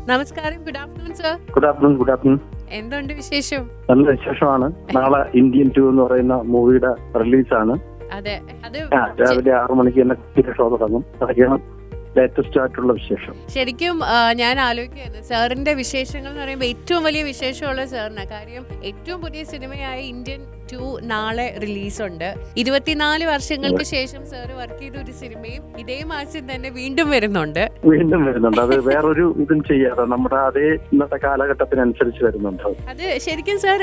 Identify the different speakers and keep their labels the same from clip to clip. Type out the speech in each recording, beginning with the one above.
Speaker 1: നമസ്കാരം. Good afternoon sir.
Speaker 2: Good afternoon.
Speaker 1: എന്തുണ്ട് വിശേഷം?
Speaker 2: നല്ല വിശേഷമാണ്. നാളെ ഇന്ത്യൻ 2 എന്ന് പറയുന്ന മൂവിയുടെ റിലീസാണ്.
Speaker 1: അതെ, അത്
Speaker 2: രാവിലെ 6 മണിക്ക് തന്നെ ഷോ തുടങ്ങും. അതൊക്കെയാണ് ലേറ്റസ്റ്റ് ആയിട്ടുള്ള വിശേഷം.
Speaker 1: ശരിക്കും ഞാൻ ആലോചിക്കുകയായിരുന്നു, സാറിന്റെ വിശേഷങ്ങൾ എന്ന് പറയുമ്പോൾ ഏറ്റവും വലിയ വിശേഷമുള്ള സാറിനാണ്. കാര്യം ഏറ്റവും പുതിയ സിനിമയായ ഇന്ത്യൻ 2 നാളെ റിലീസുണ്ട്. 24 വർഷങ്ങൾക്ക് ശേഷം സാർ വർക്ക് ചെയ്ത ഒരു സിനിമയും ഇതേ മാസം തന്നെ വീണ്ടും വരുന്നുണ്ട്.
Speaker 2: അത് വേറൊരു ഇതും ചെയ്യാതെ നമ്മുടെ അതേ ഇന്നത്തെ കാലഘട്ടത്തിനനുസരിച്ച് വരുന്നുണ്ട്.
Speaker 1: അത് ശരിക്കും സാർ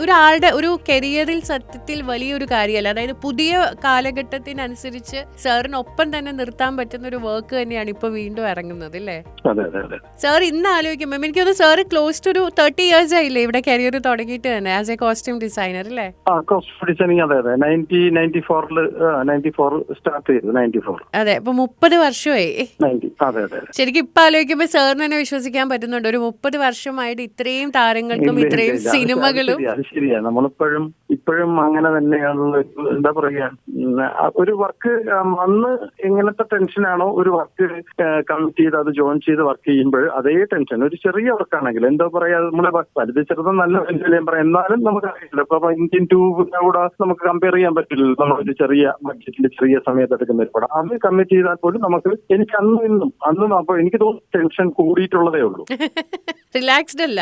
Speaker 1: ഒരാളുടെ ഒരു കരിയറിൽ സത്യത്തിൽ വലിയൊരു കാര്യമല്ല. അതായത് പുതിയ കാലഘട്ടത്തിനനുസരിച്ച് സാറിനൊപ്പം തന്നെ നിർത്താൻ പറ്റുന്ന ഒരു വർക്ക് തന്നെയാണ് ഇപ്പൊ വീണ്ടും ഇറങ്ങുന്നത് അല്ലേ? സാർ ഇന്ന് ആലോചിക്കുമ്പോൾ എനിക്ക് തോന്നുന്നു സാർ ക്ലോസ് ടു ഒരു 30 years ആയില്ലേ ഇവിടെ കരിയർ തുടങ്ങിയിട്ട് തന്നെ ആസ് എ കോസ്റ്റ്യൂം ഡിസൈനർ അല്ലേ?
Speaker 2: കോസ്റ്റ്യൂം ഡിസൈനിങ് അതെ 94 സ്റ്റാർട്ട് ചെയ്തു. 94
Speaker 1: അതെ, ഇപ്പൊ 30 വർഷമായി. ശരിക്കും ഇപ്പൊ ആലോചിക്കുമ്പോ സാറിന് തന്നെ വിശ്വസിക്കാൻ പറ്റുന്നുണ്ട് ഒരു 30 വർഷമായിട്ട് ഇത്രയും താരങ്ങൾക്കും ഇത്രയും സിനിമകളും.
Speaker 2: അത് ശരിയാ, ഇപ്പോഴും അങ്ങനെ തന്നെയാണല്ലോ. എന്താ പറയാ, ഒരു വർക്ക് അന്ന് എങ്ങനത്തെ ടെൻഷനാണോ ഒരു വർക്ക് കമ്മിറ്റ് ചെയ്ത് അത് ജോയിൻ ചെയ്ത് വർക്ക് ചെയ്യുമ്പോൾ അതേ ടെൻഷൻ ഒരു ചെറിയ വർക്കാണെങ്കിൽ എന്താ പറയാ, നമ്മളെ വലുത് ചെറുതും നല്ല ഞാൻ പറയാം. എന്നാലും നമുക്ക് അറിയില്ല, ഇപ്പൊ ഇന്ത്യൻ 2 കൂടെ നമുക്ക് കമ്പയർ ചെയ്യാൻ പറ്റില്ല. നമ്മളൊരു ചെറിയ ബഡ്ജറ്റിൽ ചെറിയ സമയത്ത് എടുക്കുന്ന ഒരു പടം അത് കമ്മിറ്റ് ചെയ്താൽ പോലും നമുക്ക് എനിക്ക് അന്നും അപ്പൊ എനിക്ക് തോന്നുന്നു ടെൻഷൻ കൂടിയിട്ടുള്ളതേ ഉള്ളൂ.
Speaker 1: റിലാക്സ്ഡ് അല്ല.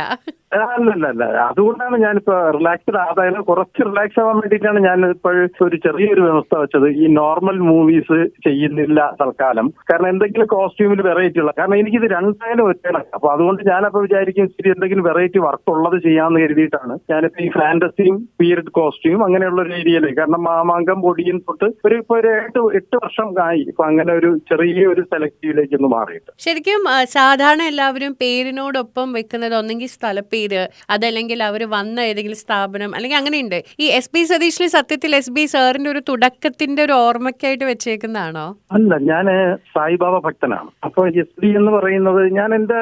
Speaker 2: അതുകൊണ്ടാണ് ഞാനിപ്പോ റിലാക്സ്ഡ് അതായത് കുറച്ച് റിലാക്സ് ആവാൻ വേണ്ടിയിട്ടാണ് ഞാൻ ഇപ്പോഴും ഒരു ചെറിയൊരു വ്യവസ്ഥ വെച്ചത്. ഈ നോർമൽ മൂവീസ് ചെയ്യുന്നില്ല തൽക്കാലം. കാരണം എന്തെങ്കിലും കോസ്റ്റ്യൂമിൽ വെറൈറ്റി ഉള്ള, കാരണം എനിക്കിത് രണ്ടായാലും ഒറ്റയാണ്. അപ്പൊ അതുകൊണ്ട് ഞാനപ്പോ വിചാരിക്കും ശരി എന്തെങ്കിലും വെറൈറ്റി വർക്ക് ഉള്ളത് ചെയ്യാമെന്ന് കരുതിയിട്ടാണ് ഞാനിപ്പോ ഈ ഫാന്റസിയും പീരിയഡ് കോസ്റ്റ്യൂം അങ്ങനെയുള്ള ഒരു ഏരിയയിലേക്ക്, കാരണം മാമാങ്കം പൊടിയും തൊട്ട് ഇപ്പൊ ഒരു 8 വർഷം ആയി ഇപ്പൊ അങ്ങനെ ഒരു ചെറിയ ഒരു സെലക്റ്റീവിലേക്ക് ഒന്ന് മാറിയിട്ട്.
Speaker 1: ശരിക്കും സാധാരണ എല്ലാവരും പേരിനോടൊപ്പം വെക്കുന്നത് ഒന്നെങ്കിൽ സ്ഥലപ്പേര്, അതല്ലെങ്കിൽ അവർ വന്ന ഏതെങ്കിലും സ്ഥാപനം, അല്ലെങ്കിൽ അങ്ങനെയുണ്ട്. ഈ SP സതീഷിൽ സത്യത്തിൽ SB സാറിന്റെ ഒരു തുടക്കത്തിന്റെ ഒരു ഓർമ്മയ്ക്കായിട്ട് വെച്ചേക്കുന്നതാണോ?
Speaker 2: അല്ല, ഞാന് സായിബാബ ഭക്തനാണ്. അപ്പൊ SB എന്ന് പറയുന്നത് ഞാൻ എന്റെ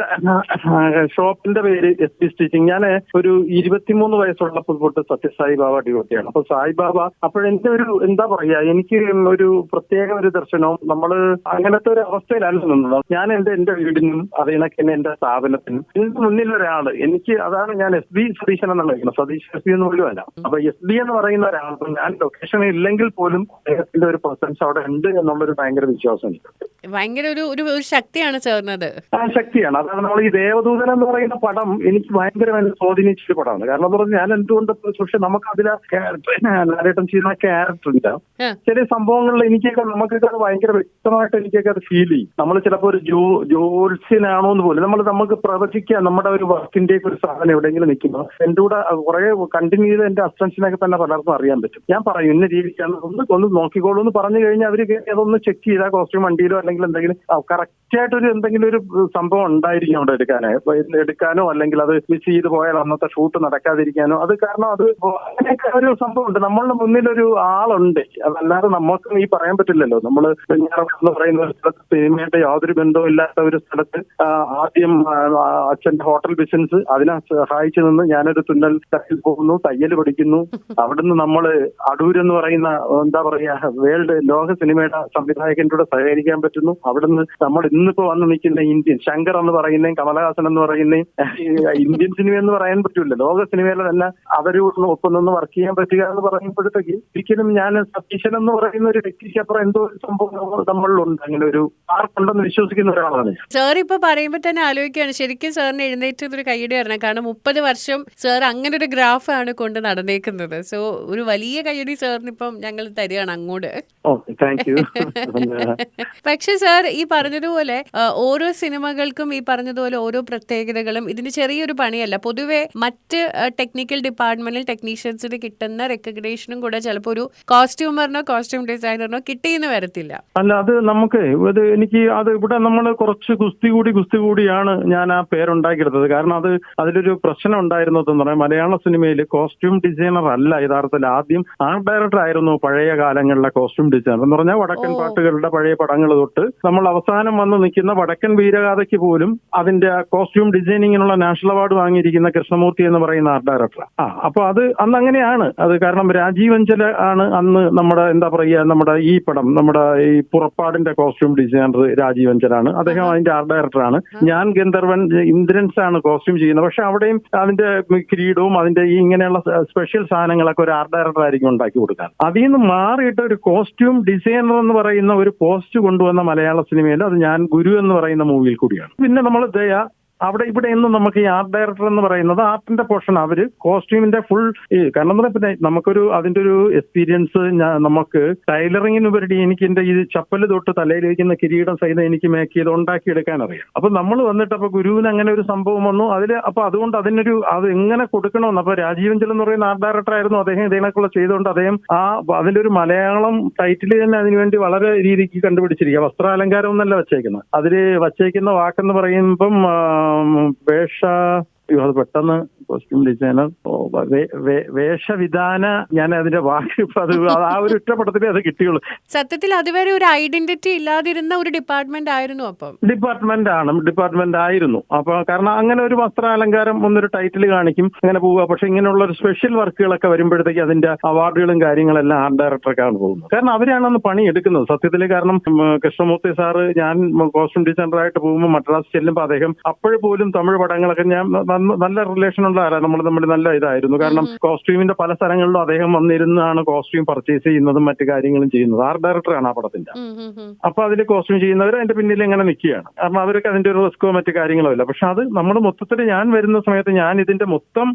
Speaker 2: ഷോപ്പിന്റെ പേര് SB സ്റ്റിച്ചിങ്. ഞാൻ ഒരു 23 വയസ്സുള്ളപ്പോൾ തൊട്ട് സത്യസായി ബാബ ഡിവോട്ടിയാണ്. അപ്പൊ സായിബാബ അപ്പോഴെന്റെ ഒരു എന്താ പറയാ, എനിക്ക് ഒരു പ്രത്യേക ഒരു ദർശനവും നമ്മള് അങ്ങനത്തെ ഒരു അവസ്ഥയിലല്ല നിന്നത്. ഞാൻ എന്റെ വീടിനും അതേണക്ക് എന്റെ സ്ഥാപനത്തിനും എന്റെ മുന്നിൽ ഒരാള് എനിക്ക്, അതാണ് ഞാൻ SB സതീശൻ എന്നാണ് വിളിക്കുന്നത്. സതീഷ് SB എന്ന് പോലും അല്ല. അപ്പൊ SB എന്ന് പറയുന്ന ഒരാൾ ഞാൻ ലൊക്കേഷൻ ഇല്ലെങ്കിൽ പോലും അദ്ദേഹത്തിന്റെ ഒരു പ്രസൻസ് അവിടെ ഉണ്ട് എന്നുള്ളൊരു ഭയങ്കര വിശ്വാസം എനിക്ക്.
Speaker 1: ഭയങ്കര ഒരു ശക്തിയാണ് ചേർന്നത്.
Speaker 2: ആ ശക്തിയാണ്. അതാണ് നമ്മൾ ഈ ദേവദൂതൻ എന്ന് പറയുന്ന പടം എനിക്ക് ഭയങ്കരമായി സ്വാധീനിച്ചൊരു പടമാണ്. കാരണം എന്ന് പറഞ്ഞാൽ ഞാൻ എന്തുകൊണ്ട്, പക്ഷെ നമുക്ക് അതിലെ ലാലേട്ടൻ ചെയ്യുന്ന ക്യാരക്ടറിന്റെ ചില സംഭവങ്ങളിൽ എനിക്കൊക്കെ നമുക്കൊക്കെ അത് ഭയങ്കര വ്യക്തമായിട്ട് എനിക്കൊക്കെ അത് ഫീൽ ചെയ്യും. നമ്മൾ ചിലപ്പോൾ ഒരു ജോത്സ്യനാണോ എന്ന് പോലും നമുക്ക് പ്രവചിക്കാം. നമ്മുടെ ഒരു വർക്കിന്റെ ഒരു സാധനം എവിടെയെങ്കിലും നിൽക്കുമ്പോൾ എന്റെ കൂടെ കുറെ കണ്ടിന്യൂ ചെയ്ത് എന്റെ അസിസ്റ്റൻസിനൊക്കെ തന്നെ പലർക്കും അറിയാൻ പറ്റും. ഞാൻ പറയും ഇന്ന രീതിക്കാണ്, ഒന്ന് നോക്കിക്കോളൂ എന്ന് പറഞ്ഞു കഴിഞ്ഞാൽ അവര് അതൊന്ന് ചെക്ക് ചെയ്താൽ കോസ്റ്റ്യൂം വണ്ടിയിലോ അല്ലെങ്കിൽ എന്തെങ്കിലും കറക്റ്റ് ആയിട്ടൊരു എന്തെങ്കിലും ഒരു സംഭവം ഉണ്ടായിരിക്കും അവിടെ എടുക്കാനോ അല്ലെങ്കിൽ അത് മിസ് ചെയ്ത് പോയാൽ അന്നത്തെ ഷൂട്ട് നടക്കാതിരിക്കാനോ. അത് കാരണം അത് അങ്ങനെയൊക്കെ ഒരു സംഭവം ഉണ്ട്. നമ്മളുടെ മുന്നിലൊരു ആളുണ്ട്. അതല്ലാതെ നമുക്കും ഈ പറയാൻ പറ്റില്ലല്ലോ. നമ്മള് എന്ന് പറയുന്ന ഒരു സ്ഥലത്ത് സിനിമയായിട്ട് യാതൊരു ബന്ധവും ഇല്ലാത്ത ഒരു സ്ഥലത്ത് ആദ്യം അച്ഛന്റെ ഹോട്ടൽ ബിസിനസ് അതിനെ സഹായിച്ചു നിന്ന് ഞാനൊരു തുന്നൽ തയ്യൽ പോകുന്നു, തയ്യൽ പഠിക്കുന്നു. അവിടുന്ന് നമ്മള് അടൂരെന്ന് പറയുന്ന എന്താ പറയാ ലോക സിനിമയുടെ സംവിധായകന്റെ കൂടെ സഹകരിക്കാൻ പറ്റുന്നു. അവിടുന്ന് നമ്മൾ ഇന്നിപ്പോ വന്ന് നിൽക്കുന്ന ഇന്ത്യൻ ശങ്കർ എന്ന് പറയുന്നേയും കമലഹാസൻ എന്ന് പറയുന്നേയും ഇന്ത്യൻ സിനിമ എന്ന് പറയാൻ പറ്റൂല, ലോക സിനിമയിലെ തന്നെ അവരോട് ഒപ്പം നിന്ന് വർക്ക് ചെയ്യാൻ പറ്റുക എന്ന് പറയുമ്പോഴത്തേക്ക് ഒരിക്കലും ഞാൻ സതീശൻ എന്ന് പറയുന്ന ഒരു വ്യക്തിക്ക് അപ്പുറം എന്തോ ഒരു സംഭവം നമ്മളിലുണ്ട്. അങ്ങനെ ഒരു ആർക്കുണ്ടെന്ന് വിശ്വസിക്കുന്ന ഒരാളാണ്
Speaker 1: സാർ. ഇപ്പൊ പറയുമ്പോ തന്നെ ആലോചിക്കുകയാണ് ശരിക്കും സാറിന് എഴുന്നേറ്റത് ഒരു കൈയ്യടി വരണം. കാരണം 30 വർഷം സാർ അങ്ങനെ ഒരു ഗ്രാഫാണ് കൊണ്ട് നടന്നേക്കുന്നത്. സോ ഒരു വലിയ കൈയ്യടി സാറിന് ഇപ്പം ഞങ്ങൾ തരികയാണ് അങ്ങോട്ട്. പക്ഷെ സാർ ഈ പറഞ്ഞതുപോലെ ഓരോ സിനിമകൾക്കും ഈ പറഞ്ഞതുപോലെ ഓരോ പ്രത്യേകതകളും. ഇതിന് ചെറിയൊരു പണിയല്ല. പൊതുവെ മറ്റ് ടെക്നിക്കൽ ഡിപ്പാർട്ട്മെന്റിൽ ടെക്നീഷ്യൻസിന് കിട്ടുന്ന റെക്കഗ്നേഷനും കൂടെ ചിലപ്പോൾ ഒരു കോസ്റ്റ്യൂമറിനോ കോസ്റ്റ്യൂം ഡിസൈനറിനോ കിട്ടിയെന്ന് വരത്തില്ല.
Speaker 2: അല്ല, അത് നമുക്ക് എനിക്ക് അത് ഇവിടെ നമ്മൾ കുറച്ച് കുസ്തി കൂടിയാണ് ഞാൻ ആ പേരുണ്ടാക്കിയെടുത്തത്. കാരണം അതിലൊരു ഒരു പ്രശ്നം ഉണ്ടായിരുന്നതെന്ന് പറയാം, മലയാള സിനിമയിൽ കോസ്റ്റ്യൂം ഡിസൈനർ അല്ല യഥാർത്ഥത്തിൽ ആദ്യം ആർട്ട് ഡയറക്ടർ ആയിരുന്നു പഴയ കാലങ്ങളിലെ കോസ്റ്റ്യൂം ഡിസൈനർ എന്ന് പറഞ്ഞാൽ വടക്കൻ പാട്ടുകളുടെ പഴയ പടങ്ങൾ തൊട്ട് നമ്മൾ അവസാനം വന്ന് നിൽക്കുന്ന വടക്കൻ വീരഗാഥയ്ക്ക് പോലും അതിന്റെ കോസ്റ്റ്യൂം ഡിസൈനിങ്ങിനുള്ള നാഷണൽ അവാർഡ് വാങ്ങിയിരിക്കുന്ന കൃഷ്ണമൂർത്തി എന്ന് പറയുന്ന ആർട്ട് ഡയറക്ടർ. അപ്പൊ അത് അന്ന് അങ്ങനെയാണ് അത്. കാരണം രാജീവ് അഞ്ചൽ ആണ് അന്ന് നമ്മുടെ എന്താ പറയുക, നമ്മുടെ ഈ പടം, നമ്മുടെ ഈ പുറപ്പാടിന്റെ കോസ്റ്റ്യൂം ഡിസൈനർ രാജീവ് അഞ്ചലാണ്. അദ്ദേഹം അതിന്റെ ആർട്ട് ഡയറക്ടറാണ്. ഞാൻ ഗന്ധർവൻ ഇന്ദ്രൻസ് ആണ് കോസ്റ്റ്യൂം ചെയ്യുന്നത്. പക്ഷെ അവിടെയും അതിന്റെ കിരീടവും അതിന്റെ ഈ ഇങ്ങനെയുള്ള സ്പെഷ്യൽ സാധനങ്ങളൊക്കെ ഒരു ആർട്ട് ഡയറക്ടർ ആയിരിക്കും ഉണ്ടാക്കി കൊടുക്കാൻ. അതിൽ നിന്ന് മാറിയിട്ട് ഒരു കോസ്റ്റ്യൂം ഡിസൈനർ എന്ന് പറയുന്ന ഒരു പോസ്റ്റ് കൊണ്ടുവന്ന മലയാള സിനിമയിൽ അത് ഞാൻ ഗുരു എന്ന് പറയുന്ന മൂവിയിൽ കൂടിയാണ്. പിന്നെ നമ്മൾ ദയ അവിടെ ഇവിടെ ഒന്നും നമുക്ക് ഈ ആർട്ട് ഡയറക്ടർ എന്ന് പറയുന്നത് ആർട്ടിന്റെ പോർഷൻ, അവര് കോസ്റ്റ്യൂമിന്റെ ഫുൾ കാരണം എന്താ പിന്നെ നമുക്കൊരു അതിന്റെ ഒരു എക്സ്പീരിയൻസ് നമുക്ക് ടൈലറിങ്ങിനുപരി എനിക്ക് എന്റെ ഈ ചപ്പല് തൊട്ട് തലയിൽ വയ്ക്കുന്ന കിരീടം സഹിതം എനിക്ക് മേക്ക് ചെയ്ത് ഉണ്ടാക്കിയെടുക്കാൻ അറിയാം. അപ്പൊ നമ്മൾ വന്നിട്ട് അപ്പൊ ഗുരുവിന് അങ്ങനെ ഒരു സംഭവം വന്നു അതിൽ. അപ്പൊ അതുകൊണ്ട് അതിനൊരു അത് എങ്ങനെ കൊടുക്കണമെന്ന് അപ്പൊ രാജീവ് അഞ്ചൽ എന്ന് പറയുന്ന ആർട്ട് ഡയറക്ടർ ആയിരുന്നു. അദ്ദേഹം ഇതിനൊക്കെയുള്ള ചെയ്തുകൊണ്ട് അദ്ദേഹം അതിന്റെ ഒരു മലയാളം ടൈറ്റിൽ തന്നെ അതിനുവേണ്ടി വളരെ രീതിക്ക് കണ്ടുപിടിച്ചിരിക്കുക. വസ്ത്രാലങ്കാരം എന്നല്ല വച്ചേക്കുന്നത്. അതില് വച്ചേക്കുന്ന വാക്കെന്ന് പറയുമ്പം അത് പെട്ടെന്ന് കോസ്റ്റ്യൂം ഡിസൈനർ വേഷവിധാന, ഞാൻ അതിന്റെ വാക്ക് അത് ആ ഒരു ഇഷ്ടപ്പെട്ടതിലേ അത് കിട്ടിയുള്ളൂ.
Speaker 1: സത്യത്തിൽ അതുവരെ ഒരു ഐഡന്റിറ്റി ഇല്ലാതിരുന്ന ഒരു ഡിപ്പാർട്ട്മെന്റ് ആയിരുന്നു. അപ്പം
Speaker 2: ഡിപ്പാർട്ട്മെന്റ് ആയിരുന്നു. അപ്പൊ കാരണം അങ്ങനെ ഒരു വസ്ത്രാലങ്കാരം ഒന്നൊരു ടൈറ്റിൽ കാണിക്കും, അങ്ങനെ പോവുക. പക്ഷെ ഇങ്ങനെയുള്ള ഒരു സ്പെഷ്യൽ വർക്കുകളൊക്കെ വരുമ്പോഴത്തേക്ക് അതിന്റെ അവാർഡുകളും കാര്യങ്ങളെല്ലാം ആർട്ട് ഡയറക്ടർക്കാണ് പോകുന്നത്. കാരണം അവരാണ് അന്ന് പണി എടുക്കുന്നത് സത്യത്തിൽ. കാരണം കൃഷ്ണമൂർത്തി സാറ് ഞാൻ കോസ്റ്റ്യൂം ഡിസൈനറായിട്ട് പോകുമ്പോൾ മദ്രാസ് ചെല്ലുമ്പോൾ അദ്ദേഹം അപ്പോഴും തമിഴ് പടങ്ങളൊക്കെ ഞാൻ നല്ല റിലേഷൻ ഉള്ള ആരാ, നമ്മൾ തമ്മിൽ നല്ല ഇതായിരുന്നു. കാരണം കോസ്റ്റ്യൂമിന്റെ പല സ്ഥലങ്ങളിലും അദ്ദേഹം വന്നിരുന്നാണ് കോസ്റ്റ്യൂം പർച്ചേസ് ചെയ്യുന്നതും മറ്റു കാര്യങ്ങളും ചെയ്യുന്നത്. ആർട്ട് ഡയറക്ടറാണ് ആ പടത്തിന്റെ. അപ്പൊ അതിൽ കോസ്റ്റ്യൂം ചെയ്യുന്നവർ അതിന്റെ പിന്നിൽ ഇങ്ങനെ നിൽക്കുകയാണ്. കാരണം അവർക്ക് അതിന്റെ ഒരു റിസ്കോ മറ്റു കാര്യങ്ങളോ ഇല്ല. പക്ഷെ അത് നമ്മൾ മൊത്തത്തിൽ ഞാൻ വരുന്ന സമയത്ത് ഞാൻ ഇതിന്റെ മൊത്തം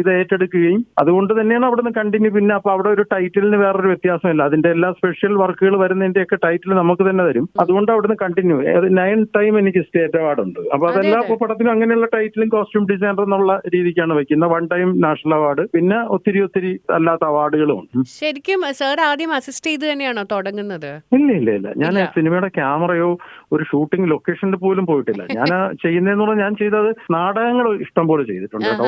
Speaker 2: ഇത് ഏറ്റെടുക്കുകയും അതുകൊണ്ട് തന്നെയാണ് അവിടെ നിന്ന് കണ്ടിന്യൂ. പിന്നെ അപ്പൊ അവിടെ ഒരു ടൈറ്റിലിന് വേറൊരു വ്യത്യാസമില്ല. അതിന്റെ എല്ലാ സ്പെഷ്യൽ വർക്കുകൾ വരുന്നതിന്റെയൊക്കെ ടൈറ്റിൽ നമുക്ക് തന്നെ തരും. അതുകൊണ്ട് അവിടുന്ന് കണ്ടിന്യൂ 9 ടൈം എനിക്ക് സ്റ്റേറ്റ് അവാർഡ് ഉണ്ട്. അപ്പൊ അതെല്ലാ പടത്തിനും അങ്ങനെയുള്ള ടൈറ്റിലും കോസ്റ്റ്യൂം ഡിസൈനർ എന്നുള്ള രീതിക്കാണ് വെക്കുന്നത്. 1 ടൈം നാഷണൽ അവാർഡ്, പിന്നെ ഒത്തിരി അല്ലാത്ത അവാർഡുകളും ഉണ്ട്.
Speaker 1: ശരിക്കും സാർ ആദ്യം അസിസ്റ്റ് ചെയ്ത് തന്നെയാണോ തുടങ്ങുന്നത്?
Speaker 2: ഇല്ല. ഞാൻ സിനിമയുടെ ക്യാമറയോ ഒരു ഷൂട്ടിംഗ് ലൊക്കേഷനിൽ പോലും പോയിട്ടില്ല. ഞാൻ ചെയ്യുന്നതെന്ന് പറഞ്ഞാൽ ഞാൻ ചെയ്തത് നാടകങ്ങൾ ഇഷ്ടം പോലെ ചെയ്തിട്ടുണ്ട് കേട്ടോ.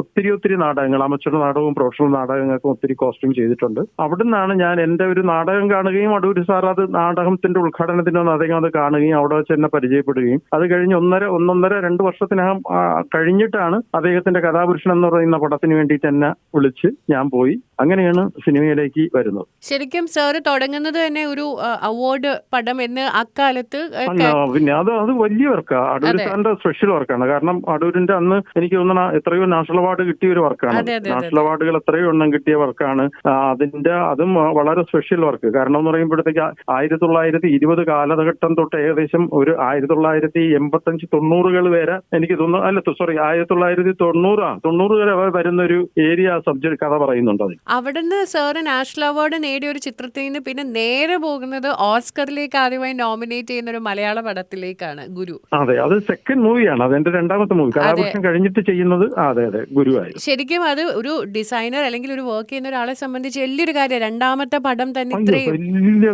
Speaker 2: ഒത്തിരി നാടകങ്ങൾ, അമച്ചർ നാടകവും പ്രൊഫഷണൽ നാടകങ്ങൾക്കും ഒത്തിരി കോസ്റ്റ്യൂം ചെയ്തിട്ടുണ്ട്. അവിടുന്നാണ് ഞാൻ എന്റെ ഒരു നാടകം കാണുകയും അടൂർ സാർ അത് നാടകത്തിന്റെ ഉദ്ഘാടനത്തിന് വന്ന് അദ്ദേഹം അത് കാണുകയും അവിടെ വെച്ച് എന്നെ പരിചയപ്പെടുകയും അത് കഴിഞ്ഞ് 1.5-2 വർഷത്തിനകം കഴിഞ്ഞിട്ടാണ് അദ്ദേഹത്തിന്റെ കഥാപുരുഷൻ എന്ന് പറയുന്ന പടത്തിന് വേണ്ടിയിട്ട് എന്നെ വിളിച്ച് ഞാൻ പോയി. അങ്ങനെയാണ് സിനിമയിലേക്ക് വരുന്നത്.
Speaker 1: ശരിക്കും സാറ് തുടങ്ങുന്നത് തന്നെ ഒരു അവാർഡ് പടം എന്ന് അക്കാലത്ത്
Speaker 2: പിന്നെ അത് വലിയ വർക്കാണ്. അടൂർ സാറിന്റെ സ്പെഷ്യൽ വർക്കാണ്. കാരണം അടൂരിന്റെ അന്ന് എനിക്ക് തോന്നുന്ന എത്രയോ നാഷണൽ അവാർഡ് കിട്ടിയ ഒരു വർക്കാണ്. നാഷണൽ അവാർഡുകൾ എത്രയോ എണ്ണം കിട്ടിയ വർക്കാണ്. അതും വളരെ സ്പെഷ്യൽ വർക്ക്. കാരണം എന്ന് പറയുമ്പോഴത്തേക്ക് 1920 കാലഘട്ടം തൊട്ട് ഏകദേശം ഒരു 1985-90 വരെ എനിക്ക് തോന്നുന്നു, 1990 വരെ വരുന്ന ഒരു ഏരിയ സബ്ജക്ട് കഥ പറയുന്നുണ്ട്. അതിൽ
Speaker 1: അവിടുന്ന് സാറ് നാഷണൽ അവാർഡ് നേടിയ ഒരു ചിത്രത്തിൽ നിന്ന് പിന്നെ നേരെ പോകുന്നത് ഓസ്കറിലേക്ക് ആദ്യമായി നോമിനേറ്റ് ചെയ്യുന്ന ഒരു മലയാള പടത്തിലേക്കാണ് ഗുരു.
Speaker 2: അതെ, അത് സെക്കൻഡ് മൂവിയാണ്. അതെന്റെ രണ്ടാമത്തെ മൂവി. കഥാപുരുഷൻ കഴിഞ്ഞിട്ട് ചെയ്യുന്നത് അതെ ഗുരുവായി.
Speaker 1: ശരിക്കും അത് ഒരു ഡിസൈനർ അല്ലെങ്കിൽ ഒരു വർക്ക് ചെയ്യുന്ന ഒരാളെ സംബന്ധിച്ച് വലിയൊരു കാര്യം. രണ്ടാമത്തെ പടം തന്നെ
Speaker 2: വലിയ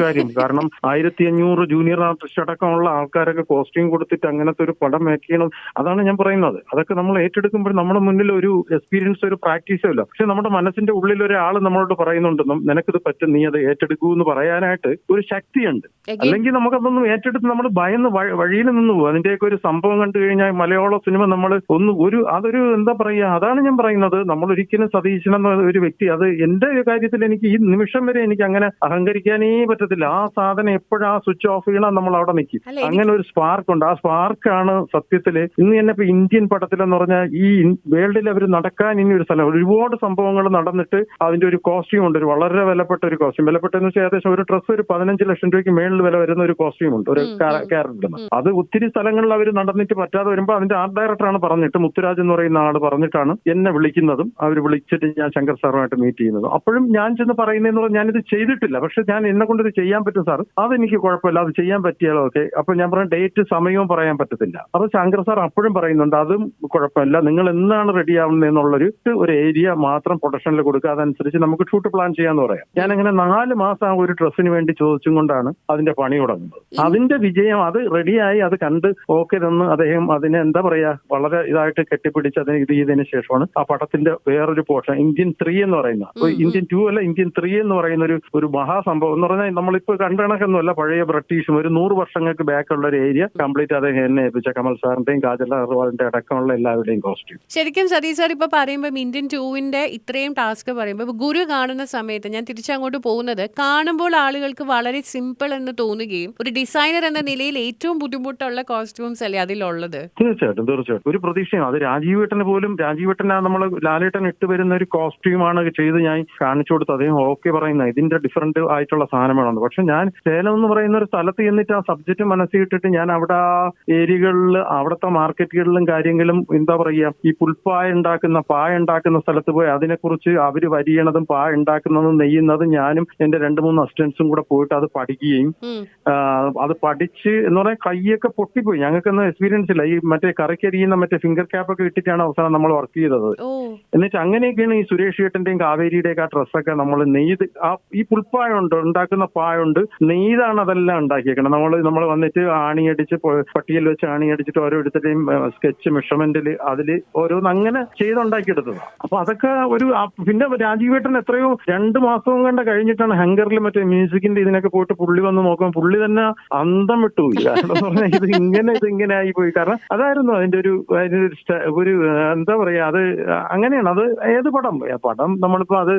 Speaker 2: കാര്യം. കാരണം 1500 ജൂനിയർ ആർട്ടിസ്റ്റ് അടക്കമുള്ള ആൾക്കാരൊക്കെ കോസ്റ്റ്യൂം കൊടുത്തിട്ട് അങ്ങനത്തെ ഒരു പടം മേക്ക് ചെയ്യണം. അതാണ് ഞാൻ പറയുന്നത്. അതൊക്കെ നമ്മൾ ഏറ്റെടുക്കുമ്പോൾ നമ്മുടെ മുന്നിൽ ഒരു എക്സ്പീരിയൻസ്, ഒരു പ്രാക്ടീസോ ഇല്ല. പക്ഷെ നമ്മുടെ മനസ്സിന്റെ ഉള്ളിൽ ഒരാൾ നമ്മളോട് പറയുന്നുണ്ട് നിനക്കിത് പറ്റും, നീ അത് ഏറ്റെടുക്കൂ എന്ന് പറയാനായിട്ട് ഒരു ശക്തിയുണ്ട്. അല്ലെങ്കിൽ നമുക്കതൊന്നും ഏറ്റെടുത്ത് നമ്മൾ ഭയന്ന് വഴിയിൽ നിന്ന് പോകും. അതിന്റെയൊക്കെ ഒരു സംഭവം കണ്ടു കഴിഞ്ഞാൽ മലയാള സിനിമ നമ്മൾ അതൊരു എന്താ പറയുക, അതാണ് ഞാൻ പറയുന്നത്. നമ്മൾ ഒരിക്കലും സതീശൻ എന്ന ഒരു വ്യക്തി, അത് എന്റെ കാര്യത്തിൽ എനിക്ക് ഈ നിമിഷം വരെ എനിക്ക് അങ്ങനെ അഹങ്കരിക്കാനേ പറ്റത്തില്ല. ആ സാധനം എപ്പോഴും ആ സ്വിച്ച് ഓഫ് ചെയ്യണം, നമ്മൾ അവിടെ നിൽക്കും. അങ്ങനെ ഒരു സ്പാർക്ക് ഉണ്ട്. ആ സ്പാർക്കാണ് സത്യത്തില് ഇന്ന് തന്നെ ഇപ്പൊ ഇന്ത്യൻ പടത്തിലെന്ന് പറഞ്ഞാൽ ഈ വേൾഡിൽ അവർ നടക്കാൻ ഇനി ഒരു സ്ഥലം, ഒരുപാട് സംഭവങ്ങൾ നടന്നിട്ട് അതിന്റെ ഒരു കോസ്റ്റ്യൂം ഉണ്ട്. ഒരു വളരെ വിലപ്പെട്ട ഒരു കോസ്റ്റ്യൂം. വിലപ്പെട്ടെന്ന് വെച്ചാൽ ഏകദേശം ഒരു ഡ്രസ്സ് ഒരു 15 ലക്ഷം രൂപയ്ക്ക് മേളിൽ വില വരുന്ന ഒരു കോസ്റ്റ്യൂം ഉണ്ട്, ഒരു ക്യാരക്ടറിന്. അത് ഒത്തിരി സ്ഥലങ്ങളിൽ അവർ നടന്നിട്ട് പറ്റാതെ വരുമ്പോൾ അതിന്റെ ആർട്ട് ഡയറക്ടറാണ് പറഞ്ഞിട്ട്, മുത്തുരാജ് എന്ന് പറയുന്ന ആള് പറഞ്ഞിട്ടാണ് എന്നെ വിളിക്കുന്നതും അവർ വിളിച്ചിട്ട് ഞാൻ ശങ്കർ സാറുമായിട്ട് മീറ്റ് ചെയ്യുന്നതും. അപ്പോഴും ഞാൻ ചെന്ന് പറയുന്നതെന്ന് പറഞ്ഞാൽ ഞാനിത് ചെയ്തിട്ടില്ല, പക്ഷെ ഞാൻ എന്നെ കൊണ്ട് ഇത് ചെയ്യാൻ പറ്റും സാർ, അതെനിക്ക് കുഴപ്പമില്ല, അത് ചെയ്യാൻ പറ്റിയാലോ. ഓക്കെ. അപ്പൊ ഞാൻ പറഞ്ഞ ഡേറ്റ് സമയവും പറയാൻ പറ്റത്തില്ല. അപ്പൊ ശങ്കർ സാർ അപ്പോഴും പറയുന്നുണ്ട് അതും കുഴപ്പമില്ല, പ്രൊഡക്ഷനല്ല, നിങ്ങൾ എന്നാണ് റെഡി ആവുന്നതെന്നുള്ളൊരു ഒരു ഏരിയ മാത്രം പ്രൊഡക്ഷനിൽ കൊടുക്കുക, അതനുസരിച്ച് നമുക്ക് ഷൂട്ട് പ്ലാൻ ചെയ്യാന്ന് പറയാം. ഞാൻ അങ്ങനെ 4 മാസം ആ ഒരു ഡ്രസ്സിന് വേണ്ടി ചോദിച്ചും കൊണ്ടാണ് അതിന്റെ പണി തുടങ്ങുന്നത്. അതിന്റെ വിജയം, അത് റെഡിയായി, അത് കണ്ട് ഓക്കെ തന്ന് അദ്ദേഹം അതിനെ എന്താ പറയാ വളരെ ഇതായിട്ട് കെട്ടിപ്പിടിച്ച് അതിന് ഇത് ചെയ്തതിനു ശേഷമാണ് ആ പടത്തിന്റെ വേറൊരു പോർഷൻ ഇന്ത്യൻ 3 എന്ന് പറയുന്ന, ഇന്ത്യൻ 2 അല്ല, ഇന്ത്യൻ 3 എന്ന് പറയുന്ന ഒരു മഹാസംഭവം എന്ന് പറഞ്ഞാൽ നമ്മളിപ്പോ കണ്ടണക്കൊന്നുമല്ല, പഴയ ബ്രിട്ടീഷും ഒരു 100 വർഷങ്ങൾക്ക് ബാക്കുള്ള ഒരു ഏരിയ കംപ്ലീറ്റ് അദ്ദേഹം എന്നെ ഏൽപ്പിച്ച കമൽ സാറിന്റെയും കാജൽ അഗർവാളിന്റെ അടക്കമുള്ള എല്ലാവരുടെയും കോസ്റ്റ്യൂം.
Speaker 1: ശരിക്കും സതീഷ് സാർ ഇപ്പൊ പറയുമ്പോൾ ഇന്ത്യൻ 2-ന്റെ ഇത്രയും ടാസ്ക് പറയുമ്പോൾ ഗുരു കാണുന്ന സമയത്ത് ഞാൻ തിരിച്ചങ്ങോട്ട് പോകുന്നത്, കാണുമ്പോൾ ആളുകൾക്ക് വളരെ സിമ്പിൾ എന്ന് തോന്നുകയും ഒരു ഡിസൈനർ എന്ന നിലയിൽ ഏറ്റവും ബുദ്ധിമുട്ടുള്ള കോസ്റ്റ്യൂംസ് അല്ലേ അതിലുള്ളത്?
Speaker 2: തീർച്ചയായിട്ടും ഒരു പ്രതീക്ഷയും. അത് രാജീവേട്ടന് പോലും, രാജീവേട്ടനാ നമ്മൾ ലാലേട്ടൻ ഇട്ട് വരുന്ന ഒരു കോസ്റ്റ്യൂമാണ് ചെയ്ത് ഞാൻ കാണിച്ചു കൊടുത്ത് അദ്ദേഹം ഓക്കെ പറയുന്നത് ഇതിന്റെ ഡിഫറെന്റ് ആയിട്ടുള്ള സാധനമാണെന്ന്. പക്ഷെ ഞാൻ സേലം എന്ന് പറയുന്ന ഒരു സ്ഥലത്ത് ചെന്നിട്ട് ആ സബ്ജക്ട് മനസ്സിൽ ഇട്ടിട്ട് ഞാൻ അവിടെ ആ ഏരിയകളിൽ അവിടുത്തെ മാർക്കറ്റുകളിലും കാര്യങ്ങളും എന്താ പറയുക, ഈ പുൽപ്പായ ഉണ്ടാക്കുന്ന സ്ഥലത്ത് പോയി അതിനെക്കുറിച്ച് അവര് വരിയണതും പായ ഉണ്ടാക്കുന്നതും നെയ്യുന്നതും ഞാനും എന്റെ 2-3 അസിസ്റ്റൻസും കൂടെ പോയിട്ട് അത് പഠിക്കുകയും അത് പഠിച്ച് എന്ന് പറഞ്ഞാൽ കൈയൊക്കെ പൊട്ടിപ്പോയി. ഞങ്ങൾക്കൊന്നും എക്സ്പീരിയൻസ് ഇല്ല. ഈ മറ്റേ കറിക്കരിയുന്ന മറ്റേ ഫിംഗർ ക്യാപ്പ് ഒക്കെ ഇട്ടിട്ടാണ് അവസാനം നമ്മൾ വർക്ക് ചെയ്തത്. എന്നിട്ട് അങ്ങനെയൊക്കെയാണ് ഈ സുരേഷ് ഏട്ടന്റെയും കാവേരിയുടെയൊക്കെ ആ ഡ്രസ്സൊക്കെ നമ്മൾ നെയ്ത്, ഈ പുൽപ്പായുണ്ട് ഉണ്ടാക്കുന്ന പായുണ്ട് നെയ്താണ് അതെല്ലാം ഉണ്ടാക്കിയേക്കണം. നമ്മൾ വന്നിട്ട് ആണിയടിച്ച് പട്ടിയിൽ വെച്ച് ആണിയടിച്ചിട്ട് ഓരോരുത്തരുടെയും സ്കെച്ച് മെഷർമെന്റിൽ അതിൽ ഓരോന്ന് അങ്ങനെ ചെയ്തുണ്ടാക്കിയെടുത്തത്. അപ്പൊ അതൊക്കെ പിന്നെ രാജീവേട്ടൻ എത്രയോ 2 മാസവും കണ്ട കഴിഞ്ഞിട്ടാണ് ഹംഗറിൽ മറ്റേ മ്യൂസിക്കിന്റെ ഇതിനൊക്കെ പോയിട്ട് പുള്ളി വന്ന് നോക്കുമ്പോൾ പുള്ളി തന്നെ അന്തം വിട്ടുപോയി. കാരണം എന്ന് പറഞ്ഞാൽ ഇതിങ്ങനെ ആയി പോയി. കാരണം അതായിരുന്നു അതിന്റെ ഒരു എന്താ പറയാ, അത് അങ്ങനെയാണ്. അത് ഏത് പടം നമ്മളിപ്പോ അത്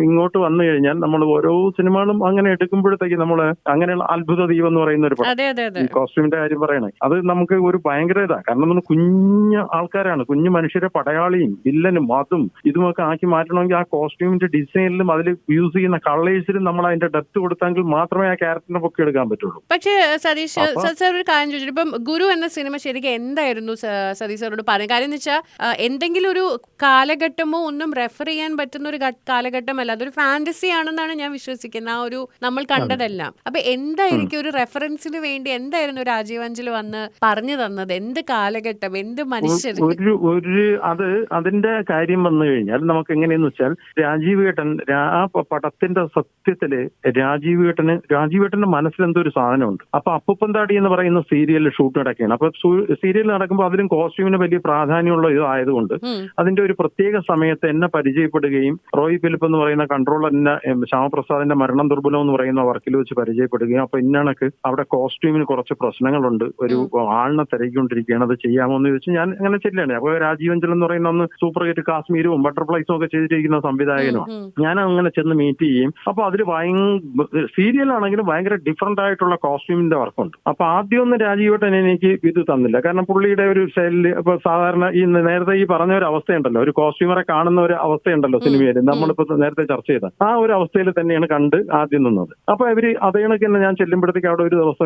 Speaker 2: ഇങ്ങോട്ട് വന്നു കഴിഞ്ഞാൽ നമ്മൾ ഓരോ സിനിമകളും അങ്ങനെ എടുക്കുമ്പോഴത്തേക്ക് നമ്മള് അങ്ങനെയുള്ള അത്ഭുത ദ്വീപ് എന്ന് പറയുന്ന ഒരു പടം, കോസ്റ്റ്യൂമിന്റെ കാര്യം പറയണേ, അത് നമുക്ക് ഒരു ഭയങ്കര കാരണം നമ്മൾ കുഞ്ഞു ആൾക്കാരാണ്, കുഞ്ഞു മനുഷ്യരെ പടയാളിയും വില്ലനും അതും ഇതുമൊക്കെ ആക്കി മാറ്റണമെങ്കിൽ ആ കോസ്റ്റ്യൂമിന്റെ ഡിസൈനിലും അതിൽ യൂസ് ചെയ്യുന്ന കളേഴ്സിലും നമ്മൾ അതിന്റെ ഡെപ്ത് കൊടുത്തെങ്കിൽ മാത്രമേ ആ ക്യാരക്ടറിനെ പൊക്കി എടുക്കാൻ പറ്റുള്ളൂ.
Speaker 1: പക്ഷേ സതീഷ് സാർ ഒരു കാര്യം ചോദിച്ചു, ഇപ്പം ഗുരു എന്ന സിനിമ ശരിക്കും എന്തായിരുന്നു സതീഷ് സാറോട് പറയുന്നത്? കാര്യം എന്ന് വെച്ചാൽ എന്തെങ്കിലും ഒരു കാലഘട്ടമോ ഒന്നും റെഫർ ചെയ്യാൻ പറ്റുന്ന ഒരു കാലഘട്ടമല്ല, അതൊരു ഫാന്റസി ആണെന്നാണ് ഞാൻ വിശ്വസിക്കുന്നത്. ആ ഒരു നമ്മൾ കണ്ടതെല്ലാം. അപ്പൊ എന്തായിരിക്കും ഒരു റെഫറൻസിന് വേണ്ടി എന്തായിരുന്നു രാജീവ് അഞ്ചൽ വന്ന് പറഞ്ഞു തന്നത്? എന്ത് കാലഘട്ടം, എന്ത് മനുഷ്യർ?
Speaker 2: അതിന്റെ കാര്യം വന്നു കഴിഞ്ഞാൽ നമുക്ക് എങ്ങനെയെന്ന് വെച്ചാൽ രാജീവേട്ടൻ ആ പടത്തിന്റെ സത്യത്തില് രാജീവേട്ടന്റെ മനസ്സിൽ എന്തോ ഒരു സാധനമുണ്ട്. അപ്പൊ അപ്പുപ്പന്താടി എന്ന് പറയുന്ന സീരിയലിൽ ഷൂട്ട് നടക്കുകയാണ്. അപ്പൊ സീരിയൽ നടക്കുമ്പോൾ അതിലും കോസ്റ്റ്യൂമിന് വലിയ പ്രാധാന്യമുള്ള ഇതായതുകൊണ്ട് അതിന്റെ ഒരു പ്രത്യേക സമയത്ത് എന്നെ പരിചയപ്പെടുകയും റോയ് ഫിലിപ്പ് എന്ന് പറയുന്ന കൺട്രോളറിന്റെ ശ്യാമപ്രസാദിന്റെ മരണം ദുർബലം എന്ന് പറയുന്ന വർക്കിൽ വെച്ച് പരിചയപ്പെടുകയും അപ്പൊ ഇന്നണക്ക് അവിടെ കോസ്റ്റ്യൂമിന് കുറച്ച് പ്രശ്നങ്ങളുണ്ട്, ഒരു ആളിനെ തിരക്കിക്കൊണ്ടിരിക്കുകയാണ്, അത് ചെയ്യാമോ എന്ന് ചോദിച്ചു. ഞാൻ അങ്ങനെ ചെല്ലാണ്. അപ്പൊ രാജീവ് അഞ്ചൽ എന്ന് പറയുന്ന ഒന്ന് സൂപ്പർ ഹിറ്റ് കാശ്മീരും ബട്ടർഫ്ലൈസും ഒക്കെ ചെയ്തിരിക്കുന്ന സംവിധായകനുമാണ്. ഞാൻ അങ്ങനെ ചെന്ന് മീറ്റ് ചെയ്യും. അപ്പൊ അതിൽ സീരിയലാണെങ്കിലും ഭയങ്കര ഡിഫറന്റ് ആയിട്ടുള്ള കോസ്റ്റ്യൂമിന്റെ വർക്കുണ്ട്. അപ്പൊ ആദ്യമൊന്നും രാജീവേട്ടൻ എനിക്ക് ഇത് തന്നില്ല. കാരണം പുള്ളിയുടെ ഒരു സ്റ്റൈലില് ഇപ്പൊ സാധാരണ ഈ നേരത്തെ ഈ പറഞ്ഞ ഒരു അവസ്ഥയുണ്ടല്ലോ, ഒരു കോസ്റ്റ്യൂമറെ കാണുന്ന ഒരു അവസ്ഥയുണ്ടല്ലോ സിനിമയിൽ, നമ്മളിപ്പോ നേരത്തെ ചർച്ച ചെയ്ത ആ ഒരു അവസ്ഥയിൽ തന്നെയാണ് കണ്ട് ആദ്യം നിന്നത്. അപ്പൊ ഇവര് അതേ കണക്ക് തന്നെ ഞാൻ ചെല്ലുമ്പോഴത്തേക്ക് അവിടെ ഒരു ദിവസം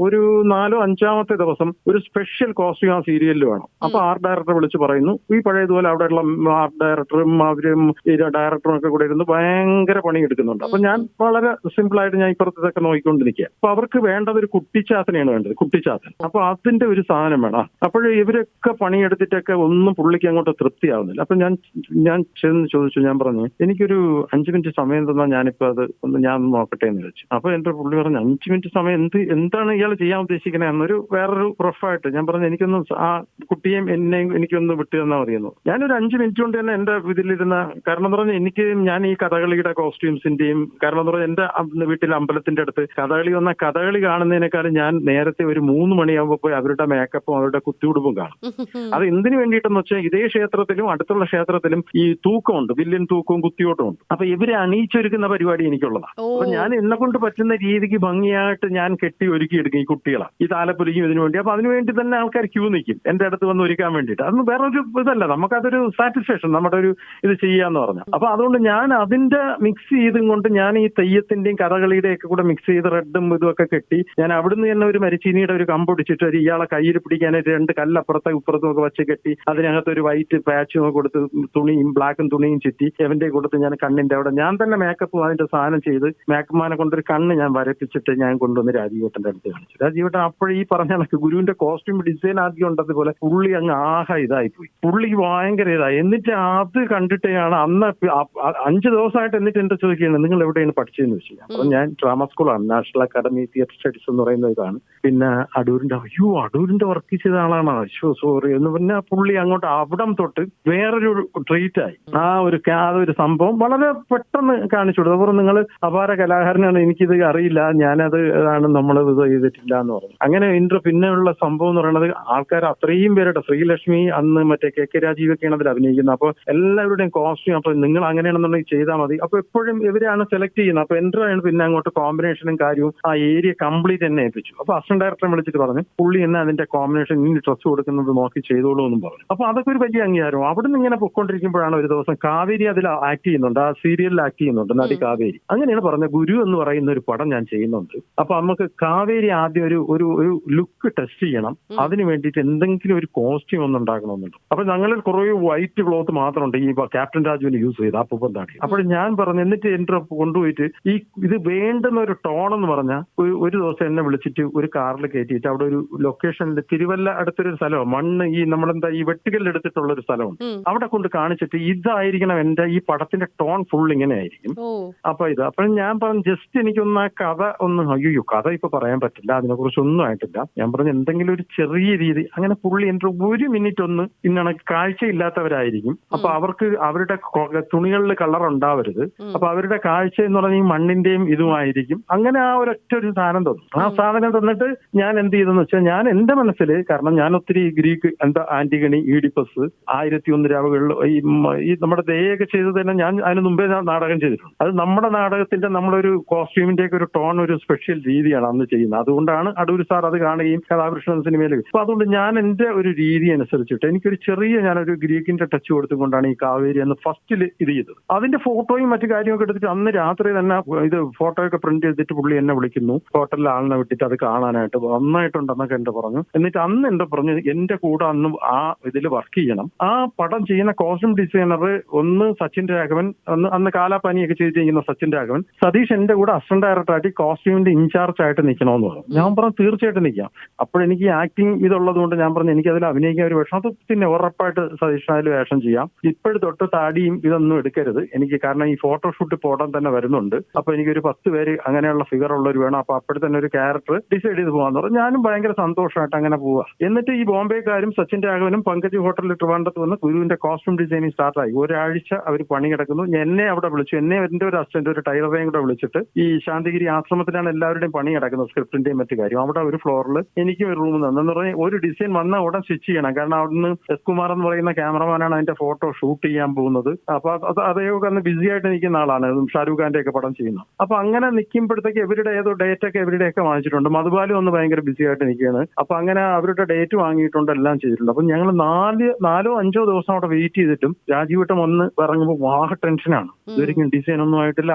Speaker 2: ഒരു 4-5-ാമത്തെ ദിവസം ഒരു സ്പെഷ്യൽ കോസ്റ്റ്യൂം ആ സീരിയലിൽ വേണം. അപ്പൊ ആർട്ട് ഡയറക്ടറെ വിളിച്ച് പറയുന്നു, ഈ പഴയതുപോലെ അവിടെയുള്ള ആർട്ട് ഡയറക്ടറും അവരും ഈ ഡയറക്ടറും ഒക്കെ കൂടെ ഇരുന്ന് ഭയങ്കര പണി എടുക്കുന്നുണ്ട്. അപ്പൊ ഞാൻ വളരെ സിമ്പിൾ ആയിട്ട് ഞാൻ ഇപ്പുറത്തൊക്കെ നോക്കിക്കൊണ്ട് നിൽക്കുക. അപ്പൊ അവർക്ക് വേണ്ടത് ഒരു കുട്ടിച്ചാത്തനെയാണ് വേണ്ടത്, കുട്ടിച്ചാത്തൻ. അപ്പൊ അതിന്റെ ഒരു സാധനം വേണം. അപ്പോഴേ ഇവരൊക്കെ പണിയെടുത്തിട്ടൊക്കെ ഒന്നും പുള്ളിക്ക് അങ്ങോട്ട് തൃപ്തിയാവുന്നില്ല. അപ്പൊ ഞാൻ ചെന്ന് ചോദിച്ചു, ഞാൻ പറഞ്ഞു എനിക്കൊരു 5 മിനിറ്റ് സമയം തന്നാൽ ഞാനിപ്പോ അത് ഞാൻ നോക്കട്ടെ എന്ന് ചോദിച്ചു. അപ്പൊ എന്റെ പുള്ളി പറഞ്ഞു 5 മിനിറ്റ് സമയം എന്താണ് ഇയാൾ ചെയ്യാൻ ഉദ്ദേശിക്കണേ എന്നൊരു വേറൊരു റഫായിട്ട് ഞാൻ പറഞ്ഞു, എനിക്കൊന്ന് ആ കുട്ടിയെയും എന്നെയും എനിക്കൊന്ന് വിട്ടു തന്നാൽ മതിയെന്നു. ഞാനൊരു 5 മിനിറ്റ് കൊണ്ട് തന്നെ എന്റെ ഇതിലിരുന്ന, കാരണം എന്ന് പറഞ്ഞാൽ ഞാൻ ഈ കഥകളിയുടെ കോസ്റ്റ്യൂംസിന്റെയും, കാരണം എന്ന് പറഞ്ഞാൽ എന്റെ വീട്ടിലെ അമ്പലത്തിന്റെ അടുത്ത് കഥകളി കാണുന്നതിനേക്കാളും ഞാൻ നേരത്തെ ഒരു 3 മണിയാകുമ്പോൾ പോയി അവരുടെ മേക്കപ്പും അവരുടെ കുത്തിയുടുപ്പും കാണും. അത് എന്തിനു വേണ്ടിയിട്ടെന്ന് വെച്ചാൽ ഇതേ ക്ഷേത്രത്തിലും അടുത്തുള്ള ക്ഷേത്രത്തിലും ഈ തൂക്കമുണ്ട്, വില്യൻ തൂക്കവും കുത്തിയോട്ടും ഉണ്ട്. അപ്പൊ ഇവരെ അണിയിച്ചൊരുക്കുന്ന പരിപാടി എനിക്കുള്ളതാണ്. അപ്പൊ ഞാൻ എന്നെ കൊണ്ട് പറ്റുന്ന രീതിക്ക് ഭംഗിയായിട്ട് ഞാൻ കെട്ടി ഒരുക്കിയെടുക്കും ഈ കുട്ടികളെ, ഈ താലപ്പൊലിക്കും ഇതിനു വേണ്ടി. അപ്പൊ അതിനുവേണ്ടി തന്നെ ആൾക്കാർ ക്യൂ നിൽക്കും എന്റെ അടുത്ത് വന്ന് ഒരുക്കാൻ വേണ്ടിയിട്ട്. അതൊന്നും വേറൊരു ഇതല്ല, നമുക്കതൊരു സാറ്റിസ്ഫാക്ഷൻ, നമ്മുടെ ഒരു ഇത് ചെയ്യാന്ന് പറഞ്ഞു. അപ്പൊ അതുകൊണ്ട് ഞാൻ അതിന്റെ മിക്സ് ചെയ്തും കൊണ്ട് ഞാൻ ഈ തെയ്യത്തിന്റെയും കഥകളിയുടെയും ഒക്കെ കൂടെ മിക്സ് ചെയ്ത് റെഡും ഇതുമൊക്കെ കെട്ടി ഞാൻ അവിടുന്ന് തന്നെ ഒരു മരിച്ചീനിയുടെ ഒരു കമ്പൊടിച്ചിട്ട് ഒരു ഇയാളെ കയ്യിൽ പിടിക്കാനായിട്ട് 2 കല്ലപ്പുറത്തും ഇപ്പുറത്തും ഒക്കെ വെച്ച് കെട്ടി അതിനകത്ത് ഒരു വൈറ്റ് പാച്ചും കൊടുത്ത് തുണിയും ബ്ലാക്കും തുണിയും ചുറ്റി എവന്റെ കൊടുത്ത് ഞാൻ കണ്ണിന്റെ അവിടെ ഞാൻ തന്നെ മേക്കപ്പും അതിന്റെ സാധനം ചെയ്ത് മേക്കപ്പ്മാനെ കൊണ്ടൊരു കണ്ണ് ഞാൻ വരപ്പിച്ചിട്ട് ഞാൻ കൊണ്ടുവന്ന് രാജീവേട്ടന്റെ അടുത്ത് കാണിച്ചു. രാജീവേട്ടൻ അപ്പോഴീ പറഞ്ഞ കണക്ക് ഗുരുവിന്റെ കോസ്റ്റ്യൂം ഡിസൈൻ ആദ്യം ഉണ്ടതുപോലെ പുള്ളി അങ്ങ് ആഹാ ഇതായിപ്പോയി. പുള്ളിക്ക് ഭയങ്കര ഇതായി. എന്നിട്ട് അത് കണ്ടിട്ടാണ് അന്ന് 5 ദിവസമായിട്ട് എന്നിട്ട് എന്റെ ചോദിക്കുകയാണ്, നിങ്ങൾ എവിടെയാണ് പഠിച്ചതെന്ന് വെച്ചു. അപ്പൊ ഞാൻ ഡ്രാമ സ്കൂളാണ്, നാഷണൽ അക്കാദമി തിയേറ്റർ സ്റ്റഡീസ് എന്ന് പറയുന്ന ഇതാണ്. പിന്നെ അടൂരിന്റെ വർക്ക് ചെയ്ത ആളാണോ, സോറി എന്ന് പറഞ്ഞാൽ പുള്ളി അങ്ങോട്ട് അവിടം തൊട്ട് വേറൊരു ട്രീറ്റ് ആയി. അതൊരു സംഭവം വളരെ പെട്ടെന്ന് കാണിച്ചു കൊടുത്തു. അപ്പോൾ നിങ്ങൾ അപാര കലാകാരനാണ്, എനിക്കിത് അറിയില്ല, ഞാനത് ആണ് നമ്മൾ ഇത് ചെയ്തിട്ടില്ല എന്ന് പറഞ്ഞു. അങ്ങനെ പിന്നെയുള്ള സംഭവം എന്ന് പറയുന്നത് ആൾക്കാർ അത്രയും പേരുടെ, ശ്രീലക്ഷ്മി അന്ന് മറ്റേ KK രാജീവൊക്കെയാണ് അതിൽ അഭിനയിക്കുന്നത്. അപ്പോൾ എല്ലാവരുടെയും കോസ്റ്റ്യൂം, അപ്പൊ നിങ്ങൾ അങ്ങനെയാണെന്നുണ്ടെങ്കിൽ ചെയ്താൽ മതി. അപ്പൊ എപ്പോഴും ഇവരെയാണ് സെലക്ട് ചെയ്യുന്നത്. അപ്പൊ എന്ററാണ് പിന്നെ അങ്ങോട്ട് കോമ്പിനേഷനും കാര്യവും ആ ഏരിയ കംപ്ലീറ്റ് എന്നെ ഏൽപ്പിച്ചു. അപ്പൊ അസിസ്റ്റന്റ് ഡയറക്ടറെ വിളിച്ചിട്ട് പറഞ്ഞു, പുള്ളി എന്നെ അതിന്റെ കോമ്പിനേഷൻ ഇനി ഡ്രസ് കൊടുക്കുന്നത് നോക്കി ചെയ്തോളൂ എന്നും പറഞ്ഞു. അപ്പൊ അതൊക്കെ ഒരു വലിയ അംഗീകാരം. അവിടെ നിന്ന് ഇങ്ങനെ പൊയ്ക്കൊണ്ടിരിക്കുമ്പോഴാണ് ഒരു ദിവസം കാവേരി അതിൽ ആക്ട് ചെയ്യുന്നുണ്ട്, ആ സീരിയലിൽ ആക്ട് ചെയ്യുന്നുണ്ട്, നടി കാവേരി. അങ്ങനെയാണ് പറഞ്ഞത്, ഗുരു എന്ന് പറയുന്ന ഒരു പടം ഞാൻ ചെയ്യുന്നുണ്ട്. അപ്പൊ നമുക്ക് കാവേരി ആദ്യം ഒരു ലുക്ക് ടെസ്റ്റ് ചെയ്യണം, അതിന് വേണ്ടിയിട്ട് എന്തെങ്കിലും ഒരു കോസ്റ്റ്യൂം ഒന്നും ഉണ്ടാക്കണമെന്നുണ്ട്. അപ്പൊ ഞങ്ങളിൽ കുറെ വൈറ്റ് ക്ലോത്ത് മാത്രമുണ്ട് ഈ ക്യാപ്റ്റൻ രാജുവിന് യൂസ് ചെയ്ത് അപ്പൂപ്പൻ താടി. അപ്പോൾ ഞാൻ പറഞ്ഞു, എന്നിട്ട് എന്റെ കൊണ്ടുപോയിട്ട് ഇത് വേണ്ടുന്ന ഒരു ടോൺ എന്ന് പറഞ്ഞാൽ ഒരു ദിവസം എന്നെ വിളിച്ചിട്ട് ഒരു കാറിൽ കയറ്റിയിട്ട് അവിടെ ഒരു ലൊക്കേഷനിൽ തിരുവല്ല അടുത്തൊരു സ്ഥലമാണ്, മണ്ണ് ഈ നമ്മളെന്താ ഈ വെട്ടുകല്ലെടുത്തിട്ടുള്ള ഒരു സ്ഥലമുണ്ട്, അവിടെ കൊണ്ട് കാണിച്ചിട്ട് ഇതായിരിക്കണം എന്റെ ഈ പടത്തിന്റെ ടോൺ ഫുൾ ഇങ്ങനെ ആയിരിക്കും. അപ്പൊ ഞാൻ പറഞ്ഞു, ജസ്റ്റ് എനിക്കൊന്ന് ആ കഥ അയ്യോ കഥ ഇപ്പൊ പറയാൻ പറ്റില്ല, അതിനെ കുറിച്ച് ഒന്നും ആയിട്ടില്ല. ഞാൻ പറഞ്ഞു എന്തെങ്കിലും ഒരു ചെറിയ രീതി. അങ്ങനെ പുള്ളി എന്റെ 1 മിനിറ്റ് ഇന്നാണ് കാഴ്ചയില്ലാത്തവരായിരിക്കും. അപ്പൊ അവർക്ക് അവരുടെ തുണികളിൽ കളർ ഉണ്ടാവരുത്. അപ്പൊ അവരുടെ കാഴ്ച എന്ന് പറഞ്ഞാൽ ഈ മണ്ണിന്റെയും ഇതുമായിരിക്കും. അങ്ങനെ ആ ഒരു സാധനം തന്നു. ആ സാധനം തന്നിട്ട് ഞാൻ എന്ത് ചെയ്തെന്ന് വെച്ചാൽ, ഞാൻ എന്റെ മനസ്സിൽ, കാരണം ഞാൻ ഒത്തിരി ഗ്രീക്ക് ആന്റിഗണി, ഈഡിപ്പസ്, 1001 രാവുകളിൽ ഈ നമ്മുടെ ദയൊക്കെ ചെയ്തത് തന്നെ ഞാൻ അതിന് മുമ്പേ നാടകം ചെയ്തിട്ടുണ്ട്. അത് നമ്മുടെ നാടകത്തിന്റെ നമ്മളൊരു കോസ്റ്റ്യൂമിന്റെ ഒക്കെ ഒരു ടോൺ, ഒരു സ്പെഷ്യൽ രീതിയാണ് അന്ന് ചെയ്യുന്നത്. അതുകൊണ്ടാണ് അടൂർ സാർ അത് കാണുകയും കഥാകൃഷ്ണൻ സിനിമയിൽ. അപ്പൊ അതുകൊണ്ട് ഞാൻ എന്റെ ഒരു രീതി അനുസരിച്ചിട്ട് എനിക്കൊരു ഞാനൊരു ഗ്രീക്കിന്റെ ടച്ച് കൊടുത്തുകൊണ്ടാണ് ഈ കാവേരി എന്ന് ഫസ്റ്റിൽ ഇത് ചെയ്തത്. അതിന്റെ ഫോട്ടോയും മറ്റു കാര്യമൊക്കെ എടുത്തിട്ട് അന്ന് രാത്രി തന്നെ ഇത് ഫോട്ടോയൊക്കെ പ്രിന്റ് ചെയ്തിട്ട് പുള്ളി എന്നെ വിളിക്കുന്നു, ഹോട്ടലിൽ ആളിനെ വിട്ടിട്ട് അത് കാണാനായിട്ട്. നന്നായിട്ടുണ്ടെന്നൊക്കെ എന്റെ പറഞ്ഞു. എന്നിട്ട് അന്ന് എന്റെ പറഞ്ഞു, എന്റെ കൂടെ അന്ന് ആ ഇതിൽ വർക്ക് ചെയ്യണം. ആ പടം ചെയ്യുന്ന കോസ്റ്റ്യൂം ഡിസൈനർ ഒന്ന് സച്ചിൻ രാഘവൻ, അന്ന് കാലാപാനിയൊക്കെ ചെയ്തിരിക്കുന്ന സച്ചിൻ രാഘവൻ, സതീഷ് എന്റെ കൂടെ അസിസ്റ്റന്റ് ഡയറക്ടറായിട്ട് കോസ്റ്റ്യൂമിന്റെ ഇൻചാർജ് ആയിട്ട് നിൽക്കണമെന്ന് പറഞ്ഞു. ഞാൻ പറഞ്ഞു തീർച്ചയായിട്ടും നിൽക്കാം. അപ്പോഴെനിക്ക് ആക്ടിങ് ഇതുള്ളത് കൊണ്ട് ഞാൻ പറഞ്ഞു എനിക്ക് അതിൽ അഭിനയിക്കാൻ ഒരു വേഷം, അത് പിന്നെ ഉറപ്പായിട്ട് സതീഷിനായാലും വേഷം ചെയ്യാം. ഇപ്പോഴും തൊട്ട് താടിയും ഇതൊന്നും എടുക്കരുത് എനിക്ക്, കാരണം ഈ ഫോട്ടോഷൂട്ട് ഇപ്പോൾ ഉടൻ തന്നെ വരുന്നുണ്ട്. അപ്പൊ എനിക്കൊരു 10 പേര് അങ്ങനെയുള്ള ഫിഗർ ഉള്ളവർ വേണം. അപ്പൊ അപ്പോഴത്തന്നെ ഒരു ക്യാരക്ടർ ഡിസൈഡ് ചെയ്ത് പോകാന്ന് പറഞ്ഞു. ഞാനും ഭയങ്കര സന്തോഷമായിട്ട് അങ്ങനെ പോവാ. എന്നിട്ട് ഈ ബോംബെക്കാരും സച്ചിൻ രാഘവനും പങ്കജ് ഹോട്ടലിൽ ട്രിവാൻഡ്രത്ത് വന്ന് ഗുരുവിന്റെ കോസ്റ്റ്യൂം ഡിസൈനിങ് സ്റ്റാർട്ടായി. ഒരാഴ്ച അവർ പണി കിടക്കുന്നു. എന്നെ അവിടെ വിളിച്ചു, എന്നെ എന്റെ ഒരു അസിസ്റ്റന്റ്, ഒരു ടൈലറേയും കൂടെ വിളിച്ചിട്ട്, ഈ ശാന്തിഗിരി ആശ്രമത്തിലാണ് എല്ലാവരുടെയും പണി കിടക്കുന്നത്, സ്ക്രിപ്റ്റിന്റെയും മറ്റു കാര്യം. അവിടെ ഒരു ഫ്ലോറിൽ എനിക്കും ഒരു റൂം തന്നെന്ന് പറഞ്ഞാൽ ഒരു ഡിസൈൻ വന്നാൽ ഉടൻ സ്റ്റിച്ച് ചെയ്യണം. കാരണം അവിടുന്ന് എസ് കുമാർ എന്ന് പറയുന്ന ക്യാമറമാനാണ് അതിന്റെ ഫോട്ടോ ഷൂട്ട് ചെയ്യാൻ പോകുന്നത്. അപ്പൊ അദ്ദേഹമൊക്കെ അന്ന് ബിസി ആയിട്ട് നിൽക്കുന്ന ആളാണ്, ഷാരൂഖ് ഖാന്റെ ഒക്കെ പടം ചെയ്യുന്നത്. അപ്പൊ അങ്ങനെ നിൽക്കുമ്പോഴത്തേക്ക് ഇവരുടെ ഏതോ ഡേറ്റ് ഒക്കെ ഇവരുടെയൊക്കെ വാങ്ങിച്ചിട്ടുണ്ട്. മധുബാലും ഒന്ന് ഭയങ്കര ബിസി ആയിട്ട് നിൽക്കുകയാണ്. അപ്പൊ അങ്ങനെ അവരുടെ ഡേറ്റ് വാങ്ങിയിട്ടുണ്ട്, എല്ലാം ചെയ്തിട്ടുണ്ട്. അപ്പൊ ഞങ്ങൾ 4 5 ദിവസം അവിടെ വെയിറ്റ് ചെയ്തിട്ടും രാജീവട്ടം വന്ന് ഇറങ്ങുമ്പോൾ വാഹ ടെൻഷനാണ്. ഇതൊരിക്കും ഡിസൈൻ ഒന്നും ആയിട്ടില്ല.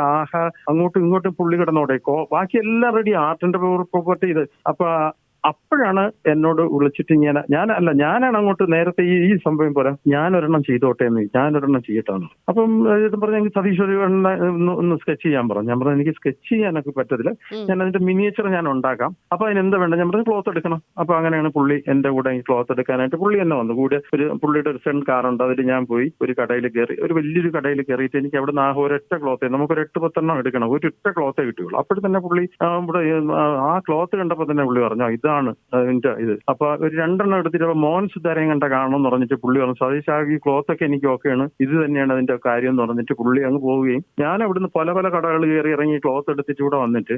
Speaker 2: അങ്ങോട്ടും ഇങ്ങോട്ടും പുള്ളി കിടന്നോടെ ബാക്കി എല്ലാം റെഡി, ആർട്ടിന്റെ പ്രോപ്പർട്ടി ഇത്. അപ്പൊ അപ്പോഴാണ് എന്നോട് വിളിച്ചിട്ട് ഞാനാണ് അങ്ങോട്ട് നേരത്തെ ഈ സംഭവം പോലെ ഞാനൊരെണ്ണം ചെയ്തോട്ടെ എന്ന്, ഞാനൊരെണ്ണം ചെയ്യട്ടാന്ന്. അപ്പം ഇത് പറഞ്ഞെങ്കിൽ സതീഷ് ഒന്ന് സ്കെച്ച് ചെയ്യാൻ പറഞ്ഞു. ഞാൻ പറഞ്ഞു എനിക്ക് സ്കെച്ച് ചെയ്യാനൊക്കെ പറ്റത്തില്ല, ഞാൻ അതിന്റെ മിനിയേച്ചർ ഞാൻ ഉണ്ടാക്കാം. അപ്പൊ അതിനെന്താ വേണ്ട, ഞാൻ പറഞ്ഞു ക്ലോത്ത് എടുക്കണം. അപ്പൊ അങ്ങനെയാണ് പുള്ളി എന്റെ കൂടെ ഈ ക്ലോത്ത് എടുക്കാനായിട്ട് പുള്ളി തന്നെ വന്നു. കൂടെ പുള്ളിയുടെ ഒരു സെൻ കാറുണ്ട്, അതിൽ ഞാൻ പോയി ഒരു കടയിൽ കയറി, ഒരു വലിയൊരു കടയിൽ കയറിയിട്ട് എനിക്ക് അവിടെ നിന്ന് ഒരൊറ്റ ക്ലോത്ത്, നമുക്കൊരു 8-10 എടുക്കണം, ഒരൊറ്റ ക്ലോത്തേ കിട്ടുകയുള്ളൂ. അപ്പോഴും തന്നെ പുള്ളി ഇവിടെ ആ ക്ലോത്ത് കണ്ടപ്പോ തന്നെ പുള്ളി പറഞ്ഞു ഇതാണ് അതിന്റെ ഇത്. അപ്പൊ ഒരു 2 എടുത്തിട്ട് മോൻ സിദ്ധാരയും കണ്ട കാണണമെന്ന് പറഞ്ഞിട്ട് പുള്ളി പറഞ്ഞു, സതീഷ് ഈ ക്ലോത്ത് ഒക്കെ എനിക്ക് ഓക്കെയാണ്, ഇത് തന്നെയാണ് അതിന്റെ കാര്യം എന്ന് പറഞ്ഞിട്ട് പുള്ളി അങ്ങ് പോവുകയും ഞാൻ അവിടുന്ന് പല കടകൾ കയറി ഇറങ്ങി ക്ലോത്ത് എടുത്തിട്ട് ഇവിടെ വന്നിട്ട്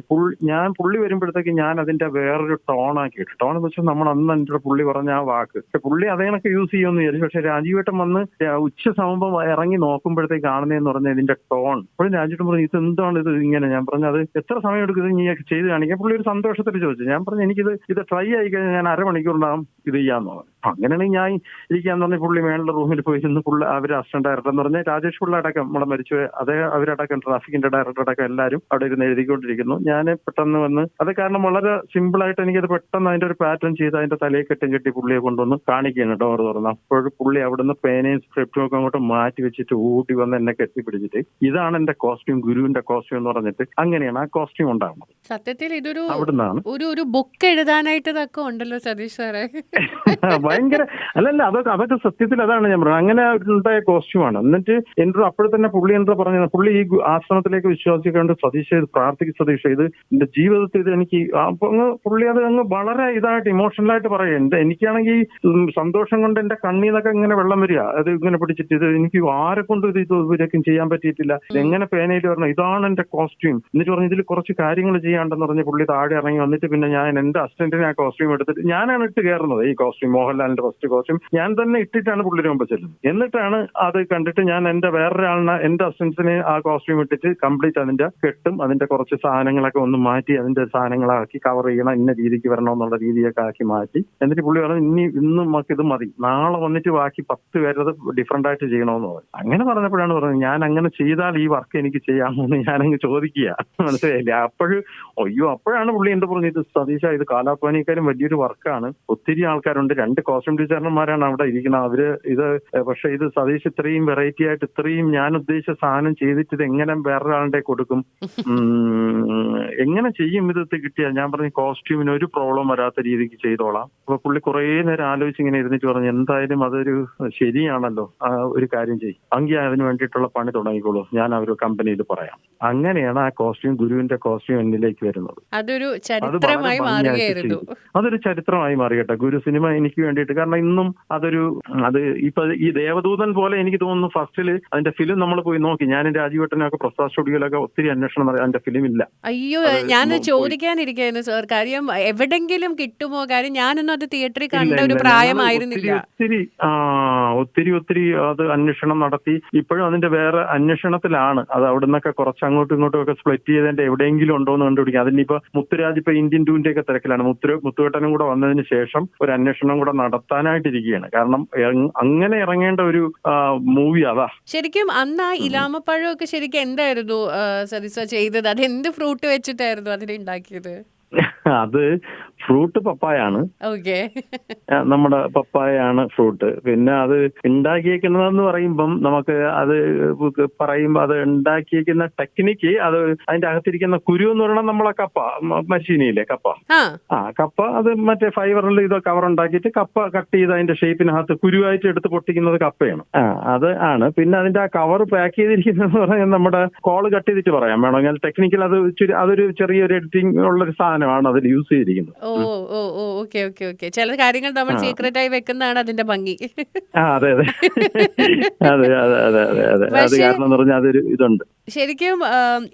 Speaker 2: പുള്ളി വരുമ്പോഴത്തേക്ക് ഞാൻ അതിന്റെ വേറൊരു ടോണാക്കിയിട്ട്, ടോൺ എന്ന് വെച്ചാൽ നമ്മൾ അന്ന് എന്റെ പുള്ളി പറഞ്ഞ ആ വാക്ക്, പക്ഷെ പുള്ളി അതേണൊക്കെ യൂസ് ചെയ്യുമെന്ന് വിചാരിച്ചു. പക്ഷെ രാജീവേട്ടൻ വന്ന് ഉച്ച സമയം ഇറങ്ങി നോക്കുമ്പോഴത്തേക്ക് കാണുന്നതെന്ന് പറഞ്ഞാൽ ഇതിന്റെ ടോൺ. അപ്പോഴും രാജീവേട്ടൻ പറഞ്ഞു ഇത് എന്താണ് ഇത് ഇങ്ങനെ. ഞാൻ പറഞ്ഞു അത് എത്ര സമയം എടുക്കുന്നത് നീ ചെയ്ത് കാണിക്കാൻ. പുള്ളി ഒരു സന്തോഷത്തിൽ ചോദിച്ചു. ഞാൻ പറഞ്ഞു ഇത് ട്രൈ ആയി കഴിഞ്ഞാൽ ഞാൻ 1/2 മണിക്കൂറിനകം ഇത് ചെയ്യാന്ന് പറഞ്ഞു. അങ്ങനെയാണെങ്കിൽ ഞാൻ ഇരിക്കാന്ന് പറഞ്ഞ പുള്ളി മേളുടെ റൂമിൽ പോയി ചെന്ന് അവര് അസിസ്റ്റന്റ് ഡയറക്ടർ എന്ന് പറഞ്ഞാൽ രാജേഷ് പിള്ള അടക്കം നമ്മളെ മരിച്ചു അവരടക്കം ട്രാഫിക്കിന്റെ ഡയറക്ടർ അടക്കം എല്ലാവരും അവിടെ ഇരുന്ന് എഴുതിക്കൊണ്ടിരിക്കുന്നു. ഞാൻ പെട്ടെന്ന് വന്ന് അത് കാരണം വളരെ സിമ്പിൾ ആയിട്ട് എനിക്കത് പെട്ടെന്ന് അതിന്റെ ഒരു പാറ്റേൺ ചെയ്ത് അതിന്റെ തലയെ കെട്ടി പുള്ളിയെ കൊണ്ടുവന്ന് കാണിക്കുകയാണ് ഡോർ തുറന്ന്. അപ്പോൾ പുള്ളി അവിടുന്ന് പേനയും സ്ക്രിപ്റ്റും ഒക്കെ അങ്ങോട്ട് മാറ്റി വെച്ചിട്ട് ഊട്ടി വന്ന് എന്നെ കെട്ടിപ്പിടിച്ചിട്ട് ഇതാണ് എന്റെ കോസ്റ്റ്യൂം, ഗുരുവിന്റെ കോസ്റ്റ്യൂം എന്ന് പറഞ്ഞിട്ട് അങ്ങനെയാണ് ആ കോസ്റ്റ്യൂം ഉണ്ടാകുന്നത്.
Speaker 1: സത്യത്തിൽ ഇതൊരു
Speaker 2: അവിടുന്നാണ്
Speaker 1: ഒരു ബുക്ക് എഴുതാനായിട്ട് ഇതൊക്കെ ഉണ്ടല്ലോ സതീഷ് സാറേ.
Speaker 2: ഭയങ്കര അല്ലല്ല, അതൊക്കെ സത്യത്തിൽ അതാണ് ഞാൻ പറഞ്ഞത്. അങ്ങനെ ഉണ്ടായ കോസ്റ്റ്യൂമാണ്. എന്നിട്ട് എൻ്റെ അപ്പോഴെ തന്നെ പുള്ളി എന്താ പറഞ്ഞത്, പുള്ളി ഈ ആശ്രമത്തിലേക്ക് വിശ്വാസിക്കൊണ്ട് സതീഷ് പ്രാർത്ഥിക്കും, സതീഷ് ഇത് എന്റെ ജീവിതത്തിൽ ഇത് എനിക്ക് അപ്പൊ അങ്ങ് പുള്ളി അത് അങ്ങ് വളരെ ഇതായിട്ട് ഇമോഷണലായിട്ട് പറയും. എനിക്കാണെങ്കിൽ സന്തോഷം കൊണ്ട് എന്റെ കണ്ണീന്നൊക്കെ ഇങ്ങനെ വെള്ളം വരിക. അത് ഇങ്ങനെ പിടിച്ചിട്ട് ഇത് എനിക്ക് ആരെ കൊണ്ട് ഇത് ഇതുവരെയൊക്കെ ചെയ്യാൻ പറ്റിയിട്ടില്ല, ഇതെങ്ങനെ പേനയിൽ വരണം, ഇതാണ് എന്റെ കോസ്റ്റ്യൂം. എന്നിട്ട് പറഞ്ഞു ഇതിൽ കുറച്ച് കാര്യങ്ങൾ ചെയ്യാണ്ടെന്ന് പറഞ്ഞ് പുള്ളി താഴെ ഇറങ്ങി വന്നിട്ട് പിന്നെ ഞാൻ എന്റെ അസിസ്റ്റന്റിനെ ആ കോസ്റ്റ്യൂം എടുത്തിട്ട് ഞാനാണ് ഇട്ട് കയറുന്നത്. ഈ കോസ്റ്റ്യൂം മോഹൻലാലിന്റെ ഫസ്റ്റ് കോസ്റ്റ്യൂം ഞാൻ തന്നെ ഇട്ടിട്ടാണ് പുള്ളിയുടെ മുമ്പ് ചെല്ലുന്നത്. എന്നിട്ടാണ് അത് കണ്ടിട്ട് ഞാൻ എന്റെ വേറൊരാളിനെ എന്റെ അസിസ്റ്റന്റിനെ ആ കോസ്റ്റ്യൂം ഇട്ടിട്ട് കംപ്ലീറ്റ് അതിന്റെ കെട്ടും അതിന്റെ കുറച്ച് സാധനങ്ങളൊക്കെ ഒന്ന് മാറ്റി അതിന്റെ സാധനങ്ങളാക്കി കവർ ചെയ്യണം, ഇന്ന രീതിക്ക് വരണമെന്നുള്ള രീതിയൊക്കെ ആക്കി മാറ്റി. എന്നിട്ട് പുള്ളി പറഞ്ഞു ഇന്നും നമുക്ക് ഇത് മതി, നാളെ വന്നിട്ട് ബാക്കി 10 പേരത് ഡിഫറെന്റ് ആയിട്ട് ചെയ്യണമെന്ന് പറഞ്ഞു. അങ്ങനെ പറഞ്ഞപ്പോഴാണ് പറഞ്ഞത് ഞാൻ അങ്ങനെ ചെയ്താൽ ഈ വർക്ക് എനിക്ക് ചെയ്യാമോ എന്ന് ഞാനങ്ങ് ചോദിക്കുക. മനസ്സിലായില്ലേ? അപ്പോഴാണ് പുള്ളി എന്താ പറഞ്ഞത്, സതീശ ഇത് കാലാപ്പാനിക്കാരും വലിയൊരു വർക്കാണ്, ഒത്തിരി ആൾക്കാരുണ്ട്, 2 കോസ്റ്റ്യൂം ഡിസൈനർമാരാണ് അവിടെ ഇരിക്കുന്നത്, അവര് ഇത് പക്ഷെ ഇത് സതീഷ് ഇത്രയും വെറൈറ്റി ആയിട്ട് ഇത്രയും ഞാൻ ഉദ്ദേശിച്ച സാധനം ചെയ്തിട്ട് ഇത് എങ്ങനെ വേറൊരാളുടെ കൊടുക്കും, എങ്ങനെ ചെയ്യും ഇത് കിട്ടിയാൽ? ഞാൻ പറഞ്ഞു കോസ്റ്റ്യൂമിന് ഒരു പ്രോബ്ലം വരാത്ത രീതിക്ക് ചെയ്തോളാം. അപ്പൊ പുള്ളി കുറെ നേരം ആലോചിച്ച് ഇങ്ങനെ ഇരുന്നിട്ട് പറഞ്ഞു എന്തായാലും അതൊരു ശരിയാണല്ലോ, ഒരു കാര്യം ചെയ്യും, എങ്കിൽ അതിന് വേണ്ടിയിട്ടുള്ള പണി തുടങ്ങിക്കോളൂ, ഞാൻ ആ ഒരു കമ്പനിയിൽ പറയാം. അങ്ങനെയാണ് ആ കോസ്റ്റ്യൂം, ഗുരുവിന്റെ കോസ്റ്റ്യൂം എന്നിലേക്ക് വരുന്നത്.
Speaker 1: അതൊരു ചരിത്രമായി മാറുകയായിരുന്നു.
Speaker 2: അതൊരു ചരിത്രമായി മാറി കേട്ടോ ഗുരു സിനിമ എനിക്ക് വേണ്ടിയിട്ട്. കാരണം ഇന്നും അത് ഇപ്പൊ ഈ ദേവദൂതൻ പോലെ എനിക്ക് തോന്നുന്നു ഫസ്റ്റില് അതിന്റെ ഫിലിം നമ്മൾ പോയി നോക്കി, ഞാനും രാജീവേട്ടനൊക്കെ പ്രസാദ് സ്റ്റുഡിയോയിലൊക്കെ ഒത്തിരി അന്വേഷണം നടത്തി, അതിന്റെ ഫിലിം ഇല്ല.
Speaker 1: അയ്യോ, ഞാൻ ചോദിക്കാനിരിക്കുന്നു സാർ, കാര്യം എവിടെങ്കിലും കിട്ടുമോ? കാര്യം ഞാനൊന്നും അത് തിയേറ്ററിൽ കണ്ട ഒരു പ്രായമായിരുന്നില്ല.
Speaker 2: ഒത്തിരി അത് അന്വേഷണം നടത്തി. ഇപ്പോഴും അതിന്റെ വേറെ അന്വേഷണത്തിലാണ്. അത് അവിടെ നിന്നൊക്കെ കുറച്ച് അങ്ങോട്ടും ഇങ്ങോട്ടും ഒക്കെ സ്പ്ലിറ്റ് ചെയ്തതിന്റെ എവിടെയെങ്കിലും ഉണ്ടോ എന്ന് കണ്ടുപിടിക്കാം. അതിനിപ്പോ മുത്തുരാജ് ഇപ്പൊ ഇന്ത്യൻ ടൂവിന്റെ ഒക്കെ തിരക്കിലാണ്. മുത്തുവേട്ടനും കൂടെ വന്നതിന് ശേഷം ഒരു അന്വേഷണം കൂടെ നടത്താനായിട്ടിരിക്കുകയാണ്. കാരണം അങ്ങനെ ഇറങ്ങേണ്ട ഒരു മൂവി അതാ.
Speaker 1: ശരിക്കും അന്ന് ആ ഇലാമപ്പഴമൊക്കെ ശരിക്കും എന്തായിരുന്നു സതീശ ചെയ്തത്? അത് എന്ത് ഫ്രൂട്ട് വെച്ചിട്ടായിരുന്നു അതിനെ ഉണ്ടാക്കിയത്?
Speaker 2: അത് ഫ്രൂട്ട് പപ്പായാണ്.
Speaker 1: ഓക്കെ,
Speaker 2: നമ്മുടെ പപ്പായാണ് ഫ്രൂട്ട്. പിന്നെ അത് ഉണ്ടാക്കിയേക്കുന്നതെന്ന് പറയുമ്പം നമുക്ക് അത് അത് ഉണ്ടാക്കിയേക്കുന്ന ടെക്നിക്ക്, അത് അതിന്റെ അകത്തിരിക്കുന്ന കുരു എന്ന് പറയുന്നത് നമ്മളെ കപ്പ മശീനിയിലെ കപ്പ അത് മറ്റേ ഫൈബറിൽ ഇത് കവർ ഉണ്ടാക്കിയിട്ട് കപ്പ കട്ട് ചെയ്ത് അതിന്റെ ഷേപ്പിനകത്ത് കുരുവായിട്ട് എടുത്ത് പൊട്ടിക്കുന്നത് കപ്പയാണ്. അത് ആണ്. പിന്നെ അതിന്റെ ആ കവർ പാക്ക് ചെയ്തിരിക്കുന്നത് പറഞ്ഞാൽ നമ്മുടെ കോള് കട്ട് ചെയ്തിട്ട് പറയാം വേണമെങ്കിൽ. ടെക്നിക്കൽ അതൊരു ചെറിയൊരു എഡിറ്റിംഗ് ഉള്ളൊരു സാധനമാണ് അതിൽ യൂസ് ചെയ്തിരിക്കുന്നത്.
Speaker 1: ചില കാര്യങ്ങൾ നമ്മൾ സീക്രട്ട് ആയി വെക്കുന്നതാണ് അതിന്റെ ഭംഗി.
Speaker 2: അതെ അതെ അതെ അതെ അതെ അതെ അതെ അത് കാരണം എന്ന് പറഞ്ഞാൽ അതൊരു ഇതുണ്ട്.
Speaker 1: ശരിക്കും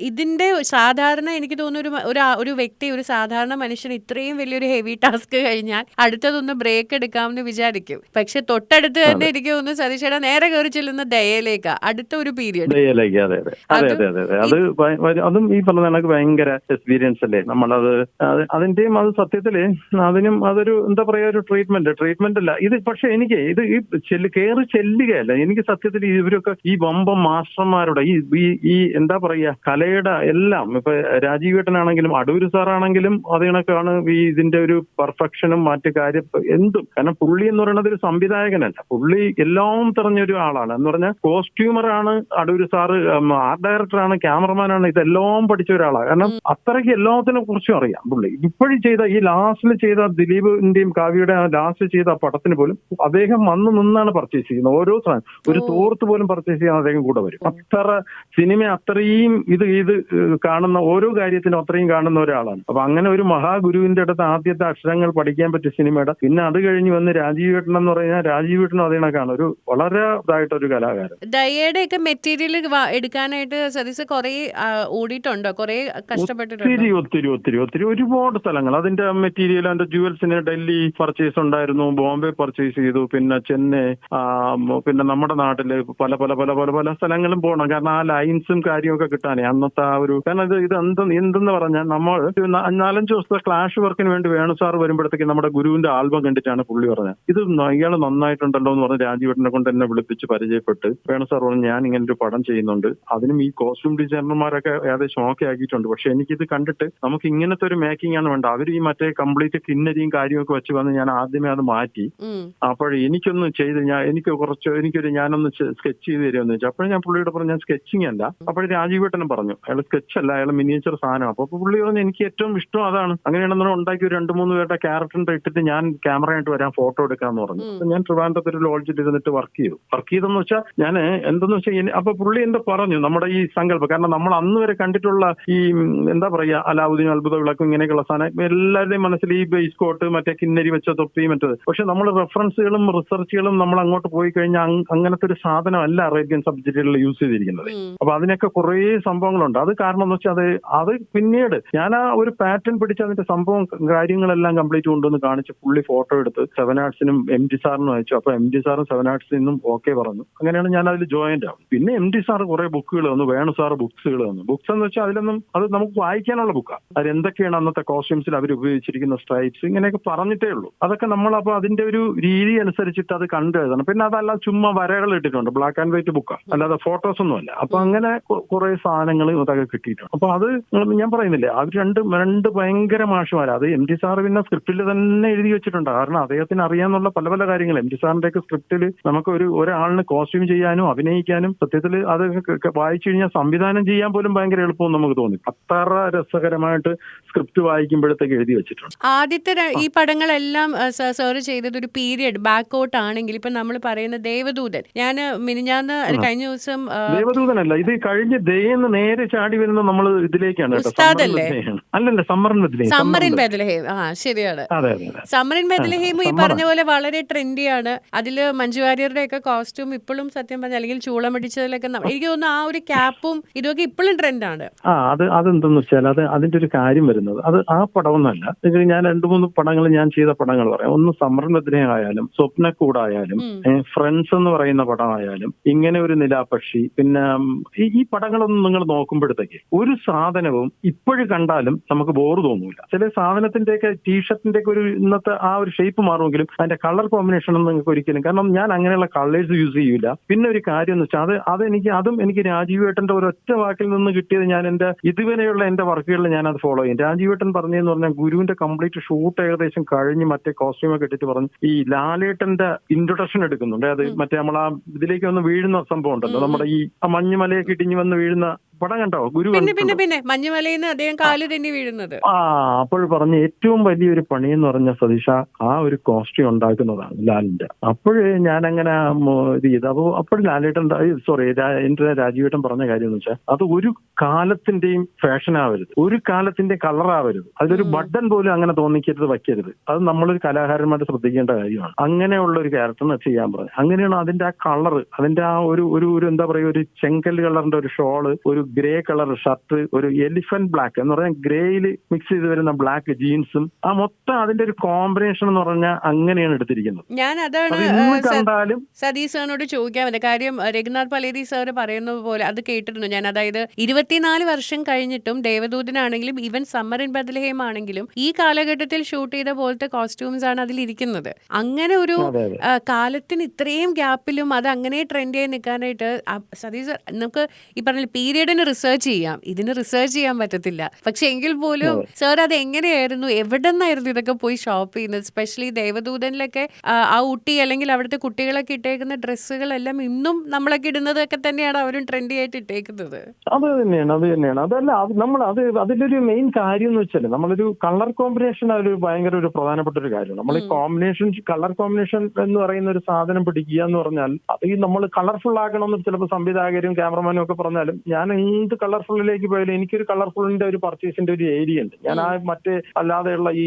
Speaker 1: ഇതിന്റെ സാധാരണ എനിക്ക് തോന്നുന്നു ഒരു വ്യക്തി, ഒരു സാധാരണ മനുഷ്യൻ ഇത്രയും വലിയൊരു ഹെവി ടാസ്ക് കഴിഞ്ഞാൽ അടുത്തതൊന്ന് ബ്രേക്ക് എടുക്കാമെന്ന് വിചാരിക്കും. പക്ഷെ തൊട്ടടുത്ത് തന്നെ എനിക്ക് തോന്നുന്നു സതീഷേടാ നേരെ കയറി ചെല്ലുന്ന ദയയിലേക്ക്, അടുത്ത ഒരു പീരിയഡ്.
Speaker 2: ദയയിലേക്ക്, അതെ അതെ അതെ അതെ അതെ അതെ. അതും ഈ പറഞ്ഞ കണക്ക് ഭയങ്കര എക്സ്പീരിയൻസ് അല്ലേ നമ്മളത്. അതിന്റെയും അത് സത്യത്തില് അതിനും അതൊരു എന്താ പറയാ ഒരു ട്രീറ്റ്മെന്റ് അല്ല ഇത്. പക്ഷെ എനിക്ക് ഇത് ഈ കയറി ചെല്ലുകയല്ല എനിക്ക് സത്യത്തിൽ. ഇവരൊക്കെ ഈ വമ്പം മാസ്റ്റർമാരുടെ ഈ എന്താ പറയാ കലയുടെ എല്ലാം, ഇപ്പൊ രാജീവേട്ടനാണെങ്കിലും അടൂര് സാറാണെങ്കിലും അത് കണക്കാണ് ഈ ഇതിന്റെ ഒരു പെർഫെക്ഷനും മറ്റു കാര്യം എന്തും. കാരണം പുള്ളി എന്ന് പറയുന്നത് ഒരു സംവിധായകനല്ല, പുള്ളി എല്ലാം തെരഞ്ഞൊരു ആളാണ്. എന്ന് പറഞ്ഞാൽ കോസ്റ്റ്യൂമറാണ് അടൂര് സാറ്, ആർട്ട് ഡയറക്ടറാണ്, ക്യാമറമാനാണ്, ഇതെല്ലാം പഠിച്ച ഒരാളാണ്. കാരണം അത്രയ്ക്ക് എല്ലാത്തിനെ കുറിച്ചും അറിയാം പുള്ളി. ഇപ്പോഴും ചെയ്ത ഈ ലാസ്റ്റിൽ ചെയ്ത ദിലീപിന്റെയും കാവ്യയുടെ ലാസ്റ്റ് ചെയ്ത പടത്തിന് പോലും അദ്ദേഹം വന്ന് നിന്നാണ് പർച്ചേസ് ചെയ്യുന്നത്. ഓരോ സാധനം ഒരു തോർത്ത് പോലും പർച്ചേസ് ചെയ്യാൻ അദ്ദേഹം കൂടെ വരും. അത്ര സിനിമ അത്രയും ഇത് കാണുന്ന ഓരോ കാര്യത്തിനും അത്രയും കാണുന്ന ഒരാളാണ്. അപ്പൊ അങ്ങനെ ഒരു മഹാഗുരുവിന്റെ അടുത്ത് ആദ്യത്തെ അക്ഷരങ്ങൾ പഠിക്കാൻ പറ്റിയ സിനിമയുടെ. പിന്നെ അത് കഴിഞ്ഞ് വന്ന് രാജീവേട്ടൻ എന്ന് പറഞ്ഞാൽ രാജീവേട്ടനും അതേ കണക്കാണ്, ഒരു വളരെ ഇതായിട്ടൊരു കലാകാരൻ.
Speaker 1: ദയയുടെ ഒക്കെ മെറ്റീരിയൽ എടുക്കാനായിട്ട് സതീശ് കുറെ ഓടിയിട്ടുണ്ടോ? കുറെ കഷ്ടപ്പെട്ടിട്ടുണ്ടോ?
Speaker 2: ഒത്തിരി ഒരുപാട് സ്ഥലങ്ങൾ. അതിന്റെ മെറ്റീരിയൽ, അതിന്റെ ജുവൽസിന് ഡൽഹി പർച്ചേസ് ഉണ്ടായിരുന്നു, ബോംബെ പർച്ചേസ് ചെയ്തു, പിന്നെ ചെന്നൈ, പിന്നെ നമ്മുടെ നാട്ടില് പല പല പല പല പല സ്ഥലങ്ങളും പോകണം. കാരണം ആ ലൈൻസും കാര്യമൊക്കെ കിട്ടാനേ അന്നത്തെ ആ ഒരു. കാരണം ഇത് എന്തെന്ന് പറഞ്ഞാൽ നമ്മൾ 4-5 ദിവസത്തെ ക്ലാഷ് വർക്കിന് വേണ്ടി വേണു സാർ വരുമ്പോഴത്തേക്ക് നമ്മുടെ ഗുരുവിന്റെ ആൽബം കണ്ടിട്ടാണ് പുള്ളി പറഞ്ഞത് ഇത് ഇയാൾ നന്നായിട്ടുണ്ടല്ലോ എന്ന് പറഞ്ഞ് രാജീവേട്ടനെ കൊണ്ട് എന്നെ വിളിപ്പിച്ച് പരിചയപ്പെട്ട് വേണു സാർ പറഞ്ഞു ഞാൻ ഇങ്ങനെ ഒരു പടം ചെയ്യുന്നുണ്ട്, അതിനും ഈ കോസ്റ്റ്യൂം ഡിസൈനർമാരൊക്കെ ഏകദേശം ഓക്കെ ആക്കിയിട്ടുണ്ട്, പക്ഷെ എനിക്കിത് കണ്ടിട്ട് നമുക്ക് ഇങ്ങനത്തെ ഒരു മേക്കിംഗ് ആണ് വേണ്ട. അവർ ഈ മറ്റേ കംപ്ലീറ്റ് കിന്നരിയും കാര്യമൊക്കെ വെച്ച് വന്ന് ഞാൻ ആദ്യമേ അത് മാറ്റി. അപ്പോൾ എനിക്കൊന്ന് ചെയ്ത് ഞാനൊന്ന് സ്കെച്ച് ചെയ്ത് തരുമെന്ന് വെച്ചാൽ അപ്പോഴും ഞാൻ പുള്ളിയോട് പറഞ്ഞു ഞാൻ സ്കെച്ചിങ് അല്ല, അപ്പോൾ രാജീവേട്ടനും പറഞ്ഞു അയാൾ സ്കെച്ച് അല്ല, അയാൾ മിനിയേച്ചർ സാധനം. അപ്പൊ പുള്ളി പറഞ്ഞു എനിക്ക് ഏറ്റവും ഇഷ്ടം അതാണ്, അങ്ങനെയാണെന്ന് ഉണ്ടാക്കി ഒരു 2-3 പേരുടെ ക്യാരക്ടറിന്റെ ഇട്ടിട്ട് ഞാൻ ക്യാമറയായിട്ട് വരാൻ ഫോട്ടോ എടുക്കാന്ന് പറഞ്ഞു. അപ്പൊ ഞാൻ ട്രിവാൻഡ്രത്ത് ഒരു ലോഡ്ജിൽ ഇരുന്നിട്ട് വർക്ക് ചെയ്തെന്ന് വെച്ചാൽ ഞാൻ എന്തെന്ന് വെച്ചാൽ അപ്പൊ പുള്ളി എന്താ പറഞ്ഞു നമ്മുടെ ഈ സങ്കല്പം, കാരണം നമ്മൾ അന്ന് വരെ കണ്ടിട്ടുള്ള ഈ എന്താ പറയാ അലാവുദ്ദീൻ അത്ഭുത വിളക്കും ഇങ്ങനെയൊക്കെയുള്ള സാധനം എല്ലാവരുടെയും മനസ്സിൽ ഈ ബേസ് കോട്ട് മറ്റേ കിന്നരി വെച്ച തൊപ്പി മറ്റേത്. പക്ഷെ നമ്മൾ റെഫറൻസുകളും റിസർച്ചുകളും നമ്മൾ അങ്ങോട്ട് പോയി കഴിഞ്ഞാൽ അങ്ങനത്തെ ഒരു സാധനമല്ല അറേബ്യൻ സബ്ജക്റ്റുകളിൽ യൂസ് ചെയ്തിരിക്കുന്നത്. അപ്പൊ അതിനൊക്കെ കുറേ സംഭവങ്ങളുണ്ട്. അത് കാരണം എന്ന് വെച്ചാൽ അത് പിന്നീട് ഞാൻ ആ ഒരു പാറ്റേൺ പിടിച്ച് അതിന്റെ സംഭവം കാര്യങ്ങളെല്ലാം കംപ്ലീറ്റ് കൊണ്ടുവന്ന് കാണിച്ച് പുള്ളി ഫോട്ടോ എടുത്ത് 7 ആർട്സിനും MD സാറിനും അയച്ചു. അപ്പൊ MD സാറും 7 ആർട്സിൽ നിന്നും ഓക്കെ പറഞ്ഞു. അങ്ങനെയാണ് ഞാൻ അതിൽ ജോയിന്റ് ആവും. പിന്നെ MD സാർ കുറെ ബുക്കുകൾ തന്നു, വേണു സാർ ബുക്സുകൾ തന്നു. ബുക്സ് എന്ന് വെച്ചാൽ അതിലൊന്നും അത് നമുക്ക് വായിക്കാനുള്ള ബുക്കാണ്. അത് എന്തൊക്കെയാണ് അന്നത്തെ കോസ്റ്റ്യൂംസിൽ അവർ ഉപയോഗിച്ചിരിക്കുന്ന സ്ട്രൈപ്സ് ഇങ്ങനെയൊക്കെ പറഞ്ഞിട്ടേ ഉള്ളൂ. അതൊക്കെ നമ്മളപ്പോൾ അതിന്റെ ഒരു രീതി അനുസരിച്ചിട്ട് അത് കണ്ടെഴുതണം. പിന്നെ അതല്ല ചുമ്മാ വരകൾ ഇട്ടിട്ടുണ്ട്, ബ്ലാക്ക് ആൻഡ് വൈറ്റ് ബുക്കാണ്, അല്ലാതെ ഫോട്ടോസ് ഒന്നും അല്ല. അപ്പൊ അങ്ങനെ കുറെ സാധനങ്ങൾ ഇതൊക്കെ കിട്ടിയിട്ടുണ്ട്. അപ്പൊ അത് ഞാൻ പറയുന്നില്ലേ, അവർ രണ്ട് ഭയങ്കര മാഷുമാരാണ്. അത് MD സാർ പിന്നെ സ്ക്രിപ്റ്റിൽ തന്നെ എഴുതി വെച്ചിട്ടുണ്ട്. കാരണം അദ്ദേഹത്തിന് അറിയാന്നുള്ള പല പല കാര്യങ്ങൾ MD സാറിന്റെ ഒക്കെ സ്ക്രിപ്റ്റിൽ നമുക്ക് ഒരാളിന് കോസ്റ്റ്യൂം ചെയ്യാനും അഭിനയിക്കാനും സത്യത്തിൽ അത് വായിച്ചു കഴിഞ്ഞാൽ സംവിധാനം ചെയ്യാൻ പോലും ഭയങ്കര എളുപ്പം നമുക്ക് തോന്നി. അത്ര രസകരമായിട്ട് സ്ക്രിപ്റ്റ് വായിക്കുമ്പോഴത്തേക്ക് എഴുതി വെച്ചിട്ടുണ്ട്.
Speaker 1: ആദ്യത്തെ ഈ പടങ്ങളെല്ലാം സാർ ചെയ്തത് ഒരു പീരിയഡ് ബാക്കോട്ട് ആണെങ്കിൽ ഇപ്പൊ നമ്മൾ പറയുന്ന ദേവദൂതൻ, ഞാൻ മിനിഞ്ഞാന്ന് കഴിഞ്ഞ ദിവസം
Speaker 2: ദേവദൂതനല്ല, ഇത് കഴിഞ്ഞ് ദയെന്ന് നേരെ ചാടി വരുന്ന നമ്മൾ ഇതിലേക്കാണ് അല്ലല്ല
Speaker 1: സമ്മർ ഇൻ ബെത്ലഹേം. ശരിയാണ്, സമ്മർ ഇൻ ബെത്ലഹേം ഈ പറഞ്ഞ പോലെ വളരെ ട്രെൻഡിയാണ്. അതില് മഞ്ജു വാര്യരുടെ ഒക്കെ കോസ്റ്റ്യൂം ഇപ്പോഴും സത്യം പറഞ്ഞ അല്ലെങ്കിൽ ചൂളമടിച്ചതിലൊക്കെ എനിക്ക് തോന്നുന്നു ആ ഒരു ക്യാപ്പും ഇതൊക്കെ ഇപ്പോഴും ട്രെൻഡാണ്.
Speaker 2: അതെന്തെന്ന് വെച്ചാൽ അതിന്റെ ഒരു കാര്യം വരുന്നത് അത് ആ പടമൊന്നല്ല. ഞാൻ 2-3 പടങ്ങൾ ഞാൻ ചെയ്ത പടങ്ങൾ പറയാം. ഒന്ന് സമ്മർ ഇൻ ബെത്ലഹേം ആയാലും സ്വപ്നക്കൂടായാലും ഫ്രണ്ട്സ് എന്ന് പറയുന്ന പടമായാലും ഇങ്ങനെ ഒരു നിലാപക്ഷി, പിന്നെ ഈ പടങ്ങളൊന്നും നിങ്ങൾ നോക്കുമ്പോഴത്തേക്ക് ഒരു സാധനവും ഇപ്പോഴും കണ്ടാലും നമുക്ക് ബോർ തോന്നൂല. ചില സാധനത്തിന്റെയൊക്കെ ടീഷർട്ടിന്റെ ഒക്കെ ഒരു ഇന്നത്തെ ആ ഒരു ഷേപ്പ് മാറുമെങ്കിലും അതിന്റെ കളർ കോമ്പിനേഷൻ ഒന്നും നിങ്ങൾക്ക് ഒരിക്കലും, കാരണം ഞാൻ അങ്ങനെയുള്ള കളേഴ്സ് യൂസ് ചെയ്യൂല. പിന്നെ ഒരു കാര്യം എന്ന് വെച്ചാൽ എനിക്ക് രാജീവേട്ടന്റെ ഒരൊറ്റ വാക്കിൽ നിന്ന് കിട്ടിയത് ഞാൻ എന്റെ ഇതുവരെയുള്ള എന്റെ വർക്കുകളിൽ ഞാൻ അത് ഫോളോ ചെയ്യും. രാജീവേട്ടൻ പറഞ്ഞതെന്ന് പറഞ്ഞാൽ ഗുരുവിന്റെ കംപ്ലീറ്റ് ഷൂട്ട് ഏകദേശം കഴിഞ്ഞ് മറ്റേ കോസ്റ്റ്യൂമൊക്കെ ഇട്ടിട്ട് പറഞ്ഞു ഈ ലാലേട്ടന്റെ ഇൻട്രൊഡക്ഷൻ എടുക്കുന്നുണ്ട്. അത് മറ്റേ നമ്മൾ ആ ഇതിലേക്ക് വന്ന് വീഴുന്ന സംഭവം ഉണ്ടല്ലോ, നമ്മുടെ ഈ മഞ്ഞുമലയൊക്കെ ഇടിഞ്ഞ് വന്ന് വീഴുന്ന പടം കണ്ടോ? ഗുരു
Speaker 1: പിന്നെ മഞ്ഞുമലയിൽ അദ്ദേഹം കാല് തന്നെ വീഴുന്നത്.
Speaker 2: അപ്പോൾ പറഞ്ഞ ഏറ്റവും വലിയൊരു പണി എന്ന് പറഞ്ഞ സതീഷ ആ ഒരു കോസ്റ്റ്യൂം ഉണ്ടാക്കുന്നതാണ് ലാലിന്റെ. അപ്പോഴേ ഞാൻ അങ്ങനെ ഇത് ചെയ്ത് അപ്പോൾ ലാലേട്ടൻ എന്റെ രാജീവേട്ടൻ പറഞ്ഞ കാര്യം എന്ന് വെച്ചാൽ അത് ഒരു കാലത്തിന്റെയും ഫാഷൻ ആവരുത്, ഒരു കാലത്തിന്റെ കളർ ആവരുത്, അതിലൊരു ബട്ടൺ പോലും അങ്ങനെ തോന്നിക്കരുത്, വയ്ക്കരുത്. അത് നമ്മളൊരു കലാകാരന്മാർ ശ്രദ്ധിക്കേണ്ട കാര്യമാണ്. അങ്ങനെയുള്ള ഒരു ക്യാരക്ടറിനെ ചെയ്യാൻ പറഞ്ഞു. അങ്ങനെയാണ് അതിന്റെ ആ കളർ, അതിന്റെ ആ ഒരു എന്താ പറയുക, ഒരു ചെങ്കൽ കളറിന്റെ ഒരു ഷോള്, ഒരു ഗ്രേ കളർ ഷർട്ട്, ഒരു എലിഫന്റ് ബ്ലാക്ക് എന്ന് പറഞ്ഞാൽ ഗ്രേയിൽ മിക്സ് ചെയ്ത് വരുന്ന ബ്ലാക്ക് ജീൻസും, ആ മൊത്തം അതിന്റെ ഒരു കോമ്പിനേഷൻ എന്ന് പറഞ്ഞാൽ അങ്ങനെയാണ് എടുത്തിരിക്കുന്നത്.
Speaker 1: ഞാൻ അതാണ് സതീഷ് സാറിനോട് ചോദിക്കാൻ പറ്റും. കാര്യം രഘുനാഥ് പലേരി സാർ പറയുന്നത് പോലെ അത് കേട്ടിരുന്നു ഞാൻ. അതായത് 24 വർഷം കഴിഞ്ഞിട്ടും ദേവദൂതനാണെങ്കിലും ഈവൻ സമ്മർ ഇൻ ബെത്ലഹേം ആണെങ്കിലും ഈ കാലഘട്ടത്തിൽ ഷൂട്ട് ചെയ്ത പോലത്തെ കോസ്റ്റ്യൂംസ് ആണ് അതിലിരിക്കുന്നത്. അങ്ങനെ ഒരു കാലത്തിന് ഇത്രയും ഗ്യാപ്പിലും അത് അങ്ങനെ ട്രെൻഡ് ആയി നിൽക്കാനായിട്ട് സതീഷ് നമുക്ക് ഈ പറഞ്ഞ പീരിയഡിന് റിസർച്ച് ചെയ്യാം, ഇതിന് റിസർച്ച് ചെയ്യാൻ പറ്റത്തില്ല. പക്ഷെ എങ്കിൽ പോലും സാർ അത് എങ്ങനെയായിരുന്നു, എവിടെ നിന്നായിരുന്നു ഇതൊക്കെ പോയി ഷോപ്പ് ചെയ്യുന്നത്? സ്പെഷ്യലി ദേവദൂതനിലൊക്കെ ആ ഊട്ടി അല്ലെങ്കിൽ അവിടുത്തെ കുട്ടികളൊക്കെ ഇട്ടേക്കുന്ന ഡ്രസ്സുകളെല്ലാം ഇന്നും നമ്മളൊക്കെ ഇടുന്നതൊക്കെ തന്നെയാണ് അവരും ട്രെൻഡി ആയിട്ട് ഇട്ടേക്കുന്നത്.
Speaker 2: അത് തന്നെയാണ്. അതല്ല നമ്മൾ അതിന്റെ ഒരു മെയിൻ കാര്യം എന്ന് വെച്ചാൽ നമ്മളൊരു കളർ കോമ്പിനേഷൻ ഒരു ഭയങ്കര ഒരു പ്രധാനപ്പെട്ട ഒരു കാര്യമാണ്. നമ്മൾ ഈ കളർ കോമ്പിനേഷൻ എന്ന് പറയുന്ന ഒരു സാധനം പിടിക്കുക എന്ന് പറഞ്ഞാൽ അത് ഈ നമ്മൾ കളർഫുൾ ആക്കണമെന്ന് ചിലപ്പോൾ സംവിധായകരും ക്യാമറമാനും ഒക്കെ പറഞ്ഞാലും ഞാൻ എന്ത് കളർഫുള്ളിലേക്ക് പോയാലും എനിക്കൊരു കളർഫുള്ളിന്റെ ഒരു പർച്ചേസിന്റെ ഒരു ഏരിയ ഉണ്ട്. ഞാൻ ആ മറ്റേ അല്ലാതെയുള്ള ഈ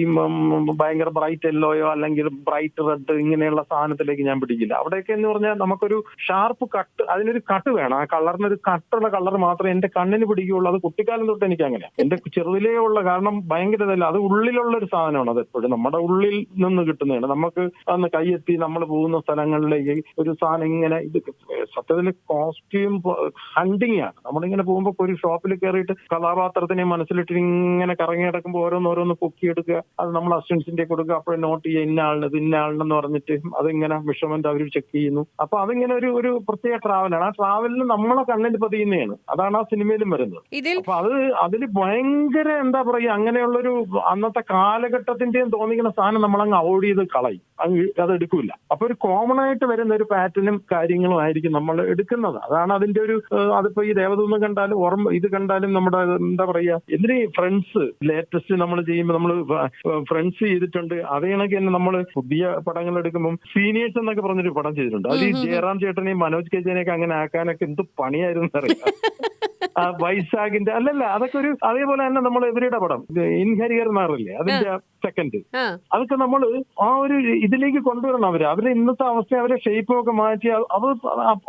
Speaker 2: ഭയങ്കര ബ്രൈറ്റ് യെല്ലോയോ അല്ലെങ്കിൽ ബ്രൈറ്റ് റെഡ് ഇങ്ങനെയുള്ള സാധനത്തിലേക്ക് ഞാൻ പിടിക്കില്ല. അവിടെയൊക്കെ എന്ന് പറഞ്ഞാൽ നമുക്കൊരു ഷാർപ്പ് കട്ട്, അതിനൊരു കട്ട് വേണം. ആ കളറിനൊരു കട്ടുള്ള കളർ മാത്രമേ എന്റെ കണ്ണിന് പിടിക്കുകയുള്ളൂ. അത് കുട്ടിക്കാലം തൊട്ട് എനിക്ക് അങ്ങനെയാണ്. എന്റെ ചെറുതിലേ ഉള്ള, കാരണം ഭയങ്കര ഇതല്ല, അത് ഉള്ളിലുള്ള ഒരു സാധനമാണ്. അത് എപ്പോഴും നമ്മുടെ ഉള്ളിൽ നിന്ന് കിട്ടുന്നതാണ്. നമുക്ക് അന്ന് കൈയെത്തി നമ്മൾ പോകുന്ന സ്ഥലങ്ങളിലേക്ക് ഒരു സാധനം ഇങ്ങനെ, ഇത് സത്യത്തിൽ കോസ്റ്റ്യൂം ഹണ്ടിങ് ആണ്. നമ്മളിങ്ങനെ പോകുമ്പോൾ ഒരു ഷോപ്പിൽ കയറിയിട്ട് കഥാപാത്രത്തിനെ മനസ്സിലിട്ട് ഇങ്ങനെ കറങ്ങി കിടക്കുമ്പോൾ ഓരോന്നോരോന്ന് പൊക്കിയെടുക്കുക, അത് നമ്മൾ അസിസ്റ്റൻസിന്റെ കൊടുക്കുക, അപ്പോഴും നോട്ട് ചെയ്യുക ഇന്ന ആളിനെന്ന് പറഞ്ഞിട്ട് അതിങ്ങനെ മെഷർമെന്റ് അവർ ചെക്ക് ചെയ്യുന്നു. അപ്പൊ അതിങ്ങനെ ഒരു പ്രത്യേക ട്രാവലാണ്. ആ ട്രാവലിന് നമ്മളെ കണ്ണിൽ പതിയുന്നതാണ്. അതാണ് ആ സിനിമയിലും വരുന്നത്. അപ്പൊ അതിൽ ഭയങ്കര എന്താ പറയുക, അങ്ങനെയുള്ളൊരു അന്നത്തെ കാലഘട്ടത്തിന്റെയും തോന്നിക്കുന്ന സാധനം നമ്മളങ്ങ് അവോയ്ഡ് ചെയ്ത് കളയും, അത് എടുക്കൂല. അപ്പൊ ഒരു കോമൺ ആയിട്ട് വരുന്ന ഒരു പാറ്റേണും കാര്യങ്ങളും ആയിരിക്കും നമ്മൾ എടുക്കുന്നത്. അതാണ് അതിന്റെ ഒരു, അതിപ്പോ ഈ ദേവദൂതൻ കണ്ട കണ്ടാലും ഇത് കണ്ടാലും നമ്മുടെ എന്താ പറയാ എന്തിനീ ഫ്രണ്ട്സ് ലേറ്റസ്റ്റ് നമ്മൾ ചെയ്യുമ്പോൾ നമ്മൾ ഫ്രണ്ട്സ് ചെയ്തിട്ടുണ്ട്. അതേ കണക്ക് തന്നെ നമ്മൾ പുതിയ പടങ്ങൾ എടുക്കുമ്പോൾ സീനിയേഴ്സ് എന്നൊക്കെ പറഞ്ഞൊരു പടം ചെയ്തിട്ടുണ്ട്. അതിൽ ഈ ജയറാം ചേട്ടനെയും മനോജ് കെജനെയൊക്കെ അങ്ങനെ ആക്കാനൊക്കെ എന്ത് പണിയായിരുന്നു അറിയാം. വൈശാഖിന്റെ അല്ലല്ല അതൊക്കെ ഒരു അതേപോലെ തന്നെ നമ്മൾ ഇവരുടെ പടം ഇൻഹരിയർ എന്നാറില്ലേ അതിന്റെ സെക്കൻഡ് അതൊക്കെ നമ്മൾ ആ ഒരു ഇതിലേക്ക് കൊണ്ടുവരണം. അവരെ ഇന്നത്തെ അവസ്ഥ അവരെ ഷേപ്പും ഒക്കെ മാറ്റി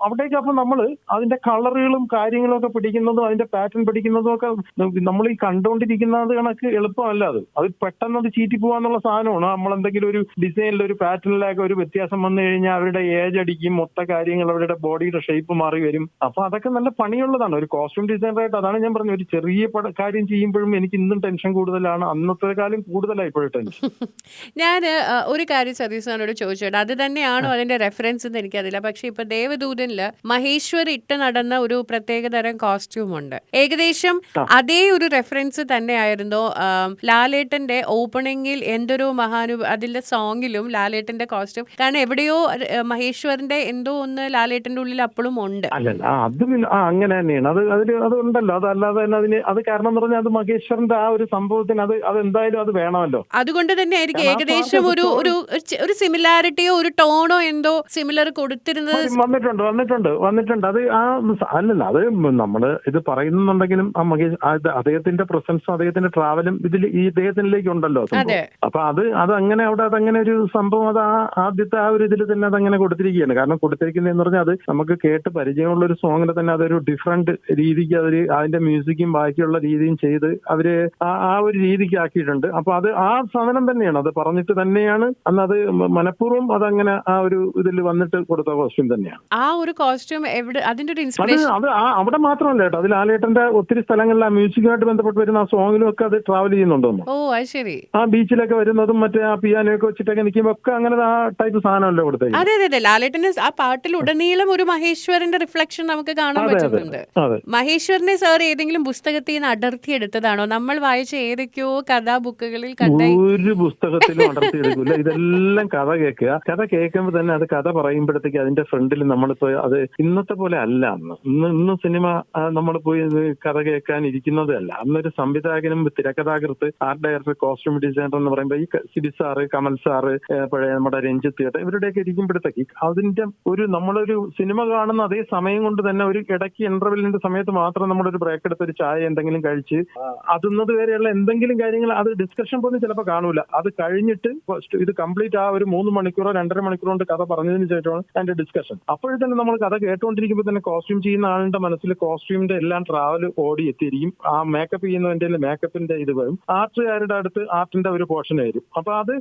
Speaker 2: അവിടേക്ക് അപ്പൊ നമ്മള് അതിന്റെ കളറുകളും കാര്യങ്ങളും ഒക്കെ പിടിക്കുന്നതും അതിന്റെ പാറ്റേൺ പിടിക്കുന്നതും ഒക്കെ നമ്മൾ ഈ കണ്ടുകൊണ്ടിരിക്കുന്നത് കണക്ക് എളുപ്പമല്ല. അത് പെട്ടെന്ന് അത് ചീറ്റി പോകാന്നുള്ള സാധനമാണ്. നമ്മളെന്തെങ്കിലും ഒരു ഡിസൈനിൽ ഒരു പാറ്റേണിലൊക്കെ ഒരു വ്യത്യാസം വന്നു കഴിഞ്ഞാൽ അവരുടെ ഏജ് അടിക്കും, മൊത്ത കാര്യങ്ങൾ അവരുടെ ബോഡിയുടെ ഷേപ്പ് മാറി വരും. അപ്പൊ അതൊക്കെ നല്ല പണിയുള്ളതാണ് ഒരു കോസ്റ്റ്യൂം ഡിസൈനറായിട്ട്. അതാണ് ഞാൻ പറഞ്ഞത്, ഒരു ചെറിയ കാര്യം ചെയ്യുമ്പോഴും എനിക്ക് ഇന്നും ടെൻഷൻ കൂടുതലാണ്, അന്നത്തെക്കാളും കൂടുതലായി ഇപ്പോഴും ടെൻഷൻ.
Speaker 1: ഞാൻ ഒരു കാര്യം സതീശനോട് ചോദിച്ചോട്ടെ, അത് തന്നെയാണോ അതിന്റെ റെഫറൻസ് എന്ന് എനിക്കറിയില്ല. പക്ഷെ ഇപ്പൊ ദേവദൂതനില് മഹേശ്വർ ഇട്ട് നടന്ന ഒരു പ്രത്യേകതരം കോസ്റ്റ്യൂം ഉണ്ട്. ഏകദേശം അതേ ഒരു റെഫറൻസ് തന്നെയായിരുന്നു ലാലേട്ടന്റെ ഓപ്പണിംഗിൽ എന്തൊരു അതിന്റെ സോങ്ങിലും ലാലേട്ടന്റെ കോസ്റ്റ്യൂം. കാരണം എവിടെയോ മഹേശ്വറിന്റെ എന്തോ ഒന്ന് ലാലേട്ടന്റെ ഉള്ളിൽ അപ്പോഴും ഉണ്ട്.
Speaker 2: അല്ലല്ല അത് അങ്ങനെ തന്നെയാണ്. അത് ഉണ്ടല്ലോ. അതല്ലാതെ തന്നെ അത് കാരണം എന്ന് പറഞ്ഞാൽ അത് മഹേശ്വറിന്റെ ആ ഒരു സംഭവത്തിന് അത് എന്തായാലും അത് വേണമല്ലോ.
Speaker 1: അതുകൊണ്ട് തന്നെ ആയിരിക്കും ഏകദേശം ഒരു സിമിലാരിറ്റിയോ ഒരു ടോണോ എന്തോ സിമിലർ കൊടുത്തിരുന്നത്.
Speaker 2: വന്നിട്ടുണ്ട് അത് അല്ലല്ല അത് നമ്മള് ഇത് പറയുന്നുണ്ടെങ്കിലും ആ മഹേഷ് അദ്ദേഹത്തിന്റെ പ്രസൻസും അദ്ദേഹത്തിന്റെ ട്രാവലും ഇതിൽ ഈ ഇദ്ദേഹത്തിലേക്ക് ഉണ്ടല്ലോ. അപ്പൊ അത് അങ്ങനെ അവിടെ അതങ്ങനെ ഒരു സംഭവം അത് ആദ്യത്തെ ആ ഒരു ഇതിൽ തന്നെ അതങ്ങനെ കൊടുത്തിരിക്കുകയാണ്. കാരണം കൊടുത്തിരിക്കുന്നതെന്ന് പറഞ്ഞാൽ അത് നമുക്ക് കേട്ട് പരിചയമുള്ള ഒരു സോങ്ങിന് തന്നെ അതൊരു ഡിഫറെന്റ് രീതിക്ക് അതിന്റെ മ്യൂസിക്കും ബാക്കിയുള്ള രീതിയും ചെയ്ത് അവര് ആ ഒരു രീതിക്ക് ആക്കിയിട്ടുണ്ട്. അപ്പൊ അത് ആ സാധനം തന്നെയാണ്, അത് പറഞ്ഞിട്ട് തന്നെയാണ് അന്ന് അത് മനഃപൂർവ്വം അതങ്ങനെ ആ ഒരു ഇതിൽ വന്നിട്ട് കൊടുത്ത കോസ്റ്റ്യൂം തന്നെയാണ്.
Speaker 1: ആ ഒരു കോസ്റ്റ്യൂം അതിന്റെ ഒരു ഇൻസ്പിറേഷൻ
Speaker 2: അത് അവിടെ മാത്രമല്ല കേട്ടോ, അതിൽ ലാലേട്ടന്റെ ഒത്തിരി സ്ഥലങ്ങളിൽ ആ മ്യൂസിക്കുമായിട്ട് ബന്ധപ്പെട്ട് വരുന്ന ആ സോങ്ങിലും ഒക്കെ അത് ട്രാവൽ ചെയ്യുന്നുണ്ടോ.
Speaker 1: ഓ അത് ശരി.
Speaker 2: ആ ബീച്ചിലൊക്കെ വരുന്നതും മറ്റേ ആ പിയാനോ ഒക്കെ വെച്ചിട്ടൊക്കെ നിൽക്കുമ്പോൾ ഒക്കെ അങ്ങനെ ആ ടൈപ്പ് സാധനമല്ലോ കൊടുത്തത്.
Speaker 1: അതെ ലാലേട്ടന്റെ ആ പാട്ടിൽ ഉടനീളം ഒരു മഹേശ്വരന്റെ റിഫ്ലക്ഷൻ നമുക്ക് കാണാൻ പറ്റുന്നുണ്ട്. മഹേശ്വരനെ സാർ ഏതെങ്കിലും പുസ്തകത്തിൽ നിന്ന് അടർത്തിയെടുത്തതാണോ? നമ്മൾ വായിച്ച ഏതൊക്കെയോ കഥാ ബുക്കുകളിൽ
Speaker 2: ഒരു പുസ്തകത്തിലും അടർത്തിയെടുക്കില്ല. ഇതെല്ലാം കഥ കേൾക്കുമ്പോൾ തന്നെ അത് കഥ പറയുമ്പോഴത്തേക്ക് അതിന്റെ ഫ്രണ്ടിൽ നമ്മളിപ്പോ അത് ഇന്നത്തെ പോലെ അല്ല. ഇന്ന് സിനിമ നമ്മൾ പോയി കഥ കേൾക്കാൻ ഇരിക്കുന്നതേ അല്ല. അന്നൊരു സംവിധായകനും തിരക്കഥാകൃത്ത് ആർട്ട് ഡയറക്ടർ കോസ്റ്റ്യൂം ഡിസൈനർ എന്ന് പറയുമ്പോൾ ഈ സിബി സാറ് കമൽ സാറ് പഴയ നമ്മുടെ രഞ്ജിത്ത് ചേട്ടൻ ഇവരുടെയൊക്കെ ഇരിക്കുമ്പോഴത്തേക്ക് അതിന്റെ നമ്മളൊരു സിനിമ കാണുന്ന അതേ സമയം കൊണ്ട് തന്നെ ഒരു ഇടയ്ക്ക് ഇന്റർവെല്ലിന്റെ സമയത്ത് മാത്രം നമ്മളൊരു ബ്രേക്ക് എടുത്ത് ഒരു ചായ എന്തെങ്കിലും കഴിച്ച് അതുന്നത് വരെയുള്ള എന്തെങ്കിലും കാര്യങ്ങൾ അത് ഡിസ്കഷൻ പോലും ചിലപ്പോൾ കാണൂല. അത് കഴിഞ്ഞിട്ട് ഇത് കംപ്ലീറ്റ് ആ ഒരു 3 മണിക്കൂറോ 2.5 മണിക്കൂറോ കൊണ്ട് കഥ പറഞ്ഞതിന് ശേഷമാണ് അതിന്റെ ഡിസ്കഷൻ. അപ്പോഴും തന്നെ നമ്മൾ കഥ കേട്ടുകൊണ്ടിരിക്കുമ്പോൾ തന്നെ കോസ്റ്റ്യൂം ചെയ്യുന്ന ആളുടെ മനസ്സിൽ കോസ്റ്റ്യൂമിന്റെ എല്ലാം ട്രാവൽ ഓടി എത്തിയിരിക്കും. ആ മേക്കപ്പ് ചെയ്യുന്നതിന്റെ മേക്കപ്പിന്റെ ഇത് വരും, ആർട്ടുകാരുടെ അടുത്ത് ആർട്ടിന്റെ ഒരു പോർഷൻ വരും. അപ്പൊ അത്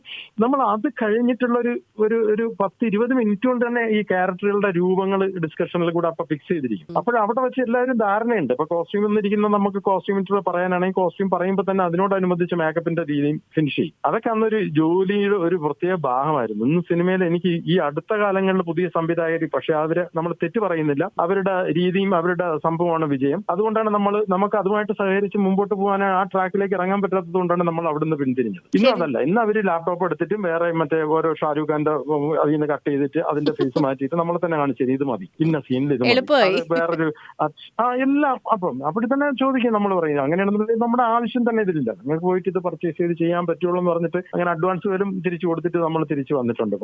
Speaker 2: നമ്മൾ അത് കഴിഞ്ഞിട്ടുള്ള ഒരു 10-20 മിനിറ്റ് കൊണ്ട് തന്നെ ഈ ക്യാരക്ടറുകളുടെ രൂപങ്ങൾ ഡിസ്കഷനിൽ കൂടെ അപ്പൊ ഫിക്സ് ചെയ്തിരിക്കും. അപ്പോൾ അവിടെ വെച്ച് എല്ലാവരും ധാരണയുണ്ട്. ഇപ്പൊ കോസ്റ്റ്യൂം എന്നിരിക്കുന്ന നമുക്ക് കോസ്റ്റ്യൂമിറ്റർ പറയാനാണെങ്കിൽ കോസ്റ്റ്യൂം പറയുമ്പോൾ തന്നെ അതിനോടനുബന്ധിച്ച് മേക്കപ്പിന്റെ രീതിയും ഫിനിഷ് ചെയ്യും. അതൊക്കെ അന്നൊരു ജോലിയുടെ ഒരു പ്രത്യേക ഭാഗമായിരുന്നു. ഇന്ന് സിനിമയിൽ എനിക്ക് ഈ അടുത്ത കാലങ്ങളിൽ പുതിയ സംവിധായകർ, പക്ഷെ അവര് നമ്മൾ തെറ്റ് പറയുന്നില്ല, അവരുടെ രീതിയും അവരുടെ സംഭവമാണ് വിജയം. അതുകൊണ്ടാണ് നമുക്ക് അതുമായിട്ട് സഹകരിച്ച് മുമ്പോട്ട് പോകാൻ ആ ട്രാക്കിലേക്ക് ഇറങ്ങാൻ പറ്റാത്തത് കൊണ്ടാണ് നമ്മൾ അവിടുന്ന് പിന്തിരിഞ്ഞത്. ഇന്ന് അതല്ല, ഇന്ന് അവര് ലാപ്ടോപ്പ് എടുത്തിട്ടും വേറെ മറ്റേ ഓരോ ഷാരൂഖ് ഖാന്റെ അതിൽ നിന്ന് കട്ട് ചെയ്തിട്ട് അതിന്റെ ഫേസ് മാറ്റിയിട്ട് നമ്മളെ തന്നെ കാണിച്ചത് ഇത് മതി, ഇന്ന സീനിൽ ഇത് മതി, വേറൊരു എല്ലാം. അപ്പം അവിടെ തന്നെ ചോദിക്കും, നമ്മൾ പറയുന്നത് അങ്ങനെയാണെന്നുണ്ടെങ്കിൽ നമ്മുടെ ആവശ്യം തന്നെ ഇതിലില്ല, നിങ്ങൾക്ക് പോയിട്ട് ഇത് പർച്ചേസ് ചെയ്ത് ചെയ്യാൻ പറ്റുള്ളൂ എന്ന് പറഞ്ഞിട്ട് അങ്ങനെ അഡ്വാൻസ് പോലും തിരിച്ചു കൊടുത്തിട്ട് നമ്മൾ തിരിച്ചു വന്നിട്ടുണ്ട്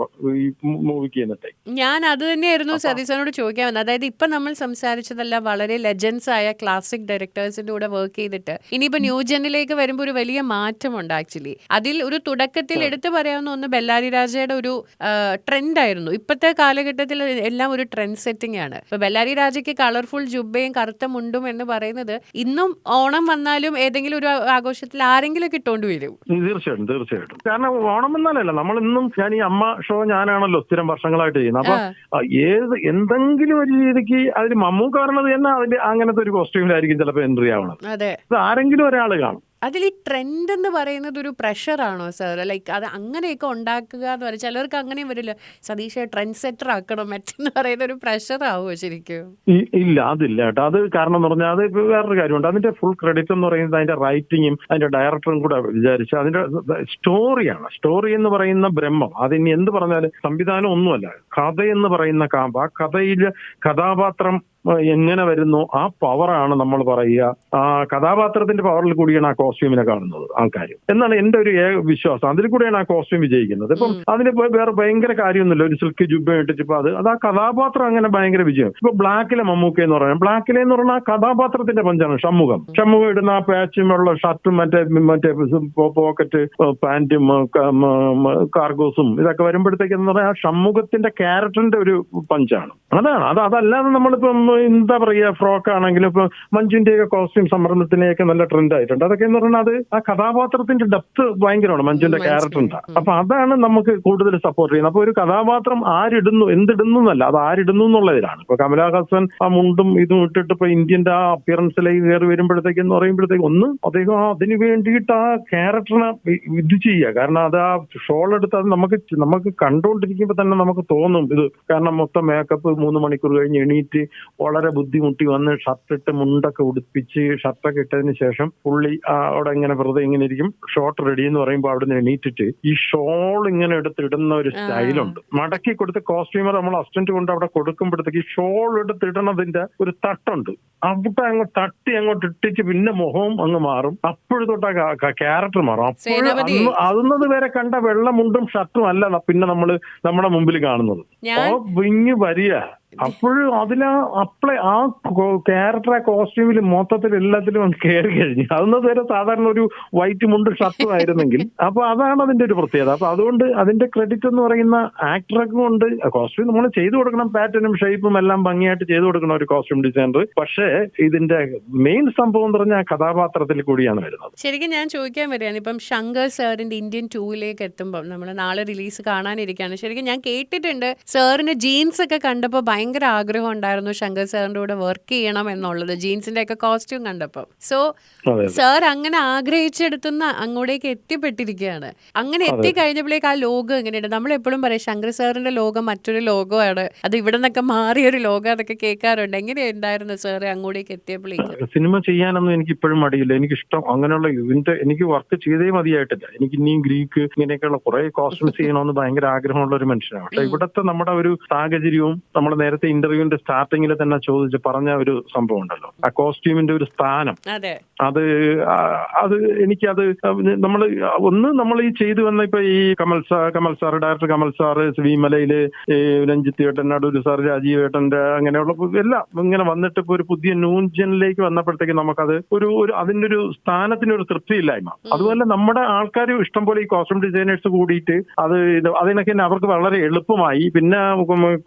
Speaker 2: ഈ മൂവിക്ക് എന്നിട്ട്.
Speaker 1: ഞാൻ അത് തന്നെയായിരുന്നു സതീശനോട് ചോദിക്കാൻ വന്നത്. അതായത് ഇപ്പൊ നമ്മൾ സംസാരിച്ചതല്ല വളരെ ലെജൻസ് ആയ ക്ലാസിക് ഡയറക്ടേഴ്സിന്റെ കൂടെ വർക്ക് ചെയ്തിട്ട് ഇനിയിപ്പോ ന്യൂ ജെന്നിലേക്ക് വരുമ്പോൾ ഒരു വലിയ മാറ്റമുണ്ട്. ആക്ച്വലി അതിൽ ഒരു തുടക്കത്തിൽ എടുത്തു പറയാവുന്ന ഒന്ന് ബെല്ലാരി രാജയുടെ ഒരു ട്രെൻഡ് ആയിരുന്നു. ഇപ്പോഴത്തെ കാലഘട്ടത്തിൽ എല്ലാം ഒരു ട്രെൻഡ് സെറ്റിംഗ് ആണ്. ഇപ്പൊ ബെല്ലാരി രാജയ്ക്ക് കളർഫുൾ ജുബയും കറുത്ത മുണ്ടും എന്ന് പറയുന്നത് ഇന്നും ഓണം വന്നാലും ഏതെങ്കിലും ഒരു ആഘോഷത്തിൽ ആരെങ്കിലും ഇട്ടുകൊണ്ട് വരും.
Speaker 2: തീർച്ചയായിട്ടും. കാരണം ഓണം എന്നാലല്ല, നമ്മൾ ഇന്നും ഞാൻ ഈ അമ്മ ഷോ ഞാനാണല്ലോ സ്ഥിരം വർഷങ്ങളായിട്ട് ചെയ്യുന്നത്. അപ്പൊ എന്തെങ്കിലും ഒരു രീതിക്ക് അതിൽ മമ്മൂക്ക പറഞ്ഞത് തന്നെ അതിന്റെ അങ്ങനത്തെ ഒരു കോസ്റ്റ്യൂമിലായിരിക്കും ചിലപ്പോൾ എൻട്രി ആവണം. അത് ആരെങ്കിലും ഒരാൾ കാണും.
Speaker 1: അതിൽ ഈ ട്രെൻഡ് എന്ന് പറയുന്നത് ഒരു പ്രഷറാണോ സാർ? ലൈക്ക് അത് അങ്ങനെയൊക്കെ ഉണ്ടാക്കുക എന്ന് പറയുന്നത് ചിലർക്ക് അങ്ങനെയും വരില്ല, സതീഷ് ട്രെൻഡ് സെറ്റർ ആക്കണം മറ്റെന്ന് പറയുന്ന ഒരു പ്രഷർ ആവുമോ ശരിക്കും?
Speaker 2: ഇല്ല, അതില്ല കേട്ടോ. അത് കാരണം എന്ന് പറഞ്ഞാൽ അത് വേറൊരു കാര്യമുണ്ട്. അതിന്റെ ഫുൾ ക്രെഡിറ്റ് എന്ന് പറയുന്നത് അതിന്റെ റൈറ്റിങ്ങും അതിന്റെ ഡയറക്ടറും കൂടെ വിചാരിച്ച് അതിന്റെ സ്റ്റോറിയാണ്. സ്റ്റോറി എന്ന് പറയുന്ന ബ്രഹ്മം, അതിന് എന്ത് പറഞ്ഞാലും സംവിധാനം ഒന്നുമല്ല, കഥ എന്ന് പറയുന്ന കാമ്പ്. ആ കഥയില് കഥാപാത്രം എങ്ങനെ വരുന്നു ആ പവറാണ് നമ്മൾ പറയുക, ആ കഥാപാത്രത്തിന്റെ പവറിൽ കൂടിയാണ് ആ കോസ്റ്റ്യൂമിനെ കാണുന്നത് ആൾക്കാർ എന്നാണ് എന്റെ ഒരു വിശ്വാസം. അതിൽ കൂടെയാണ് ആ കോസ്റ്റ്യൂം വിജയിക്കുന്നത്. ഇപ്പം അതിന് വേറെ ഭയങ്കര കാര്യമൊന്നുമില്ല, ഒരു സിൽക്ക് ജുബ ഇട്ടിട്ട് ഇപ്പൊ അത് ആ കഥാപാത്രം അങ്ങനെ ഭയങ്കര വിജയം. ഇപ്പൊ ബ്ലാക്കിലെ മമ്മൂക്ക എന്ന് പറയുന്നത്, ബ്ലാക്കിലെ എന്ന് പറഞ്ഞാൽ ആ കഥാപാത്രത്തിന്റെ പഞ്ചാണ് ഷമ്മുഖം ഇടുന്ന ആ പാച്ചുമുള്ള ഷർട്ടും മറ്റേ പോക്കറ്റ് പാന്റും കാർഗോസും ഇതൊക്കെ വരുമ്പോഴത്തേക്ക് എന്ന് പറഞ്ഞാൽ ആ ഷമ്മുഖത്തിന്റെ ക്യാരക്ടറിന്റെ ഒരു പഞ്ചാണ്. അതല്ലാതെ നമ്മളിപ്പം എന്താ പറയുക, ഫ്രോക്ക് ആണെങ്കിലും ഇപ്പൊ മഞ്ജുവിന്റെയൊക്കെ കോസ്റ്റ്യൂം സംരംഭത്തിനെയൊക്കെ നല്ല ട്രെൻഡ് ആയിട്ടുണ്ട്. അതൊക്കെ എന്ന് പറഞ്ഞാൽ അത് ആ കഥാപാത്രത്തിന്റെ ഡെപ്ത് ഭയങ്കരമാണ് മഞ്ജുവിന്റെ ക്യാരക്ടറിന്റെ. അപ്പൊ അതാണ് നമുക്ക് കൂടുതൽ സപ്പോർട്ട് ചെയ്യുന്നത്. അപ്പൊ ഒരു കഥാപാത്രം ആരിടുന്നു എന്തിടുന്നു എന്നല്ല, അത് ആരിടുന്നു എന്നുള്ളതിലാണ്. ഇപ്പൊ കമലഹാസൻ ആ മുണ്ടും ഇതും ഇട്ടിട്ട് ഇപ്പൊ ഇന്ത്യന്റെ ആ അപ്പിയറൻസിലേക്ക് കയറി വരുമ്പോഴത്തേക്ക് എന്ന് പറയുമ്പോഴത്തേക്ക് ഒന്ന് അദ്ദേഹം അതിന് വേണ്ടിയിട്ട് ആ ക്യാരക്ടറിനെ ഇത് ചെയ്യുക. കാരണം അത് ആ ഷോൾ എടുത്ത് അത് നമുക്ക് കണ്ടുകൊണ്ടിരിക്കുമ്പോൾ തന്നെ നമുക്ക് തോന്നും ഇത്. കാരണം മൊത്തം മേക്കപ്പ് 3 മണിക്കൂർ കഴിഞ്ഞ് എണീറ്റ് വളരെ ബുദ്ധിമുട്ടി വന്ന് ഷർട്ടിട്ട് മുണ്ടൊക്കെ ഉടുപ്പിച്ച് ഷർട്ടൊക്കെ ഇട്ടതിന് ശേഷം പുള്ളി അവിടെ ഇങ്ങനെ വെറുതെ ഇങ്ങനെ ഇരിക്കും. ഷോർട്ട് റെഡി എന്ന് പറയുമ്പോൾ അവിടെ നിന്ന് എണീറ്റിട്ട് ഈ ഷോൾ ഇങ്ങനെ എടുത്തിടുന്ന ഒരു സ്റ്റൈലുണ്ട്. മടക്കി കൊടുത്ത് കോസ്റ്റ്യൂമർ നമ്മൾ അസിസ്റ്റന്റ് കൊണ്ട് അവിടെ കൊടുക്കുമ്പോഴത്തേക്ക് ഈ ഷോൾ എടുത്തിടണതിന്റെ ഒരു തട്ടുണ്ട്. അവിടെ അങ്ങ് തട്ടി അങ്ങോട്ട് ഇട്ടിച്ച് പിന്നെ മുഖവും അങ്ങ് മാറും. അപ്പോഴും തൊട്ട് ക്യാരക്ടർ മാറും. അപ്പോഴും അതുന്നത് വരെ കണ്ട വെള്ളമുണ്ടും ഷർട്ടും അല്ല പിന്നെ നമ്മുടെ മുമ്പിൽ കാണുന്നത്. വിങ്ങി വരിക. അപ്പോഴും അതിലാ ആ ക്യാരക്ടർ ആ കോസ്റ്റ്യൂമിൽ മൊത്തത്തിൽ എല്ലാത്തിലും കയറി കഴിഞ്ഞു. അതൊന്നും വരെ സാധാരണ ഒരു വൈറ്റ് മുണ്ട് ഷർട്ടും ആയിരുന്നെങ്കിൽ അപ്പൊ അതാണ് അതിന്റെ ഒരു പ്രത്യേകത. അപ്പൊ അതുകൊണ്ട് അതിന്റെ ക്രെഡിറ്റ് എന്ന് പറയുന്ന ആക്ടറൊക്കെ കൊണ്ട് കോസ്റ്റ്യൂം നമ്മൾ ചെയ്തു കൊടുക്കണം, പാറ്റേണും ഷേപ്പും എല്ലാം ഭംഗിയായിട്ട് ചെയ്തു കൊടുക്കണം ഒരു കോസ്റ്റ്യൂം ഡിസൈനർ. പക്ഷേ ഇതിന്റെ മെയിൻ സംഭവം എന്ന് പറഞ്ഞാൽ കഥാപാത്രത്തിൽ കൂടിയാണ് വരുന്നത്.
Speaker 1: ശരിക്കും ഞാൻ ചോദിക്കാൻ വരികയാണ്, ഇപ്പം ശങ്കർ സാറിന്റെ ഇന്ത്യൻ 2ലേക്ക് എത്തുമ്പോൾ നമ്മൾ നാളെ റിലീസ് കാണാനിരിക്കുകയാണ്. ശരിക്കും ഞാൻ കേട്ടിട്ടുണ്ട് സാറിന് ജീൻസ് ഒക്കെ കണ്ടപ്പോൾ ഭയങ്കര ആഗ്രഹം ഉണ്ടായിരുന്നു ശങ്കർ സാറിന്റെ കൂടെ വർക്ക് ചെയ്യണം എന്നുള്ളത്, ജീൻസിന്റെ ഒക്കെ കോസ്റ്റ്യൂം കണ്ടപ്പോൾ. സോ സാർ അങ്ങനെ ആഗ്രഹിച്ചെടുത്തുന്ന അങ്ങോട്ടേക്ക് എത്തിപ്പെട്ടിരിക്കുകയാണ്. അങ്ങനെ എത്തിക്കഴിഞ്ഞപ്പോഴേക്ക് ആ ലോകം എങ്ങനെയുണ്ട്? നമ്മളെപ്പോഴും പറയും ശങ്കർ സാറിന്റെ ലോകം മറ്റൊരു ലോകമാണ്, അത് ഇവിടെ നിന്നൊക്കെ മാറിയൊരു ലോകം, അതൊക്കെ കേൾക്കാറുണ്ട്. എങ്ങനെയുണ്ടായിരുന്നു സാർ അങ്ങോട്ടേക്ക് എത്തിയപ്പോഴേക്ക്?
Speaker 2: സിനിമ ചെയ്യാനൊന്നും എനിക്ക് ഇപ്പോഴും മടിയില്ല. എനിക്കിഷ്ടം അങ്ങനെയുള്ള എനിക്ക് വർക്ക് ചെയ്തേ മതിയായിട്ടില്ല. എനിക്ക് ഇനിയും ഗ്രീക്ക് ഇങ്ങനെയൊക്കെയുള്ള കുറെ കോസ്റ്റ്യൂംസ് ചെയ്യണമെന്ന് ഭയങ്കര ആഗ്രഹമുള്ള ഒരു മനുഷ്യനാണ്. പക്ഷെ ഇവിടുത്തെ നമ്മുടെ ഒരു സാഹചര്യവും നമ്മൾ നേരത്തെ ഇന്റർവ്യൂവിന്റെ സ്റ്റാർട്ടിങ്ങിൽ തന്നെ പറഞ്ഞ ഒരു സംഭവം ഉണ്ടല്ലോ, ആ കോസ്റ്റ്യൂമിന്റെ ഒരു സ്ഥാനം, അത് എനിക്കത് നമ്മൾ ഈ ചെയ്തു വന്ന ഇപ്പൊ ഈ Kamal sir director Kamal sir, ശ്രീമലയില് രഞ്ജിത്ത് ഏട്ടൻ, അടൂര് സാർ, രാജീവ് ഏട്ടന്റെ അങ്ങനെയുള്ള എല്ലാം ഇങ്ങനെ വന്നിട്ട് ഇപ്പൊ ഒരു പുതിയ ന്യൂജനിലേക്ക് വന്നപ്പോഴത്തേക്ക് നമുക്കത് ഒരു അതിന്റെ ഒരു സ്ഥാനത്തിനൊരു തൃപ്തിയില്ലായ്മ. അതുപോലെ നമ്മുടെ ആൾക്കാർ ഇഷ്ടംപോലെ ഈ കോസ്റ്റ്യൂം ഡിസൈനേഴ്സ് കൂടിയിട്ട് അതിനൊക്കെ അവർക്ക് വളരെ എളുപ്പമായി. പിന്നെ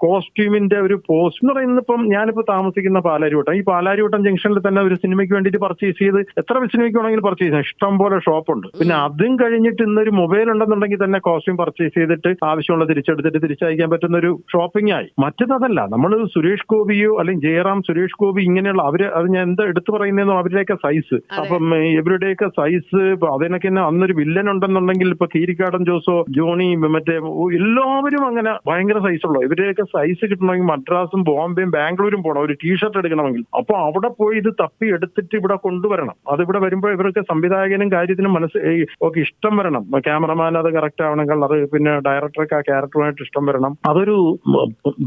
Speaker 2: കോസ്റ്റ്യൂമിന്റെ ഒരു പോസ്റ്റ് എന്ന് പറയുന്നത് ഇപ്പം ഞാനിപ്പോ താമസിക്കുന്ന പാലാരിവട്ടം, ഈ പാലാരിവട്ടം ജംഗ്ഷനിൽ തന്നെ ഒരു സിനിമയ്ക്ക് വേണ്ടിയിട്ട് പർച്ചേസ് ചെയ്ത് എത്ര സിനിമയ്ക്ക് വേണമെങ്കിലും പർച്ചേസ് ചെയ്യാം, ഇഷ്ടം പോലെ ഷോപ്പുണ്ട്. പിന്നെ അതും കഴിഞ്ഞിട്ട് ഇന്നൊരു മൊബൈൽ ഉണ്ടെന്നുണ്ടെങ്കിൽ തന്നെ കോസ്റ്റ്യൂം പർച്ചേസ് ചെയ്തിട്ട് ആവശ്യമുള്ള തിരിച്ചെടുത്തിട്ട് തിരിച്ചയക്കാൻ പറ്റുന്ന ഒരു ഷോപ്പിംഗ് ആയി. മറ്റേതല്ല, നമ്മൾ സുരേഷ് ഗോപിയോ അല്ലെങ്കിൽ ജയറാം, സുരേഷ് ഗോപി ഇങ്ങനെയുള്ള അത് ഞാൻ എന്താ എടുത്തു പറയുന്നതെന്നോ അവരുടെയൊക്കെ സൈസ്, അപ്പം ഇവരുടെയൊക്കെ സൈസ് അതിനൊക്കെ തന്നെ അന്നൊരു വില്ലൻ ഉണ്ടെന്നുണ്ടെങ്കിൽ ഇപ്പൊ കീരിക്കാടൻ ജോസോ, ജോണി, മറ്റേ എല്ലാവരും അങ്ങനെ ഭയങ്കര സൈസുള്ളൂ. ഇവരുടെയൊക്കെ സൈസ് കിട്ടണമെങ്കിൽ മദ്രാസും ബോംബെയും ബാംഗ്ലൂരും പോകണം ഒരു ടീഷർട്ട് എടുക്കണമെങ്കിൽ. അപ്പൊ അവിടെ പോയി ഇത് തപ്പി എടുത്തിട്ട് ഇവിടെ കൊണ്ടുവരണം. അതിവിടെ വരുമ്പോൾ ഇവർക്ക് സംവിധായകനും കാര്യത്തിനും ഒക്കെ ഇഷ്ടം വരണം, ക്യാമറമാൻ അത് കറക്റ്റ് ആവണമെങ്കിൽ അത് പിന്നെ ഡയറക്ടർക്ക് ആ ക്യാരക്ടറുമായിട്ട് ഇഷ്ടം വരണം. അതൊരു